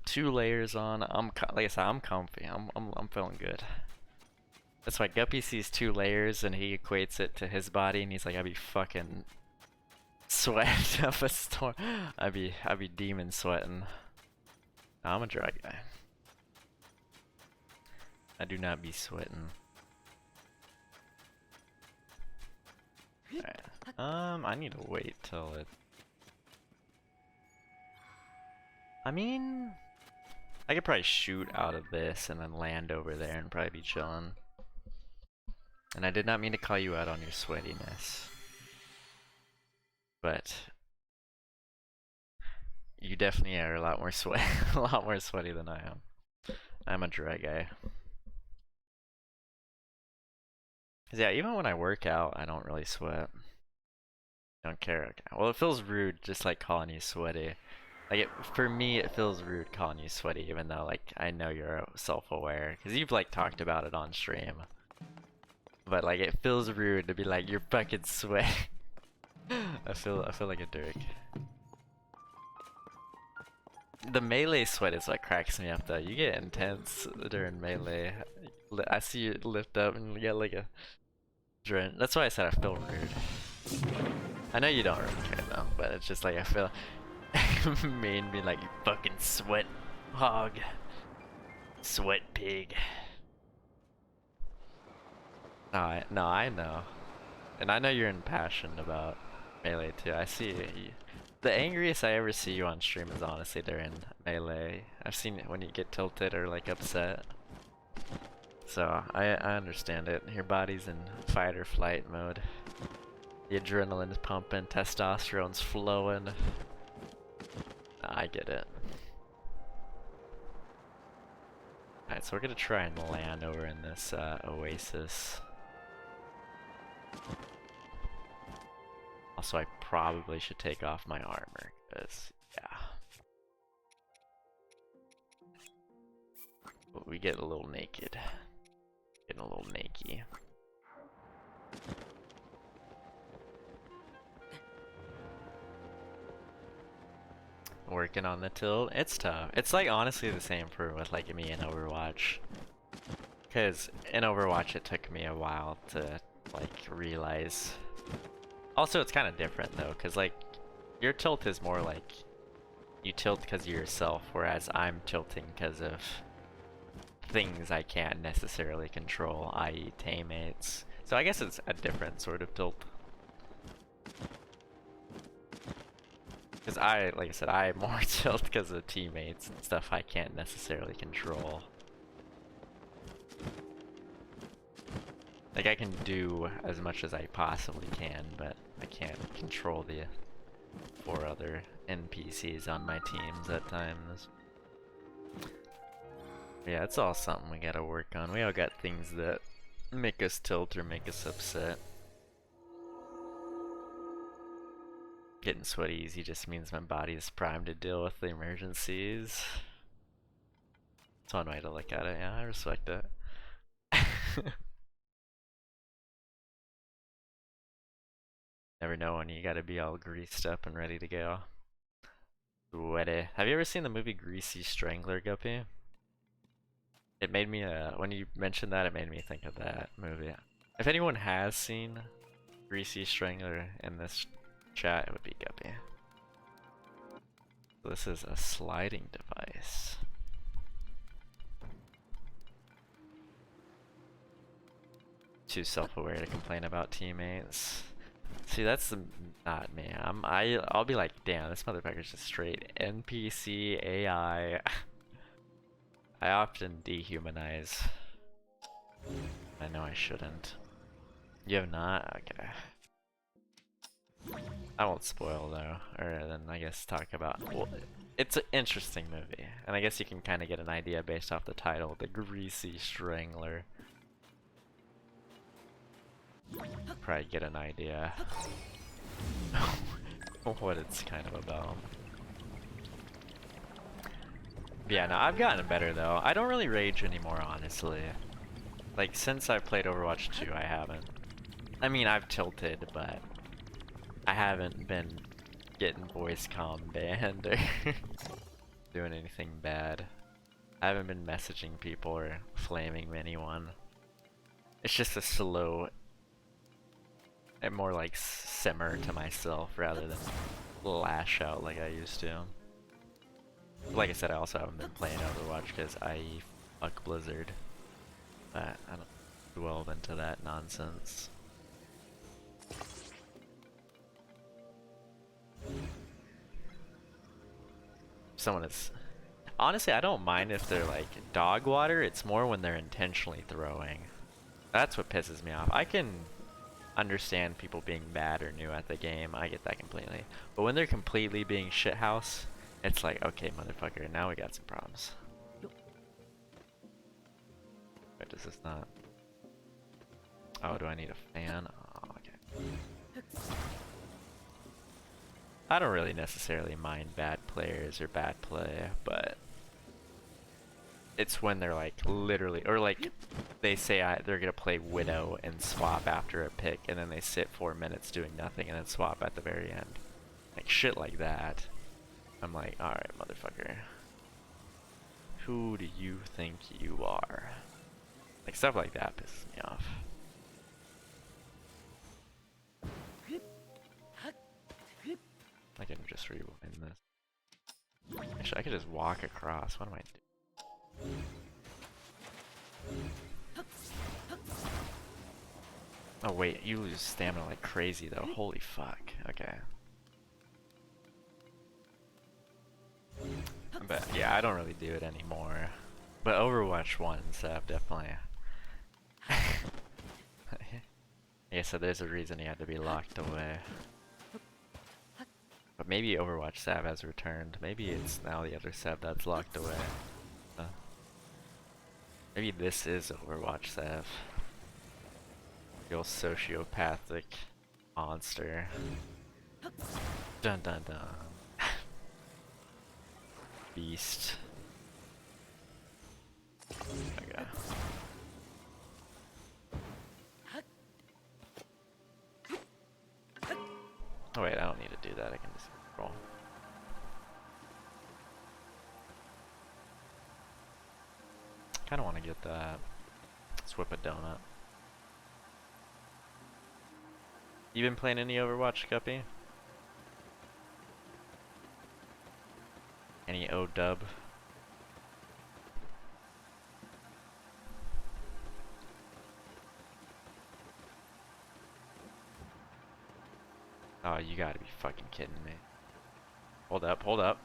2 layers on. Like I said, I'm comfy. I'm feeling good. That's why Guppy sees 2 layers and he equates it to his body, and he's like, I'd be fucking sweating up a storm. I'd be demon sweating. I'm a dry guy. I do not be sweating. Alright. I need to wait till it. I mean, I could probably shoot out of this and then land over there and probably be chilling. And I did not mean to call you out on your sweatiness. But you definitely are a lot more a lot more sweaty than I am. I'm a dry guy. 'Cause yeah, even when I work out, I don't really sweat. Don't care. Okay. Well, it feels rude just like calling you sweaty. Like for me, it feels rude calling you sweaty, even though like I know you're self-aware, because you've like talked about it on stream. But like it feels rude to be like you're fucking sweaty. I feel like a dick. The melee sweat is what cracks me up though. You get intense during melee. I see you lift up and you get like a dren. That's why I said I feel rude. I know you don't really care though, but it's just like I feel mean being like, you fucking sweat hog. Sweat pig. No, I know. And I know you're impassioned about melee too. I see you. The angriest I ever see you on stream is honestly during melee. I've seen it when you get tilted or like upset. So I understand it. Your body's in fight or flight mode. The adrenaline's pumping, testosterone's flowing. I get it. Alright, so we're gonna try and land over in this oasis. Also, I probably should take off my armor, because, yeah. But we get a little naked. Getting a little naked. Working on the tilt, it's tough. It's like honestly the same for with like me in Overwatch. Cause in Overwatch it took me a while to like realize. Also it's kind of different though, cause like your tilt is more like you tilt because of yourself, whereas I'm tilting because of things I can't necessarily control, i.e. teammates. So I guess it's a different sort of tilt. Because like I said, I more tilt because of teammates and stuff I can't necessarily control. Like I can do as much as I possibly can, but I can't control the 4 other NPCs on my teams at times. Yeah, it's all something we gotta work on. We all got things that make us tilt or make us upset. Getting sweaty easy just means my body is primed to deal with the emergencies. That's one way to look at it, yeah, I respect that. Never know when you gotta be all greased up and ready to go. Sweaty. Have you ever seen the movie Greasy Strangler, Guppy? It made me, when you mentioned that, it made me think of that movie. If anyone has seen Greasy Strangler in this chat, it would be Guppy. So this is a sliding device. Too self-aware to complain about teammates. See, that's not me. I'll be like, damn, this motherfucker's just straight NPC AI. I often dehumanize. I know I shouldn't. You have not? Okay. I won't spoil though, or then I guess talk about. Well, it's an interesting movie, and I guess you can kind of get an idea based off the title, The Greasy Strangler. Probably get an idea what it's kind of about. Yeah, no, I've gotten better though. I don't really rage anymore, honestly. Like, since I've played Overwatch 2, I haven't. I mean, I've tilted, but I haven't been getting voice comm banned or doing anything bad. I haven't been messaging people or flaming anyone. It's just a slow and more like simmer to myself rather than lash out like I used to. Like I said, I also haven't been playing Overwatch because I fuck Blizzard. But I don't delve into that nonsense. Someone is... Honestly, I don't mind if they're like dog water, it's more when they're intentionally throwing. That's what pisses me off. I can understand people being bad or new at the game, I get that completely. But when they're completely being shithouse, it's like, okay, motherfucker, now we got some problems. Wait, does this not... Oh, do I need a fan? Oh, okay. I don't really necessarily mind bad players or bad play, but it's when they're like literally, or like they say they're gonna play Widow and swap after a pick, and then they sit 4 minutes doing nothing and then swap at the very end. Like shit like that. I'm like, alright, motherfucker. Who do you think you are? Like stuff like that pisses me off. I can just rewind this. Actually, I could just walk across. What am I doing? Oh wait, you lose stamina like crazy though. Holy fuck. Okay. But yeah, I don't really do it anymore. But Overwatch 1 and stuff, definitely. Yeah, so there's a reason he had to be locked away. But maybe Overwatch Sav has returned. Maybe it's now the other Sav that's locked away. Maybe this is Overwatch Sav. Real sociopathic monster. Dun dun dun. Beast. Okay. Oh wait, I don't need to do that, I can just roll. Kinda wanna get that. Let's whip a donut. You been playing any Overwatch, Guppy? Any O-dub? Oh, you gotta be fucking kidding me. Hold up, hold up.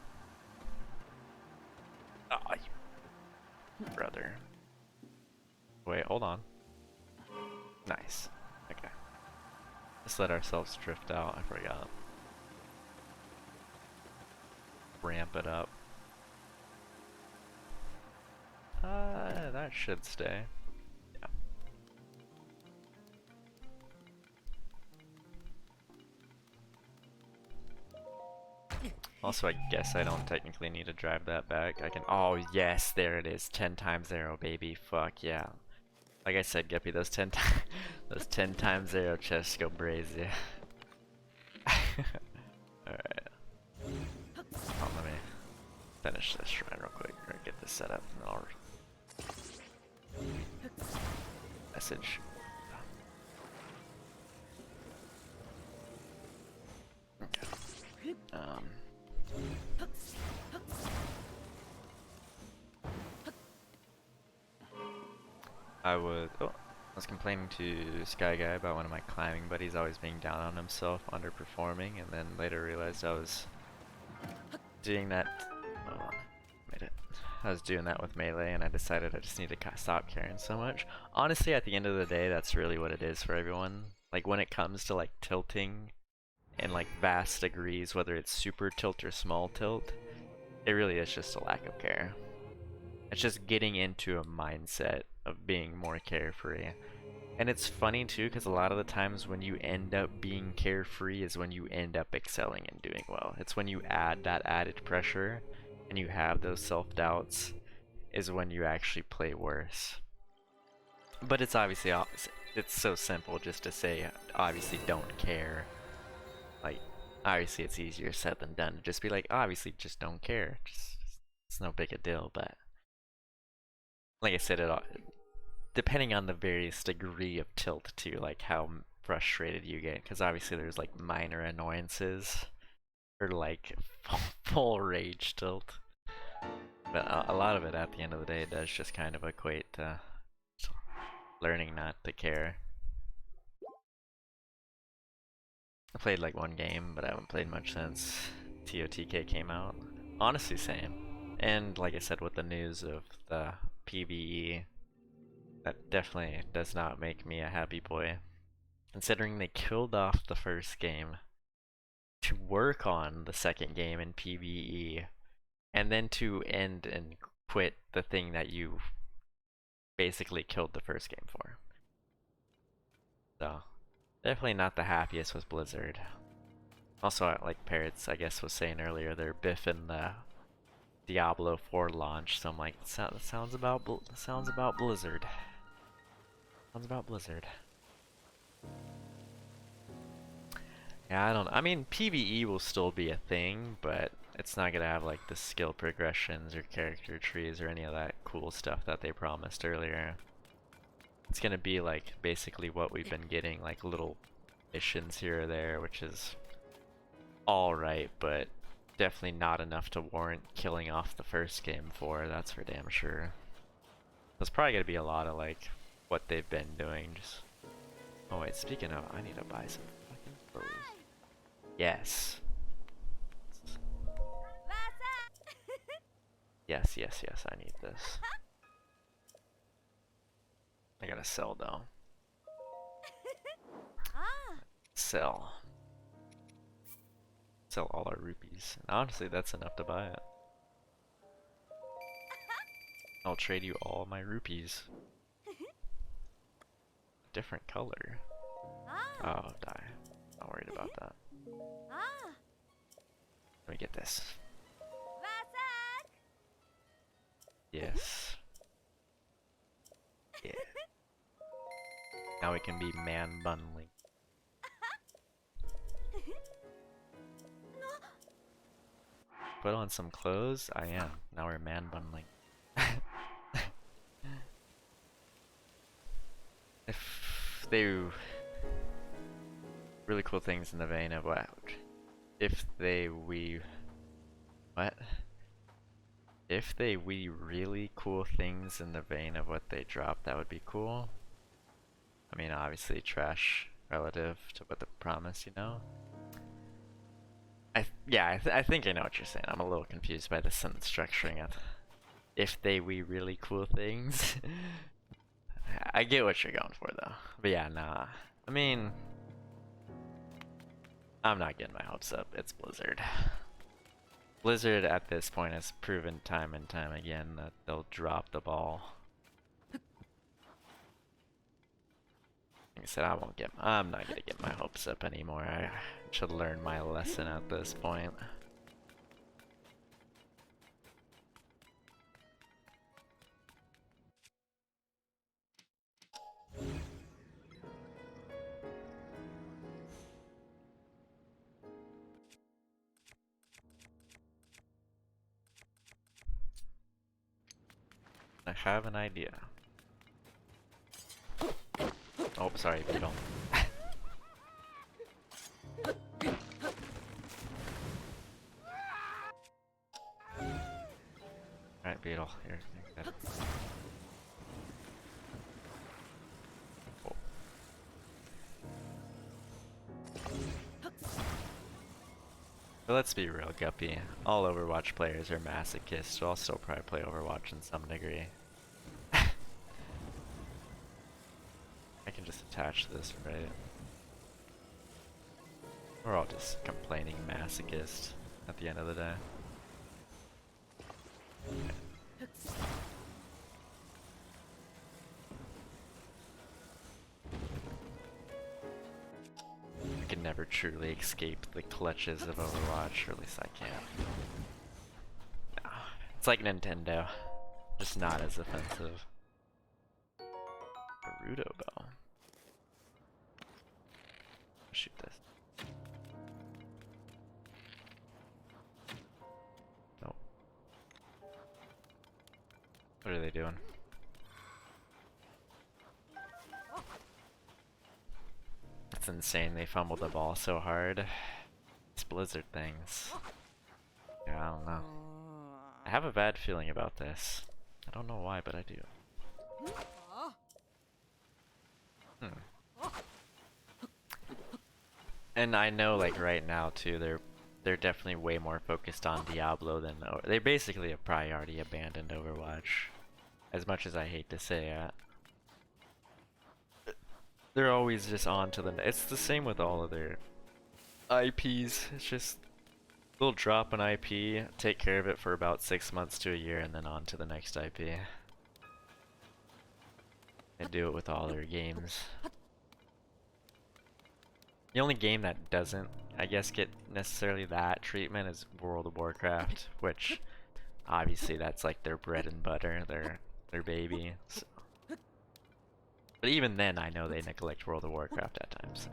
Oh, you brother. Wait, hold on. Nice. Okay. Let's let ourselves drift out. I forgot. Ramp it up. That should stay. Yeah. Also, I guess I don't technically need to drive that back. I can. Oh yes, there it is. 10 times 0, baby. Fuck yeah. Like I said, Guppy, those 10 times 0 chests go brazy. Alright. Let me finish this shrine real quick, or get this set up, and then I'll message. Okay. I was complaining to Sky Guy about one of my climbing buddies always being down on himself, underperforming, and then later realized I was doing that. Hold on, made it. I was doing that with Melee, and I decided I just need to stop caring so much. Honestly, at the end of the day, that's really what it is for everyone. Like when it comes to like tilting in like vast degrees, whether it's super tilt or small tilt, it really is just a lack of care. It's just getting into a mindset of being more carefree. And it's funny too, because a lot of the times when you end up being carefree is when you end up excelling and doing well. It's when you add that added pressure and you have those self-doubts is when you actually play worse. But it's obviously, it's so simple just to say, obviously don't care. Like, obviously it's easier said than done to just be like, obviously just don't care. It's no big a deal, but like I said, depending on the various degree of tilt too, like how frustrated you get, because obviously there's like minor annoyances or like full rage tilt, but a lot of it at the end of the day does just kind of equate to learning not to care. I played like one game, but I haven't played much since TOTK came out. Honestly, same. And like I said, with the news of the PvE, that definitely does not make me a happy boy. Considering they killed off the first game to work on the second game in PvE, and then to end and quit the thing that you basically killed the first game for. So, definitely not the happiest with Blizzard. Also, like Parrots, I guess, was saying earlier, they're biffing the Diablo 4 launch, so I'm like, that sounds about Blizzard. Sounds about Blizzard. Yeah, I mean, PvE will still be a thing, but it's not gonna have like the skill progressions or character trees or any of that cool stuff that they promised earlier. It's gonna be like basically what we've been getting, like little missions here or there, which is alright, but definitely not enough to warrant killing off the first game for, that's for damn sure. There's probably gonna be a lot of like what they've been doing. Just oh wait, speaking of, I need to buy some fucking clothes. Yes. Yes, yes, yes, I need this. I gotta sell though. Sell. Sell all our rupees. And honestly, that's enough to buy it. I'll trade you all my rupees. Different color. Oh, die. Not worried about that. Let me get this. Yes. Yeah. Now we can be man bundling. Put on some clothes? I am. Now we're man bundling. If they really cool things in the vein of what? If they really cool things in the vein of what they dropped, that would be cool. I mean, obviously trash relative to what they promised, you know? I think I know what you're saying. I'm a little confused by the sentence structuring of if they really cool things. I get what you're going for though. But yeah, nah. I mean, I'm not getting my hopes up. It's Blizzard. Blizzard at this point has proven time and time again that they'll drop the ball. Like I said, I'm not gonna get my hopes up anymore. I should learn my lesson at this point. I have an idea. Oh, sorry, Beetle. Alright, Beetle, here. You're good. Oh. But let's be real, Guppy. All Overwatch players are masochists, so I'll still probably play Overwatch in some degree. I can just attach this, right? We're all just complaining masochists at the end of the day. I can never truly escape the clutches of Overwatch, or at least I can't. No. It's like Nintendo, just not as offensive. Naruto bow. Shoot this. Nope. What are they doing? It's insane, they fumbled the ball so hard. These Blizzard things. Yeah, I don't know. I have a bad feeling about this. I don't know why, but I do. And I know, like, right now too, they're definitely way more focused on Diablo than they basically have probably already abandoned Overwatch. As much as I hate to say it. They're always just on to the it's the same with all of their IPs. It's just they'll drop an IP, take care of it for about 6 months to a year, and then on to the next IP. They do it with all their games. The only game that doesn't, I guess, get necessarily that treatment is World of Warcraft, which obviously that's like their bread and butter, their baby. So. But even then, I know they neglect World of Warcraft at times.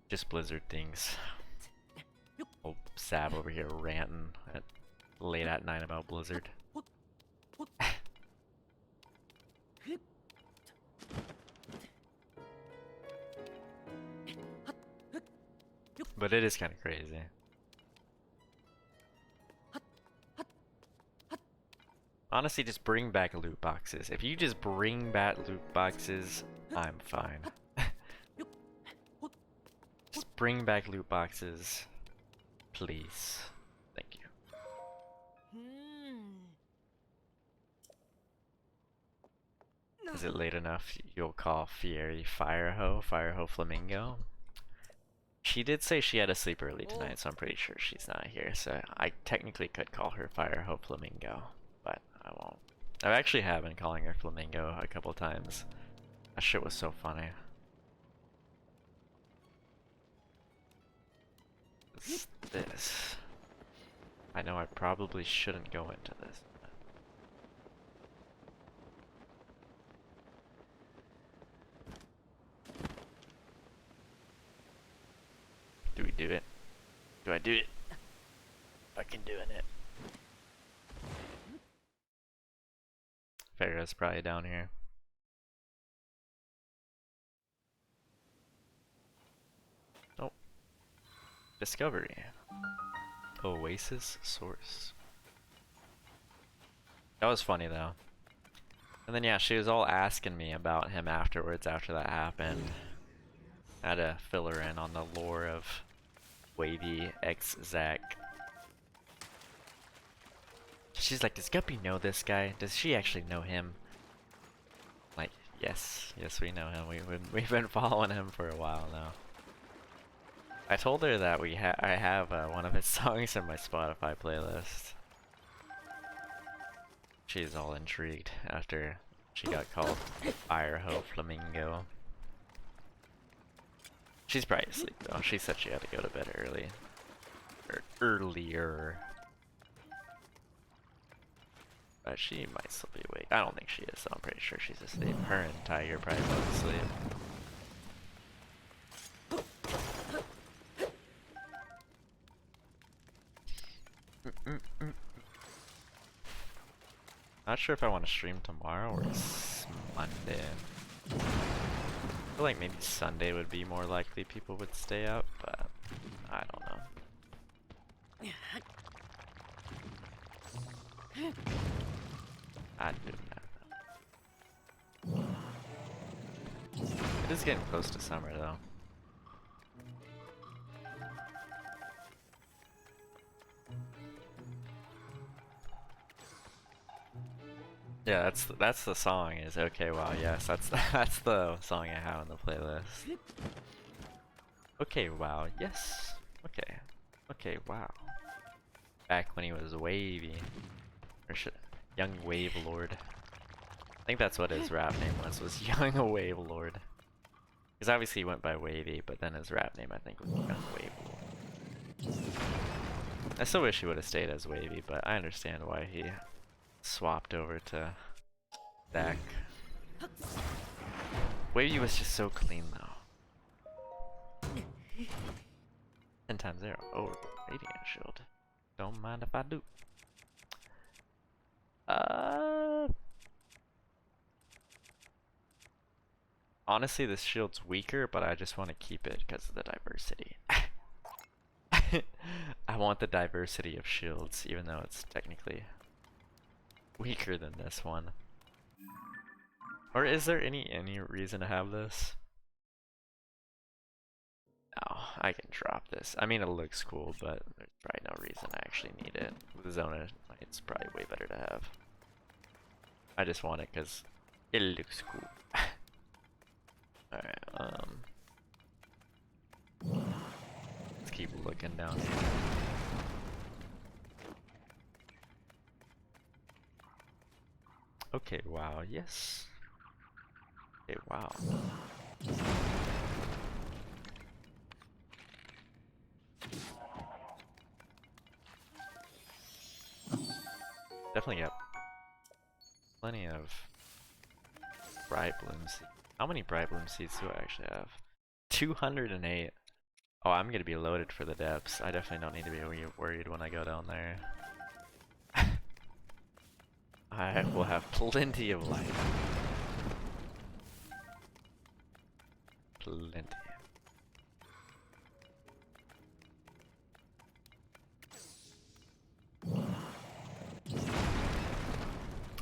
Just Blizzard things. Old Sav over here ranting at late at night about Blizzard. But it is kind of crazy. Honestly, just bring back loot boxes. If you just bring back loot boxes, I'm fine. Just bring back loot boxes, please. Thank you. Is it late enough you'll call Fieri Fireho Flamingo? She did say she had to sleep early tonight, so I'm pretty sure she's not here. So I technically could call her Fireho Flamingo, but I won't. I actually have been calling her Flamingo a couple times. That shit was so funny. What's this? I know I probably shouldn't go into this. Do we do it? Do I do it? Fucking doing it. Farrah's probably down here. Oh. Discovery. Oasis source. That was funny though. And then yeah, she was all asking me about him afterwards after that happened. I had to fill her in on the lore of Wavy X Zack. She's like, does Guppy know this guy? Does she actually know him? Like, yes, we know him. We've been following him for a while now. I told her that I have one of his songs in my Spotify playlist. She's all intrigued after she got called Fireho Flamingo. She's probably asleep though. She said she had to go to bed early. Or earlier. But she might still be awake. I don't think she is, so I'm pretty sure she's asleep. Her and Tiger probably both asleep. sure if I want to stream tomorrow or Monday. I feel like maybe Sunday would be more likely people would stay up, but I don't know. I do not know. It is getting close to summer though. Yeah, that's the song. Is okay. Wow. Yes, that's the song I have on the playlist. Okay. Wow. Yes. Okay. Okay. Wow. Back when he was wavy, or Young Wave Lord. I think that's what his rap name was Young Wave Lord. Because obviously he went by Wavy, but then his rap name I think was Young Wave Lord. I still wish he would have stayed as Wavy, but I understand why he swapped over to Dak. Wavy was just so clean though. 10 times 0. Oh, Radiant Shield. Don't mind if I do. Honestly, this shield's weaker, but I just want to keep it because of the diversity. I want the diversity of shields, even though it's technically weaker than this one. Or is there any reason to have this? No, I can drop this. I mean, it looks cool, but there's probably no reason I actually need it. The Zona, it's probably way better to have. I just want it because it looks cool. Alright, let's keep looking down here. Okay, wow, yes. Okay, wow. Definitely got plenty of Bright Bloom seeds. How many Bright Bloom seeds do I actually have? 208. Oh, I'm gonna be loaded for the depths. I definitely don't need to be worried when I go down there. I will have plenty of light. Plenty.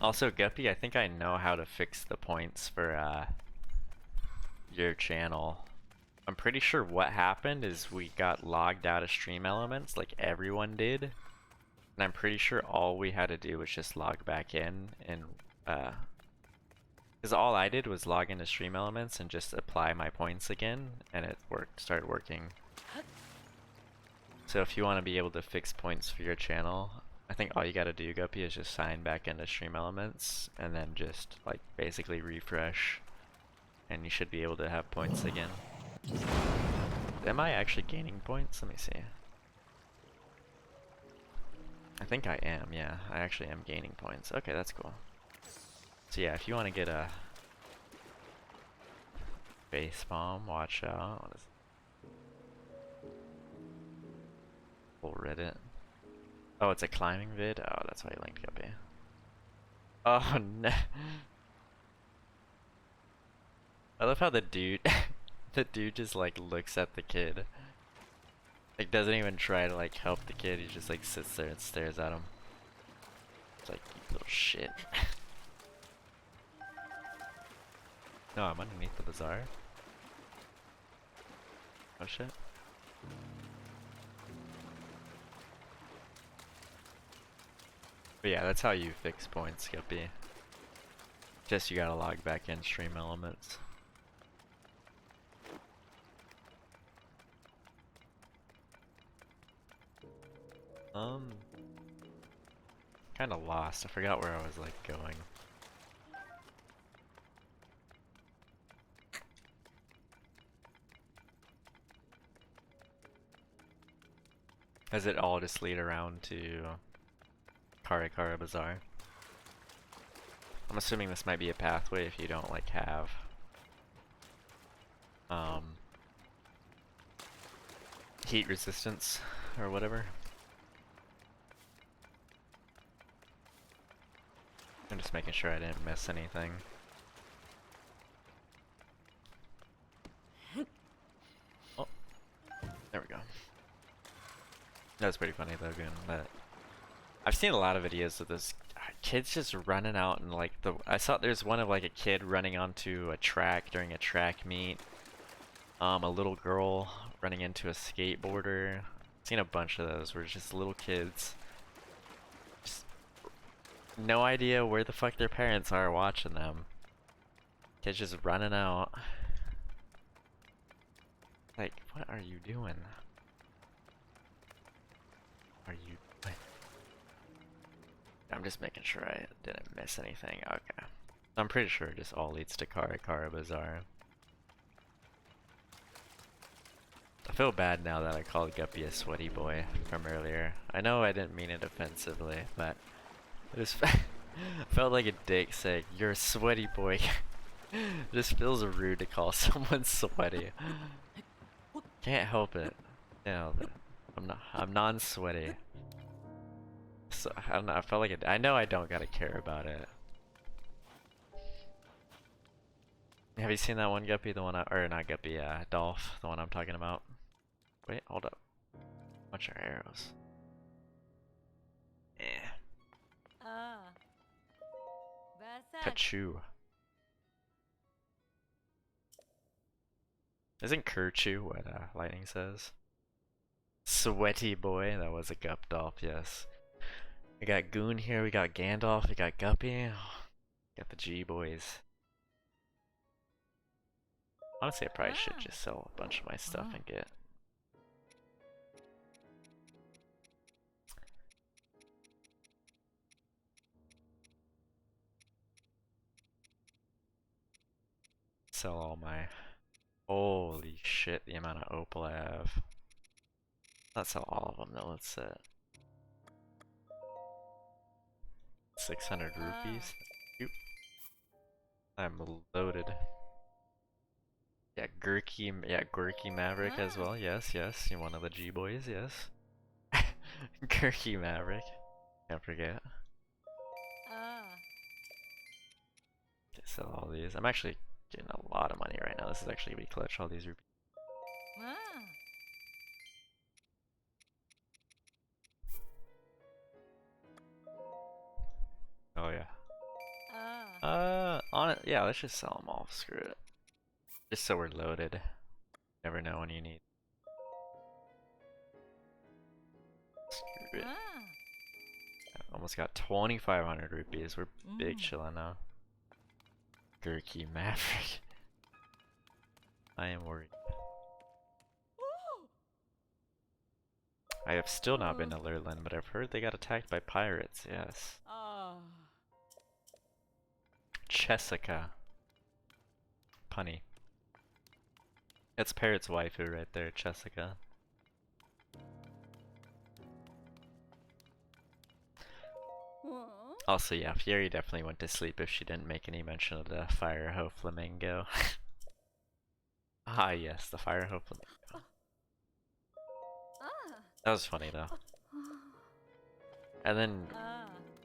Also, Guppy, I think I know how to fix the points for your channel. I'm pretty sure what happened is we got logged out of Stream Elements like everyone did. And I'm pretty sure all we had to do was just log back in and because all I did was log into Stream Elements and just apply my points again, and it started working. So if you want to be able to fix points for your channel, I think all you gotta do, Guppy, is just sign back into Stream Elements and then just like basically refresh, and you should be able to have points again. Am I actually gaining points? Let me see. I think I am, yeah. I actually am gaining points. Okay, that's cool. So yeah, if you want to get a face bomb, watch out. What is it? Full Reddit. Oh, it's a climbing vid? Oh, that's why you linked Guppy. Oh no. I love how the dude the dude just like looks at the kid. Like doesn't even try to like help the kid, he just like sits there and stares at him. It's like, you little shit. No, I'm underneath the bazaar. Oh shit. But yeah, that's how you fix points, Guppy. Just you gotta log back in Stream Elements. Kinda lost. I forgot where I was like going. Does it all just lead around to Kara Kara Bazaar? I'm assuming this might be a pathway if you don't like have heat resistance or whatever. I'm just making sure I didn't miss anything. Oh, there we go. That was pretty funny though, Goon. But I've seen a lot of videos of this kids just running out and like I saw there's one of like a kid running onto a track during a track meet. A little girl running into a skateboarder. I've seen a bunch of those where it's just little kids. Just no idea where the fuck their parents are watching them. Kids just running out. Like, what are you doing? Are you... I'm just making sure I didn't miss anything. Okay. I'm pretty sure it just all leads to Kara Kara Bazaar. I feel bad now that I called Guppy a sweaty boy from earlier. I know I didn't mean it offensively, but it just felt like a dick saying, "You're a sweaty boy." It just feels rude to call someone sweaty. Can't help it. You know, I'm non-sweaty. So I don't know, I felt like it. I know I don't gotta care about it. Have you seen that one Guppy? The one or not Guppy, Dolph, the one I'm talking about. Wait, hold up. Bunch of arrows. Eh. Ah. Basak. Kachu. Isn't Kerchu what Lightning says? Sweaty boy, that was a Gup Dolph, yes. We got Goon here, we got Gandalf, we got Guppy. Got the G boys. Honestly, I probably should just sell a bunch of my stuff and get. Sell all my. Holy shit, the amount of opal I have. Not sell all of them though, let's set 600 rupees. Oop. I'm loaded. Yeah, Gurky Maverick as well. Yes, yes. You're one of the G boys. Yes. Gurky Maverick. Can't forget. Okay, sell all these. I'm actually getting a lot of money right now. This is actually gonna be clutch. All these rupees. Oh yeah. On it. Yeah, let's just sell them all. Screw it. Just so we're loaded. Never know when you need. Screw it. Almost got 2,500 rupees. We're big chillin' now. Gurky Maverick. I am worried. I have still not been to Lurlin, but I've heard they got attacked by pirates. Yes. Chessica. Punny. It's Parrot's waifu right there, Chessica. Also, yeah, Fieri definitely went to sleep if she didn't make any mention of the Fire Hoe Flamingo. Ah, yes, the Fire Hoe Flamingo. That was funny though. And then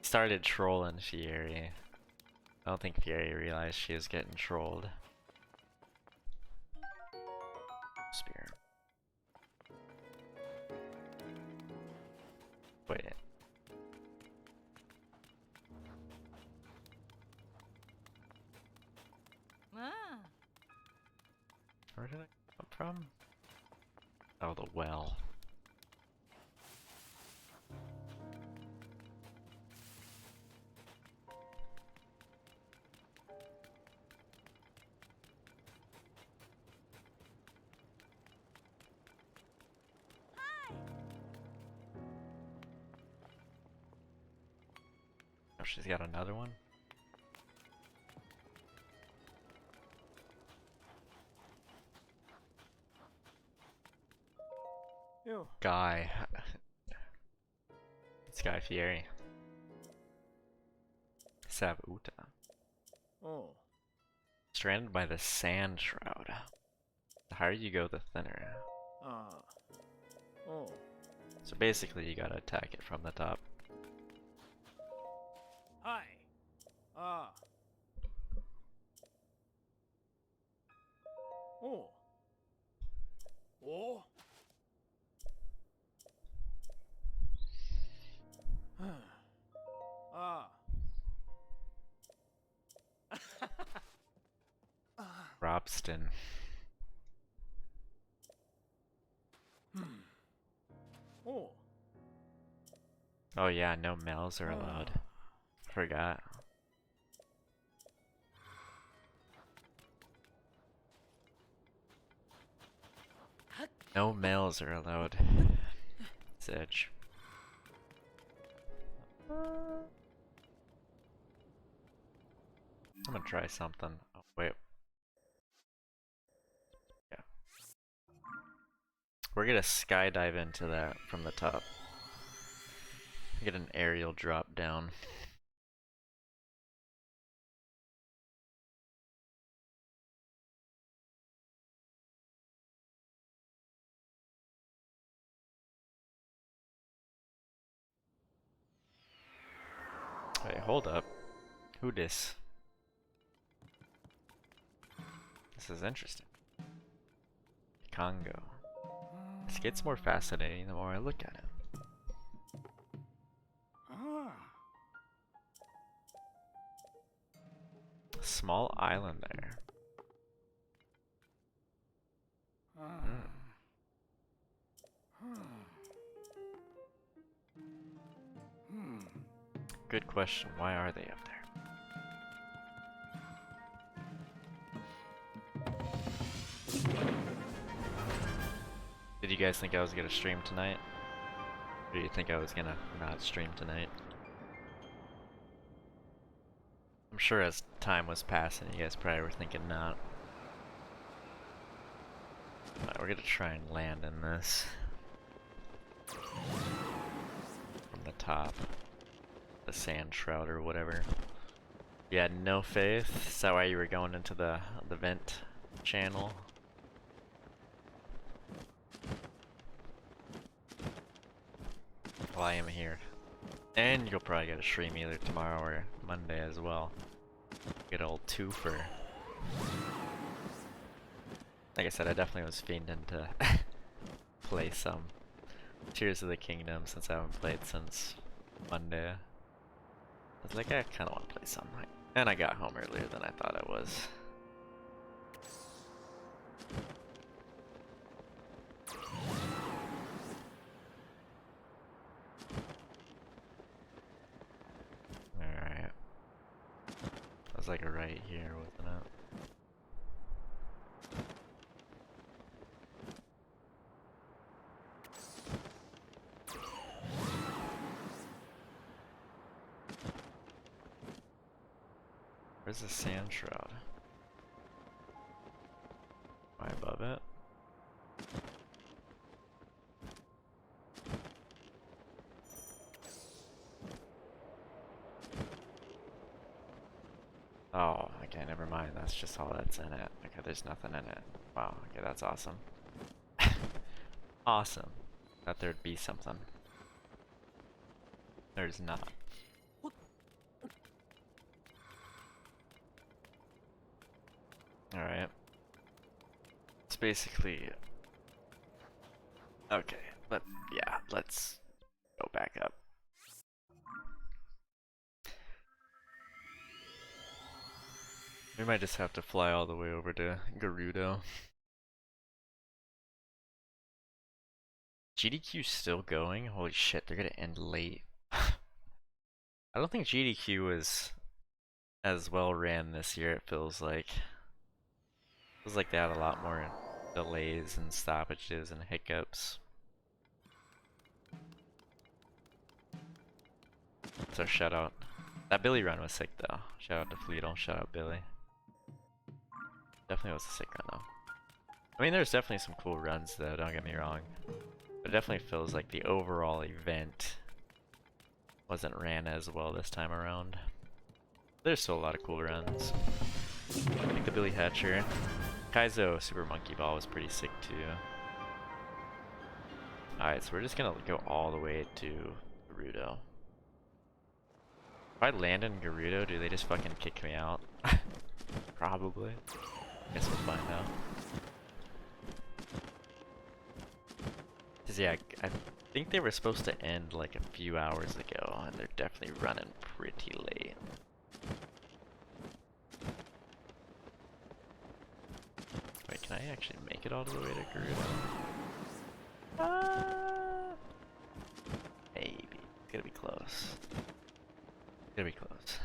started trolling Fieri. I don't think Fieri realized she was getting trolled. Spear. Wait. Where did I come from? Oh, the well. Oh, she's got another one? Ew. Guy. It's Guy Fieri. Savuta. Oh. Stranded by the Sand Shroud. The higher you go, the thinner. Ah. Oh. So basically, you gotta attack it from the top. Hi. Ah. Oh. Oh. Ah. Robston. Oh. Oh yeah, no males are allowed. Forgot. No males are allowed. Zedge. I'm gonna try something. Oh, wait. Yeah. We're gonna skydive into that from the top. Get an aerial drop down. Wait, hold up. Who dis? This is interesting. Congo. This gets more fascinating the more I look at it. Ah. Small island there. Hmm. Good question. Why are they up there? Did you guys think I was gonna stream tonight? Or do you think I was gonna not stream tonight? I'm sure as time was passing, you guys probably were thinking not. Alright, we're gonna try and land in this. From the top. The sand shroud or whatever. You had no faith? Is that why you were going into the vent channel? Well, I am here. And you'll probably get a stream either tomorrow or Monday as well. Good old twofer. Like I said, I definitely was fiending to play some Tears of the Kingdom since I haven't played since Monday. I was like, I kinda wanna play some. And I got home earlier than I thought I was. Alright. That was like right here, wasn't it? Where's the sand shroud? Am I above it? Oh, okay, never mind. That's just all that's in it. Okay, there's nothing in it. Wow, okay, that's awesome. Awesome. Thought there'd be something. There's not. Alright. It's basically... Okay, let's go back up. We might just have to fly all the way over to Gerudo. GDQ's still going? Holy shit, they're gonna end late. I don't think GDQ was as well ran this year, it feels like. It feels like they had a lot more delays and stoppages and hiccups. So shout out. That Billy run was sick though. Shout out to Fleetle, shout out Billy. Definitely was a sick run though. I mean, there's definitely some cool runs though, don't get me wrong. But it definitely feels like the overall event wasn't ran as well this time around. There's still a lot of cool runs. Like the Billy Hatcher. Kaizo Super Monkey Ball was pretty sick too. Alright, so we're just gonna go all the way to Gerudo. If I land in Gerudo, do they just fucking kick me out? Probably. Guess we'll find out. Cause yeah, I think they were supposed to end like a few hours ago, and they're definitely running pretty late. Wait, can I actually make it all the way to Gerudo? Maybe. It's gonna be close. It's gonna be close.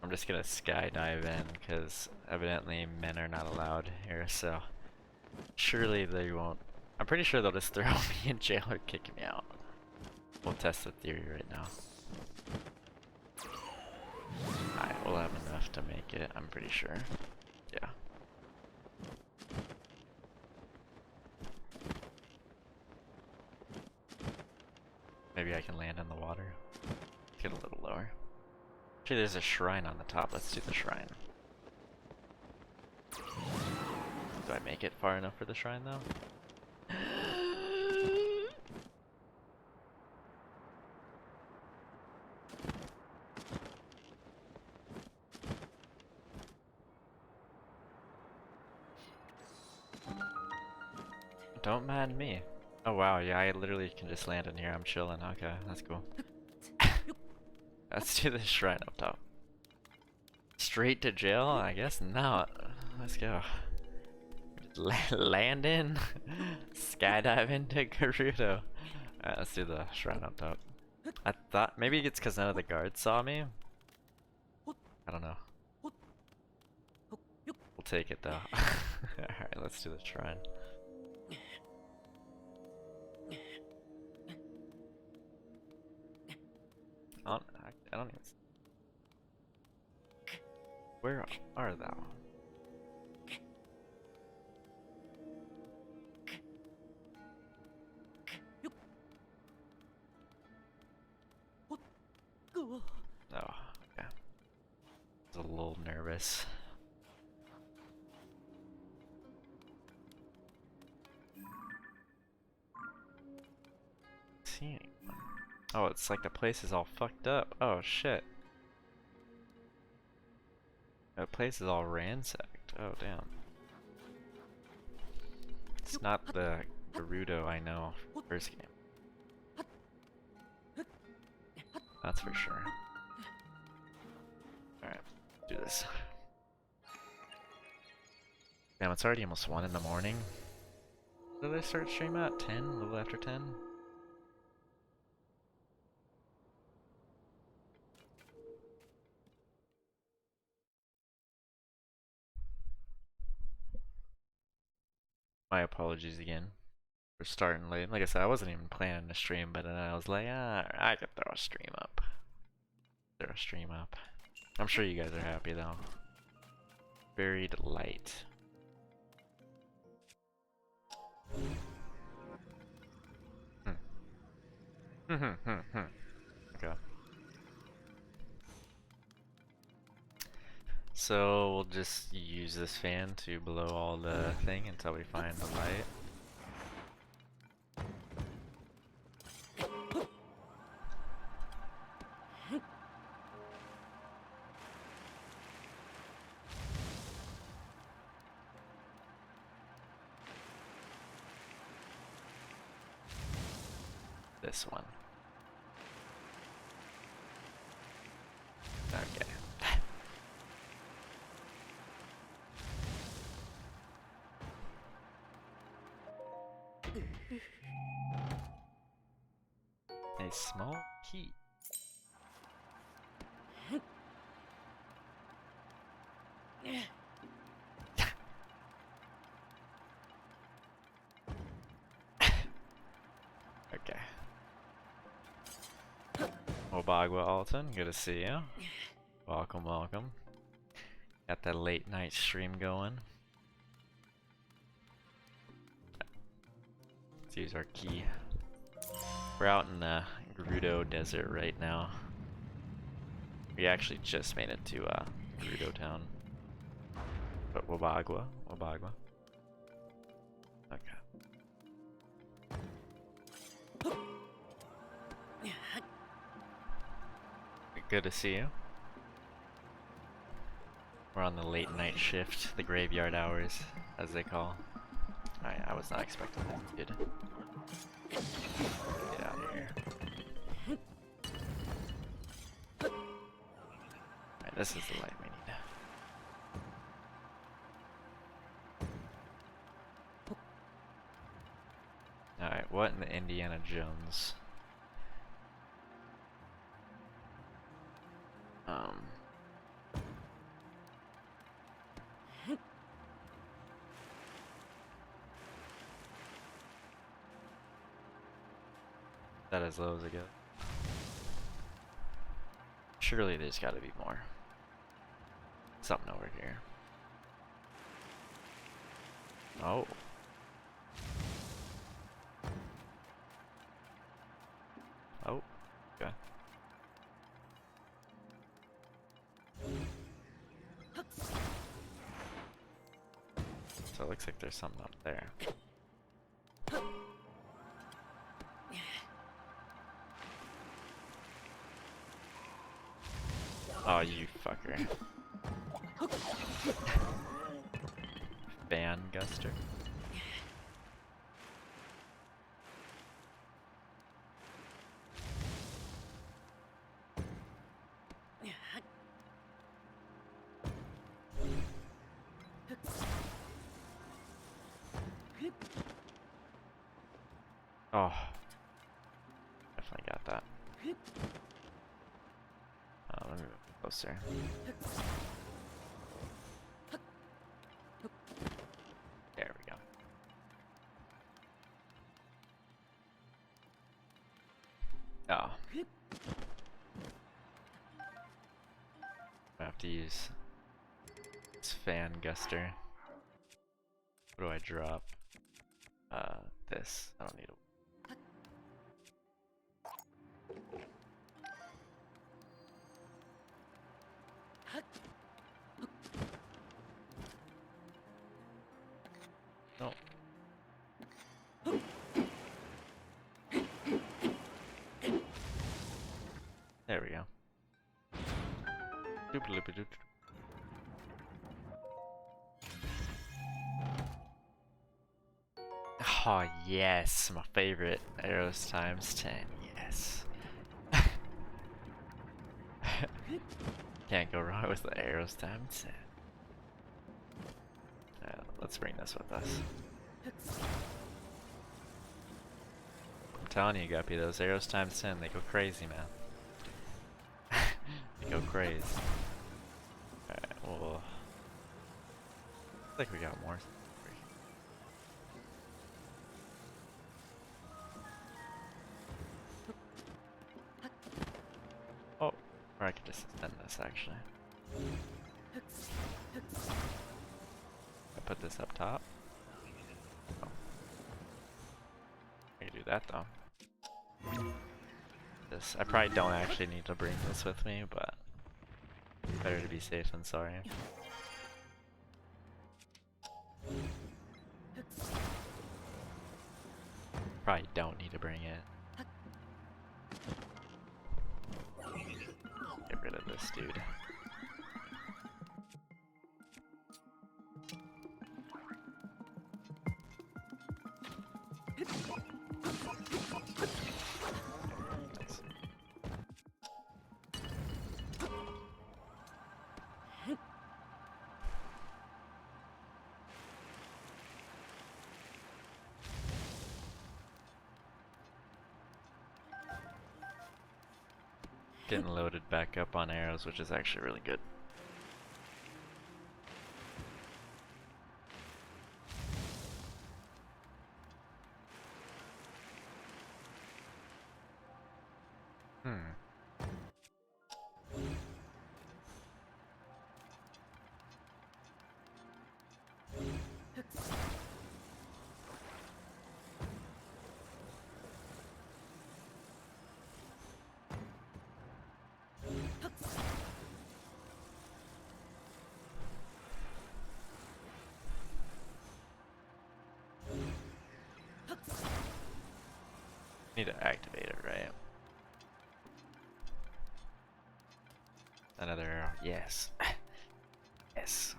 I'm just gonna skydive in because evidently men are not allowed here, so surely they won't. I'm pretty sure they'll just throw me in jail or kick me out. We'll test the theory right now. Alright, we'll have enough to make it, I'm pretty sure. Yeah. Maybe I can land in the water. Get a little lower. Actually, there's a shrine on the top. Let's do the shrine. Do I make it far enough for the shrine, though? Don't mind me. Oh wow, yeah, I literally can just land in here. I'm chilling. Okay, that's cool. Let's do the shrine up top. Straight to jail? I guess not. Let's go. Land in. Skydive into Gerudo. Alright, let's do the shrine up top. I thought maybe it's because none of the guards saw me. I don't know. We'll take it though. Alright, let's do the shrine. I don't even. Where are thou? Oh, yeah. I was a little nervous. See anyone? Oh, it's like the place is all fucked up. Oh shit. The place is all ransacked. Oh damn. It's not the Gerudo I know from the first game. That's for sure. Alright, do this. Damn, it's already almost 1 in the morning. Did I start stream at 10? A little after 10? My apologies again for starting late. Like I said, I wasn't even planning to stream, but then I was like, ah, I could throw a stream up. Throw a stream up. I'm sure you guys are happy though. Buried light. Okay. So we'll just use this fan to blow all the thing until we find the light. This one. Okay. A small key. Okay. Obagwa Alton, good to see you. Welcome, welcome. Got that late night stream going. Let's use our key. We're out in the Gerudo Desert right now. We actually just made it to Gerudo Town. But Wabagwa. Okay. Good to see you. We're on the late night shift, the graveyard hours, as they call. I was not expecting that, dude. Get out of here. Alright, this is the light we need. Alright, what in the Indiana Jones? That as low as it goes. Surely there's gotta be more. Something over here. Oh. Oh, okay. So it looks like there's something up there. Oh, you fucker. Van Guster. Oh, definitely got that. Let me move closer. There we go. Oh. I have to use this Fan Guster. What do I drop? This. I don't need a. No. There we go. Doop-a-loop-a-doop. Oh yes, my favorite. Arrows times 10, yes. Can't go wrong with the arrows times 10. Let's bring this with us. I'm telling you, Guppy, those arrows times 10, they go crazy, man. They go crazy. Alright, well... I think we got more. Oh, or I could just extend this, actually. I put this up top. Oh. I can do that though. This I probably don't actually need to bring this with me, but better to be safe than sorry. Probably don't need to bring it. Get rid of this dude. Getting loaded back up on arrows, which is actually really good. Need to activate it, right? Another arrow. Yes. Yes.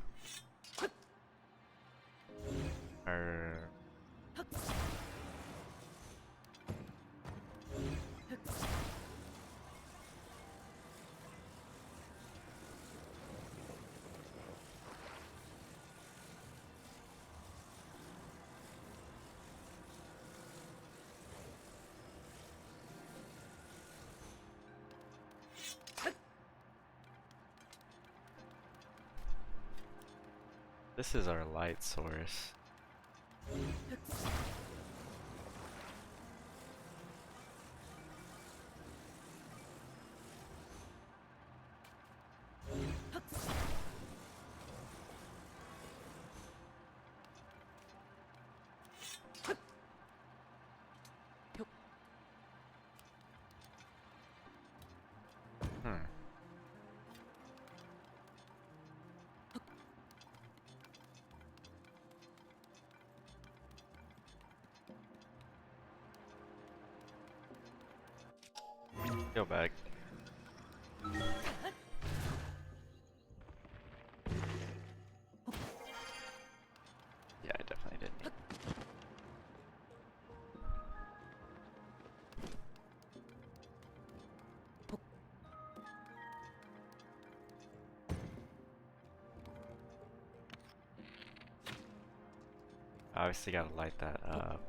This is our light source. Hmm. Go back. Yeah, I definitely didn't. Obviously gotta light that up.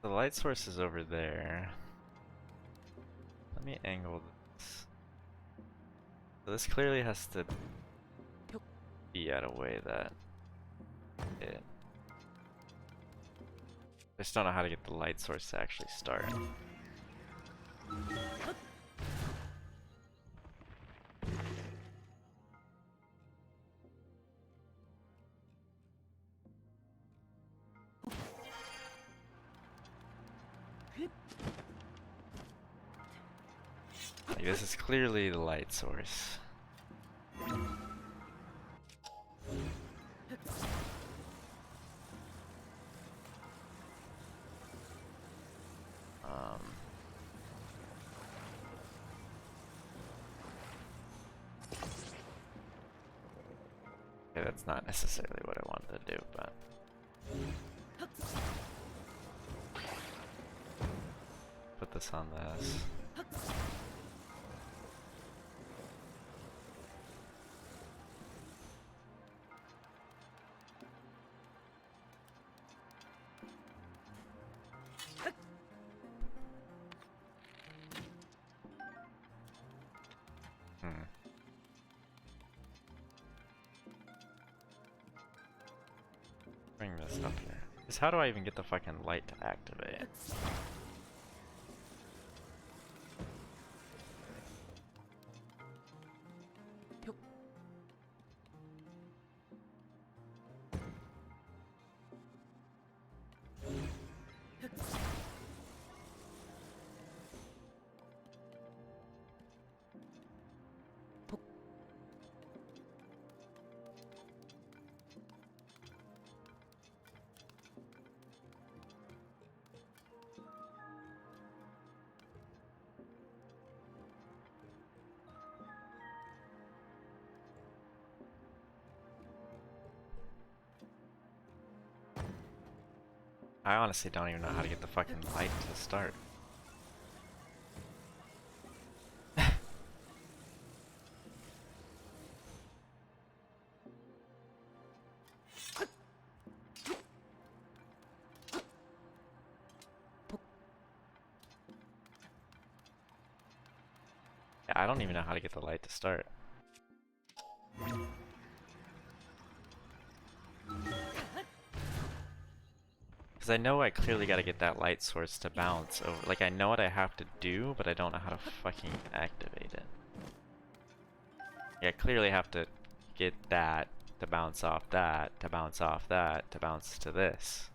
The light source is over there. Let me angle this. So this clearly has to be at a way that it... I just don't know how to get the light source to actually start. Like, this is clearly the light source. Okay, that's not necessarily what I wanted to do, but... Put this on this. Bring this up here. Because how do I even get the fucking light to activate? I honestly don't even know how to get the fucking light to start. Yeah, I don't even know how to get the light to start. Because Because I know I clearly gotta get that light source to bounce over. Like, I know what I have to do, but I don't know how to fucking activate it. Yeah, I clearly have to get that to bounce off that, to bounce off that, to bounce to this.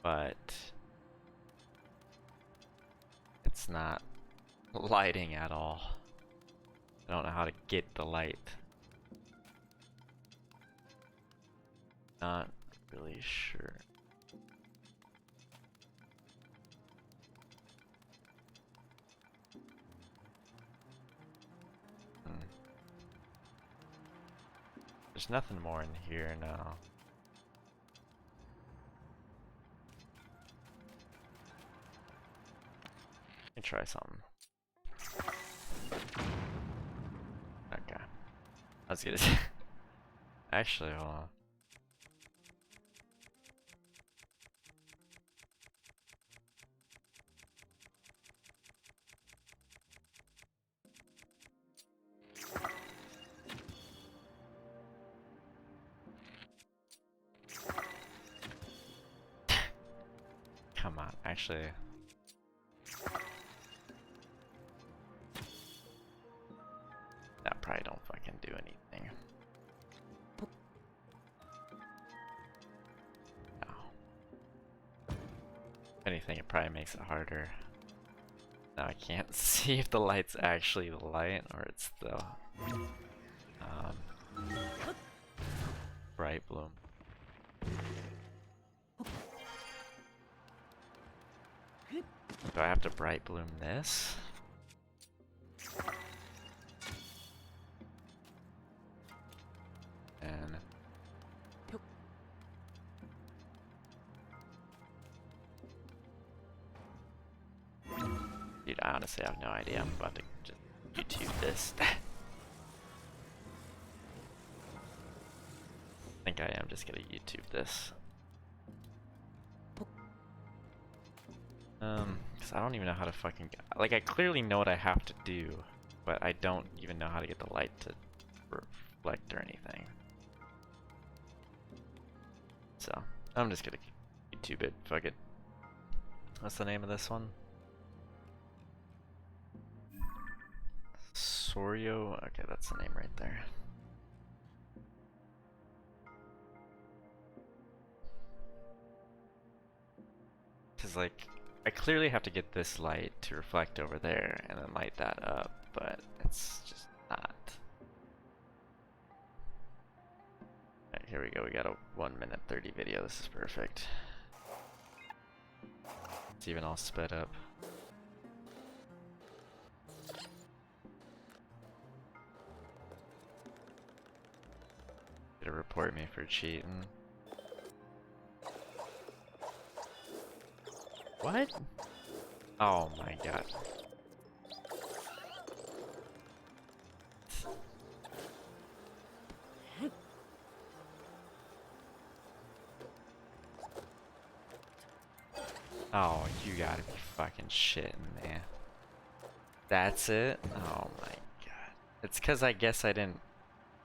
But it's not lighting at all. I don't know how to get the light. Not really sure. There's nothing more in here now. Let me try something. Okay. I was gonna say. Actually, hold on. Come on, actually. That probably don't fucking do anything. No. If anything, it probably makes it harder. Now I can't see if the light's actually the light or it's the bright bloom. Do I have to bright bloom this? And dude, I honestly have no idea. I'm about to just YouTube this. I think I am just gonna YouTube this. Cause I don't even know how to fucking like I clearly know what I have to do, but I don't even know how to get the light to reflect or anything. So I'm just gonna YouTube it. Fuck it. What's the name of this one? Sorio. Okay, that's the name right there. Cause like I clearly have to get this light to reflect over there and then light that up, but it's just not. Alright, here we go. We got a 1:30 video. This is perfect. It's even all sped up. Gonna report me for cheating. What? Oh my god. Oh, you gotta be fucking shitting me. That's it? Oh my god. It's cause I guess I didn't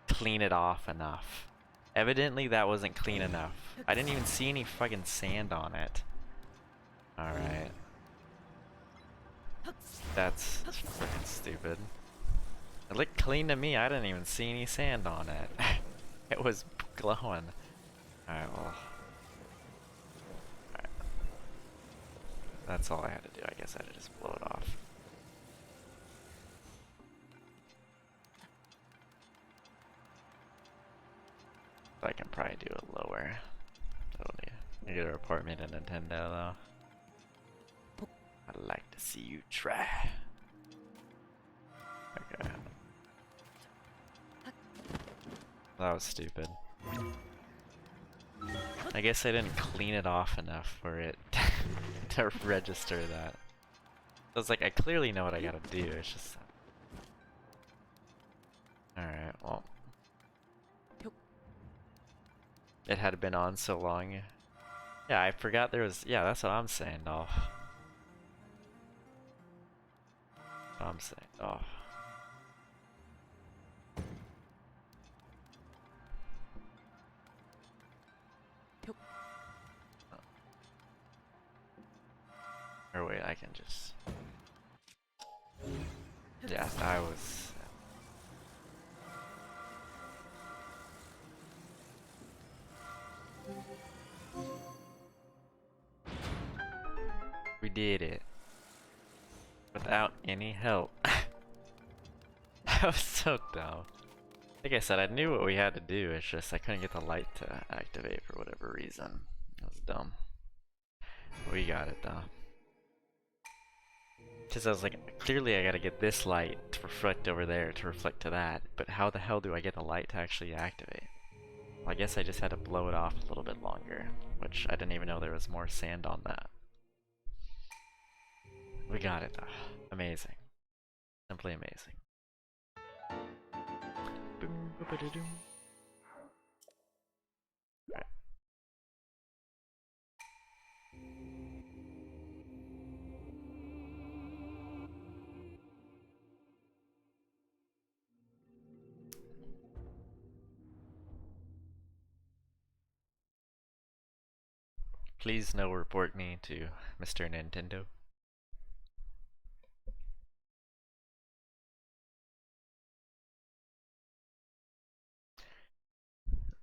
clean it off enough. Evidently that wasn't clean enough. I didn't even see any fucking sand on it. Alright. That's freaking stupid. It looked clean to me, I didn't even see any sand on it. It was glowing. Alright, well. Alright. That's all I had to do, I guess I had to just blow it off. I can probably do it lower. You gotta report me to Nintendo though. I'd like to see you try. Okay. That was stupid. I guess I didn't clean it off enough for it to register that. I was like, I clearly know what I gotta do, it's just... Alright, well. It had been on so long. Yeah, I forgot there was... Yeah, that's what I'm saying, though. I'm saying, oh. Or wait, I can just... Yeah, I was... We did it. Without any help. That was so dumb. Like I said, I knew what we had to do, it's just I couldn't get the light to activate for whatever reason. That was dumb. We got it though. Because I was like, clearly I gotta get this light to reflect over there to reflect to that, but how the hell do I get the light to actually activate? Well, I guess I just had to blow it off a little bit longer, which I didn't even know there was more sand on that. We got it though. Amazing. Simply amazing. Boom, ba-ba-da-doom. Right. Please no report me to Mr. Nintendo.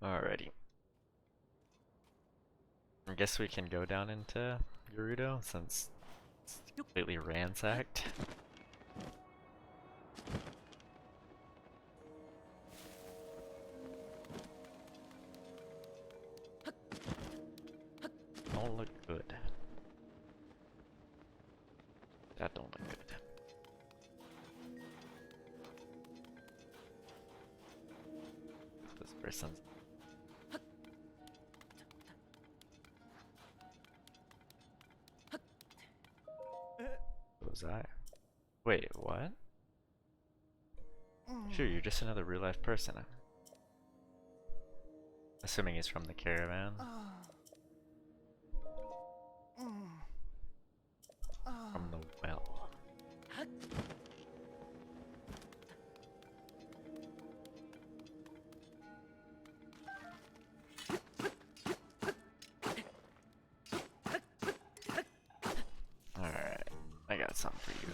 Alrighty. I guess we can go down into Gerudo since it's completely ransacked. Don't look good. That don't look good. This person's... What was that? Wait, what? Sure, you're just another real life person. Assuming he's from the caravan. From the well. Alright, I got something for you.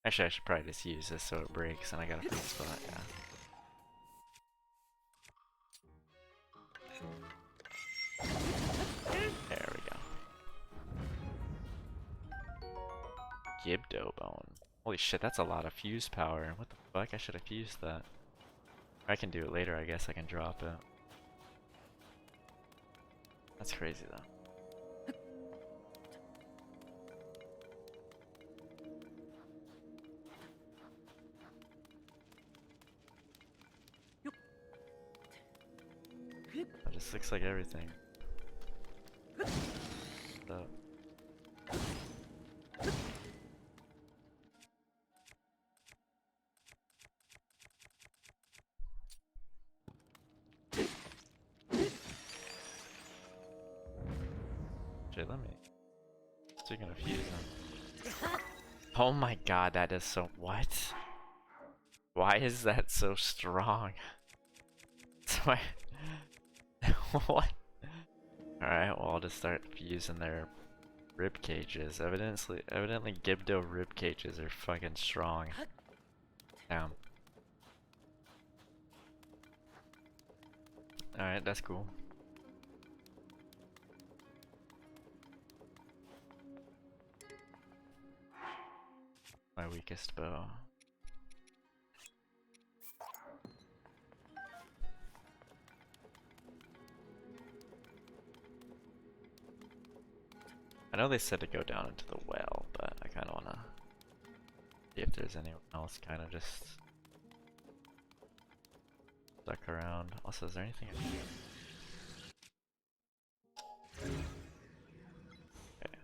Actually, I should probably just use this so it breaks and I got a free spot, yeah. There we go. Gibdo bone. Holy shit, that's a lot of fuse power. What the fuck? I should have fused that. I can do it later, I guess I can drop it. That's crazy though. That just looks like everything. So. Let me. Speaking of fuse them. Oh my god, that is so. What? Why is that so strong? So I. What? Alright, well, I'll just start fusing their rib cages. Evidently Gibdo rib cages are fucking strong. Damn. Alright, that's cool. My weakest bow. I know they said to go down into the well, but I kind of want to see if there's anyone else kind of just stuck around. Also, is there anything in here? Okay,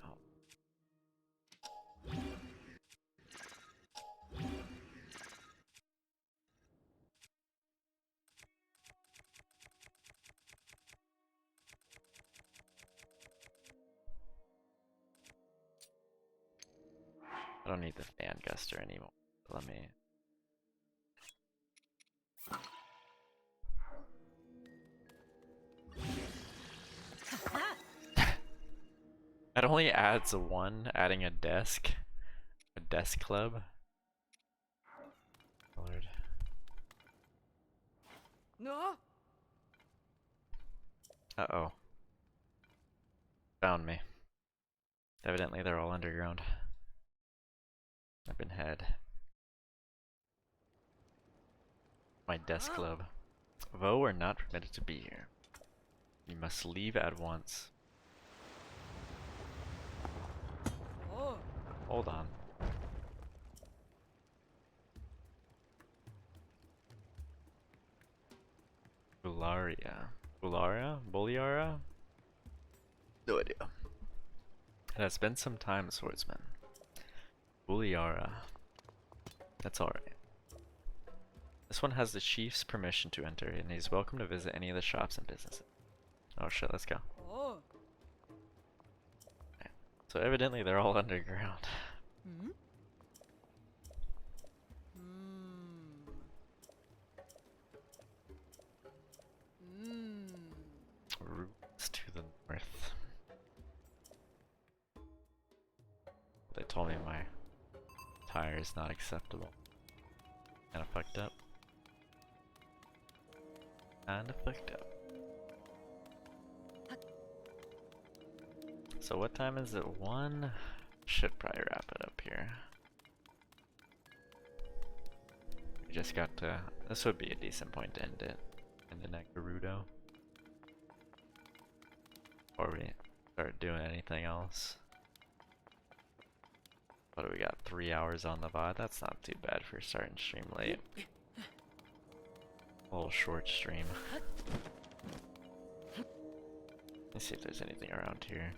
I don't need the fan guster anymore. Let me. That only adds one, adding a desk club. Lord. No. Uh-oh. Found me. Evidently they're all underground. I've been had. My desk club. Vo are not permitted to be here. You must leave at once. Oh. Hold on. Bularia. Buliara? No idea. It has been some time, swordsman. Buliara. That's alright. This one has the chief's permission to enter, and he's welcome to visit any of the shops and businesses. Oh shit, let's go. Oh. Okay. So evidently they're all underground. Hmm. Hmm. Hmm. Routes to the north. They told me my tire is not acceptable. Kinda fucked up. Kinda fucked up. So what time is it? 1? Should probably wrap it up here. We just got to... This would be a decent point to end it. In the Gerudo. Before we start doing anything else. What do we got? 3 hours on the VOD? That's not too bad for starting stream late. A little short stream. Let's see if there's anything around here.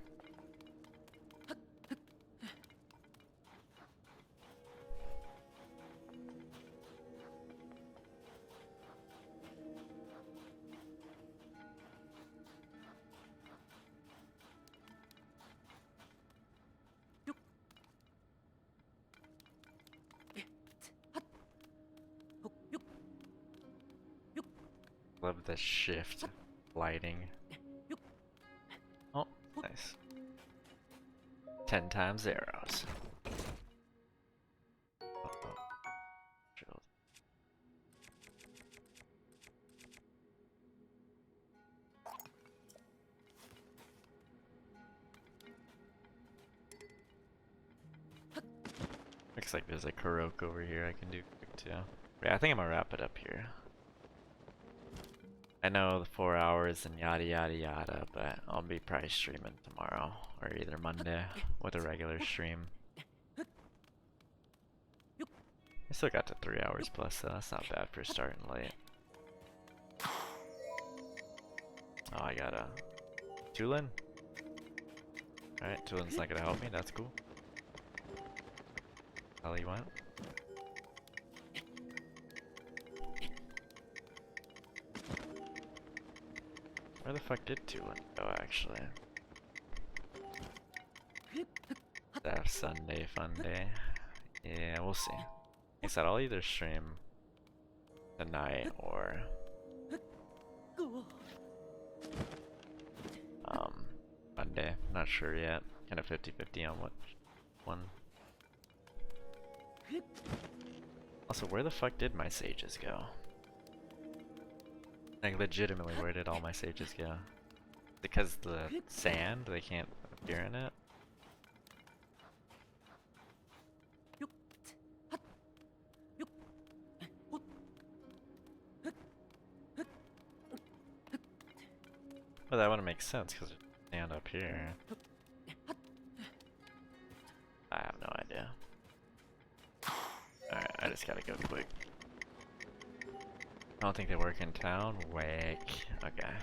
Love the shift lighting. Oh, nice. 10 times arrows. Uh-oh. Shield. Looks like there's a Kurok over here I can do quick too. Yeah, I think I'm gonna wrap it up here. I know the 4 hours and yada yada yada, but I'll be probably streaming tomorrow or either Monday with a regular stream. I still got to 3 hours plus, so that's not bad for starting late. Oh, I got a Tulin. Alright, Tulin's not gonna help me, that's cool. Hell you want? Where the fuck did Tulin go, actually? That Sunday fun day. Yeah, we'll see. Like I said, I'll either stream tonight or Monday. Not sure yet. Kind of 50-50 on which one. Also, where the fuck did my sages go? Like, legitimately, where did all my sages go? Because the sand, they can't appear in it? Well, that wouldn't make sense because there's sand up here. I have no idea. Alright, I just gotta go quick. I don't think they work in town. Wake. Okay.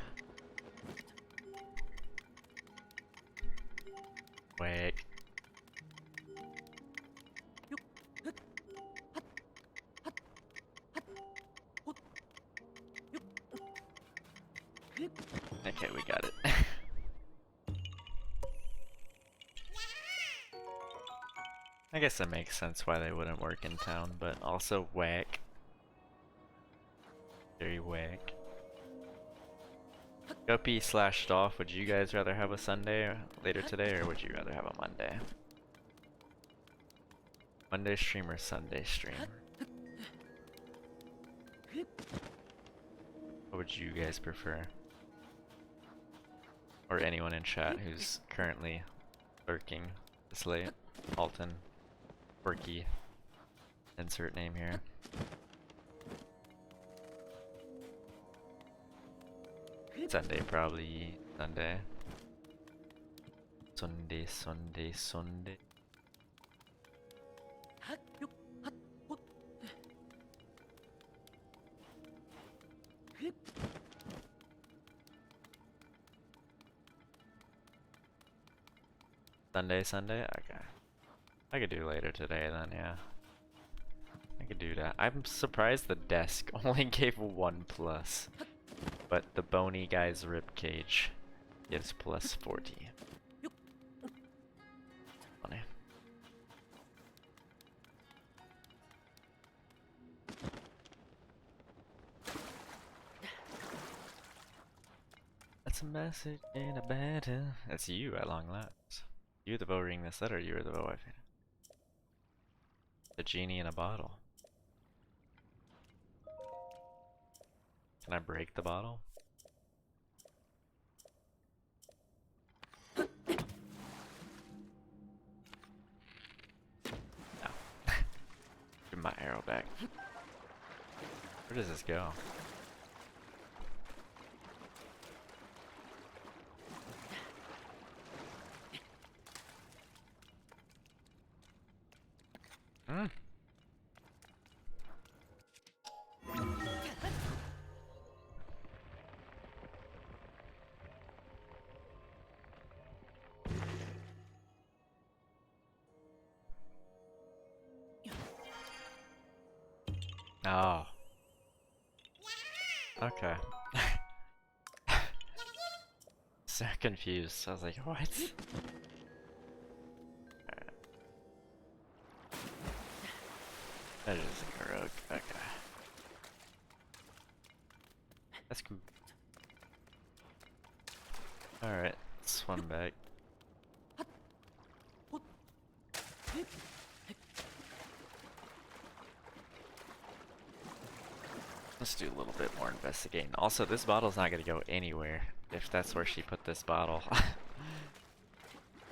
Wake. Okay, we got it. I guess that makes sense why they wouldn't work in town, but also whack. Very whack. Guppy slash Dolph, would you guys rather have a Sunday later today, or would you rather have a Monday? Monday stream or Sunday stream? What would you guys prefer? Or anyone in chat who's currently lurking this late? Alton, Quirky, insert name here. Sunday, probably Sunday. Sunday, Sunday, Sunday. Sunday, Sunday? Okay. I could do later today then, yeah. I could do that. I'm surprised the desk only gave 1+. But the bony guy's ribcage gives +40. Funny. That's a message in a battle. That's you at long last. You the bow ring this letter, you are the bow wife. The genie in a bottle. Can I break the bottle? No. Give my arrow back. Where does this go? Hmm. Oh. Okay. So confused. I was like, what? Alright. That is a rogue. Okay. That's cool. Alright, swim back. Let's do a little bit more investigating. Also, this bottle's not gonna go anywhere if that's where she put this bottle.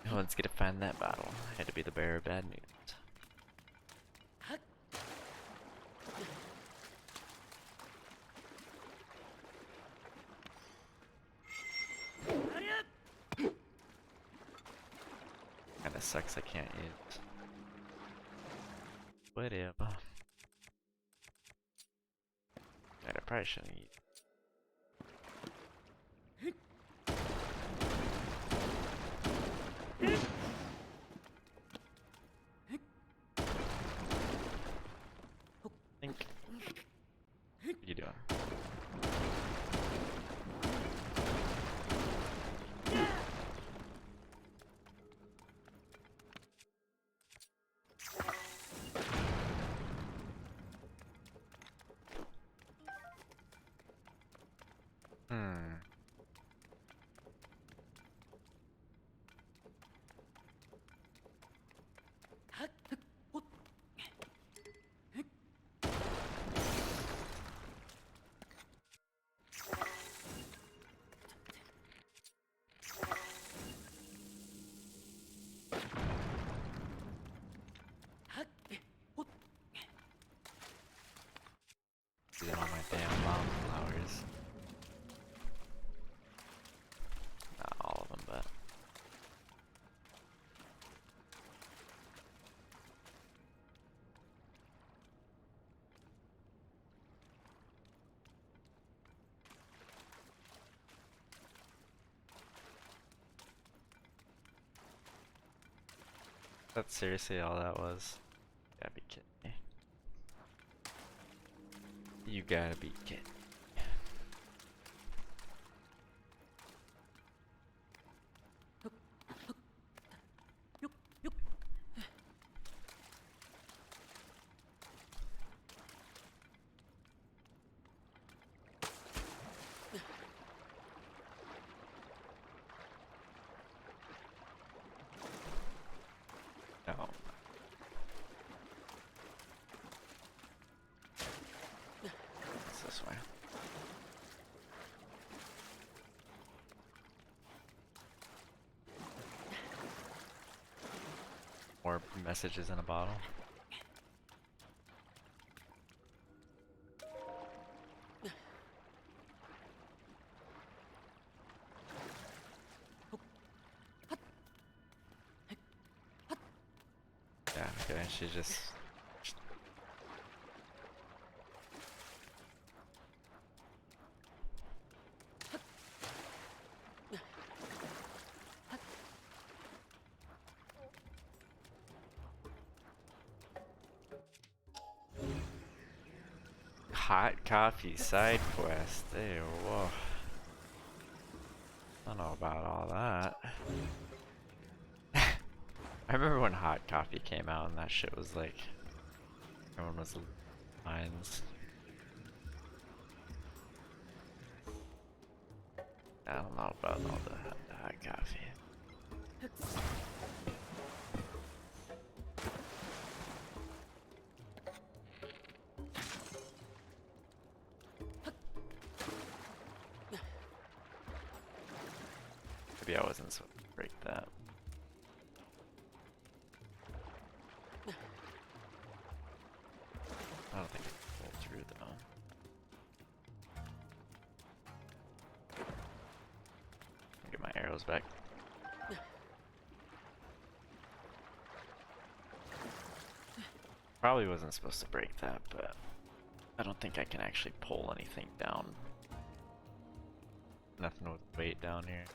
No one's gonna find that bottle. I had to be the bearer of bad news. Kinda sucks I can't use. Whatever. I probably shouldn't eat. Think. What are you doing? These are all my damn bomb flowers. Not all of them, but. That's seriously all that was? You gotta be kidding me. You gotta be kidding. More messages in a bottle. Yeah, okay, she just... Hot coffee side quest. Ew, whoa. I don't know about all that. I remember when hot coffee came out and that shit was like, everyone was lines. I don't know about all the hot coffee. Maybe I wasn't supposed to break that. I don't think it can pull through though. Get my arrows back. Probably wasn't supposed to break that, but I don't think I can actually pull anything down. Nothing with weight down here.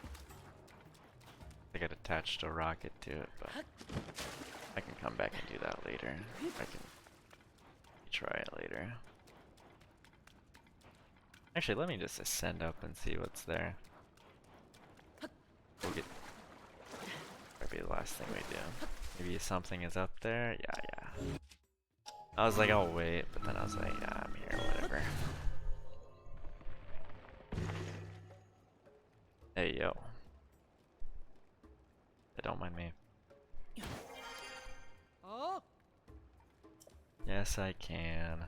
I got attached a rocket to it, but I can come back and do that later. I can try it later. Actually, let me just ascend up and see what's there. We'll get... That'd be the last thing we do. Maybe something is up there? Yeah. I was like, I'll wait, but then I was like, yeah, I'm here, whatever. Hey, yo. Don't mind me. Oh. Yes, I can.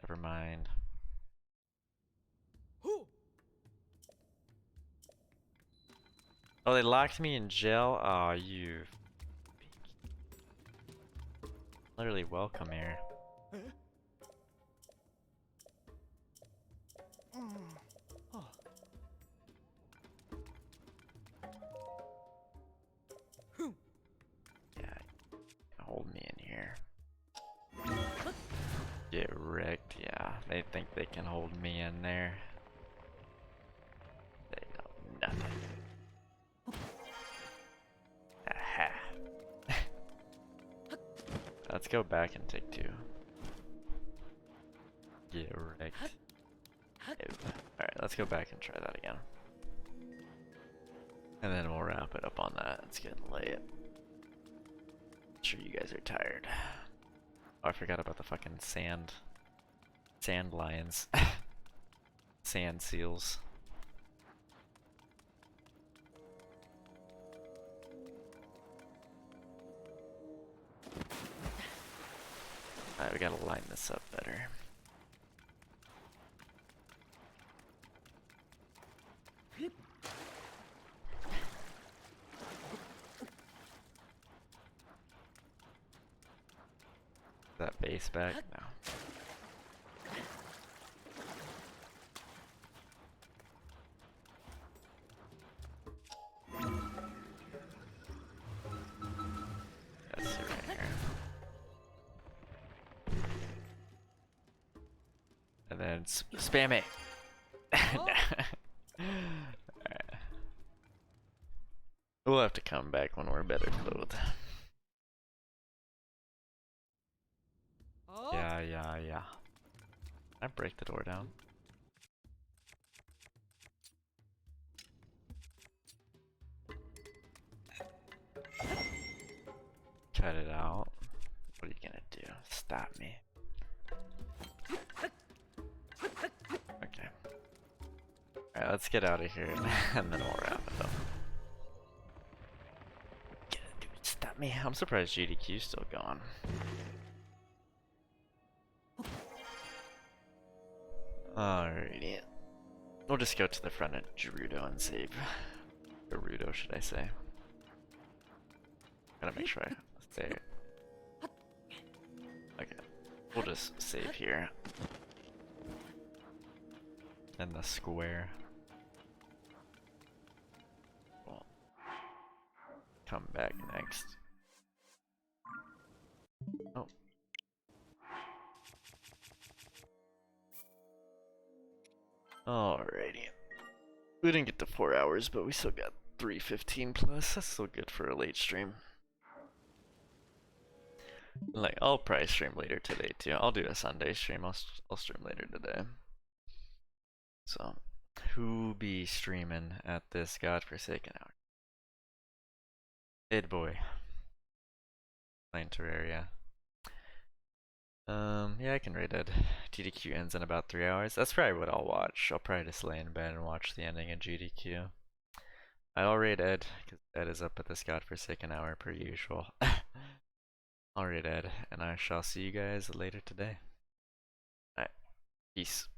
Never mind. Who? Oh, they locked me in jail? Aw, you... Literally welcome here. Yeah, hold me in here. Get wrecked, yeah. They think they can hold me in there. They know nothing. Aha. Let's go back and take two. Get wrecked. Alright, let's go back and try that again. And then we'll wrap it up on that. It's getting late. I'm sure you guys are tired. Oh, I forgot about the fucking sand lions. Sand seals. Alright, we gotta line this up better. Is that base back? No. That's it right here. And then spam it. Alright. We'll have to come back when we're better clothed. Oh. Yeah. I break the door down. Cut it out. What are you gonna do? Stop me. Okay. Alright, let's get out of here and then we'll wrap it up. Dude, stop me. I'm surprised GDQ's still gone. Alrighty. We'll just go to the front of Gerudo and save. Gerudo, should I say? Gotta make sure I stay. Okay, we'll just save here. In the square. We'll come back next. Oh. Alrighty. We didn't get to 4 hours, but we still got 3:15 plus. That's still good for a late stream. Like, I'll probably stream later today too. I'll do a Sunday stream. I'll stream later today. So, who be streaming at this godforsaken hour? Id boy. Playing Terraria. Yeah, I can raid Ed. GDQ ends in about 3 hours. That's probably what I'll watch. I'll probably just lay in bed and watch the ending of GDQ. I'll raid Ed, because Ed is up at this godforsaken hour per usual. I'll raid Ed, and I shall see you guys later today. Alright, peace.